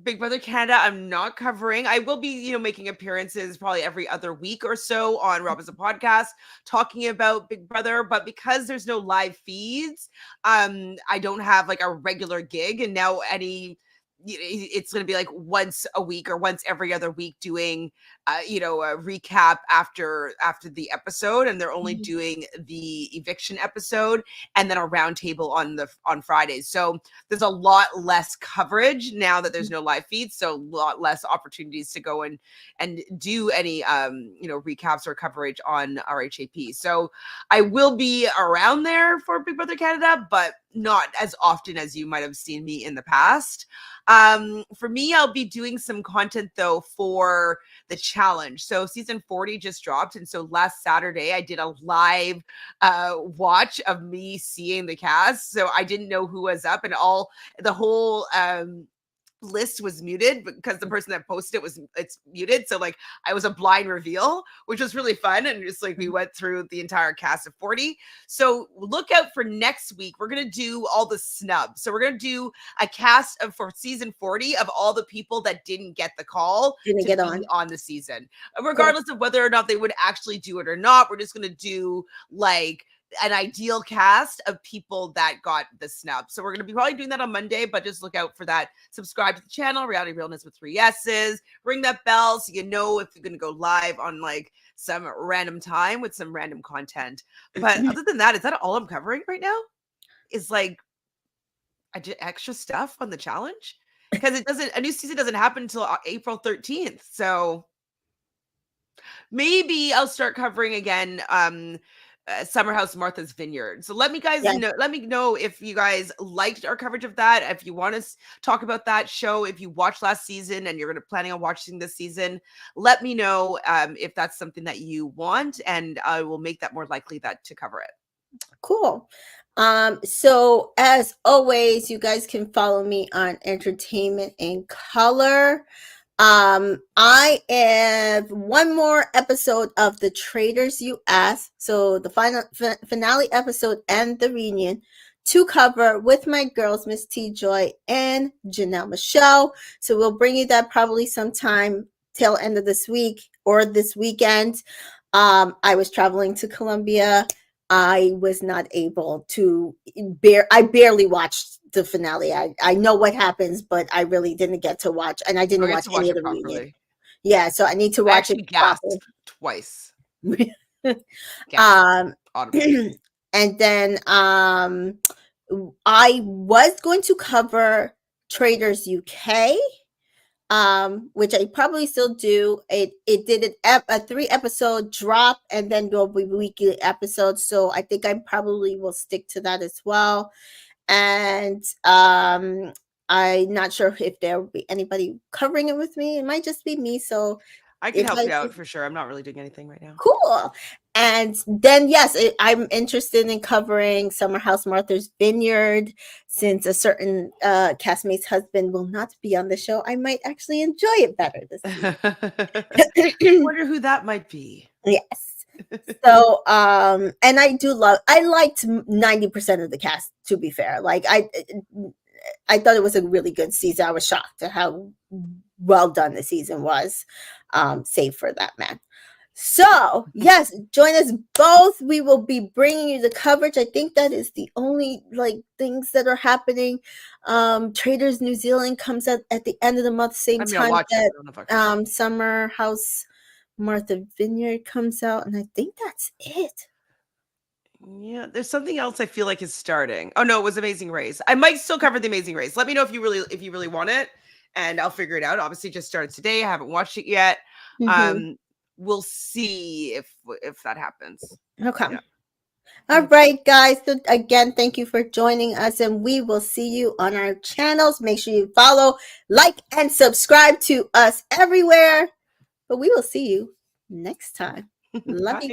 Big Brother Canada, I'm not covering. I will be, making appearances probably every other week or so on Robinson Podcast talking about Big Brother. But because there's no live feeds, I don't have like a regular gig. And now it's going to be like once a week or once every other week doing a recap after the episode, and they're only doing the eviction episode and then a roundtable on Fridays. So there's a lot less coverage now that there's no live feeds, so a lot less opportunities to go and do any recaps or coverage on RHAP. So I will be around there for Big Brother Canada, but not as often as you might have seen me in the past. For me, I'll be doing some content though for the challenge. So season 40 just dropped, and so last Saturday I did a live watch of me seeing the cast. So I didn't know who was up, and the whole list was muted because the person that posted it's muted. So like I was a blind reveal, which was really fun. And just like we went through the entire cast of 40. So look out for next week. We're going to do all the snubs. So we're going to do a cast for season 40 of all the people that didn't get the call to get on the season, regardless of whether or not they would actually do it or not. We're just going to do like an ideal cast of people that got the snub. So we're going to be probably doing that on Monday, but just look out for that. Subscribe to the channel, Reality Realness with 3 S's. Ring that bell so you know if you're going to go live on like some random time with some random content. But other than that, is that all I'm covering right now? Is like extra stuff on the challenge? Because a new season doesn't happen until April 13th. So maybe I'll start covering again Summer House Martha's Vineyard. So let me know if you guys liked our coverage of that. If you want to talk about that show, if you watched last season and you're planning on watching this season, let me know if that's something that you want, and I will make that more likely to cover it. Cool. So as always, you guys can follow me on Entertainment in Color. I have one more episode of The Traitors You Asked, so the final finale episode and the reunion to cover with my girls, Miss T Joy and Janelle Michelle. So we'll bring you that probably sometime till end of this week or this weekend. I was traveling to Colombia. I was not able to I barely watched the finale. I know what happens, but I really didn't get to watch, and I didn't watch any of the reunion. Yeah, so I need to watch it gasped twice. And then I was going to cover Traitors UK, which I probably still do. It did a 3-episode drop, and then there'll be weekly episodes. So I think I probably will stick to that as well. And I'm not sure if there will be anybody covering it with me. It might just be me. So I can help you out for sure. I'm not really doing anything right now. Cool. And then, yes, I'm interested in covering Summer House Martha's Vineyard. Since a certain castmate's husband will not be on the show, I might actually enjoy it better this week. I wonder who that might be. Yes. So, and I liked 90% of the cast, to be fair. Like, I thought it was a really good season. I was shocked at how well done the season was, save for that man. So, yes, join us both. We will be bringing you the coverage. I think that is the only things that are happening. Traitors New Zealand comes out at the end of the month, same time that Summer House Martha Vineyard comes out, and I think that's it. Yeah, there's something else I feel like is starting. Oh no, it was Amazing Race. I might still cover the Amazing Race. Let me know if you really want it, and I'll figure it out. Obviously, just started today. I haven't watched it yet. Mm-hmm. We'll see if that happens. Okay. Yeah. All right, guys. So again, thank you for joining us, and we will see you on our channels. Make sure you follow, like, and subscribe to us everywhere. But we will see you next time. Love you.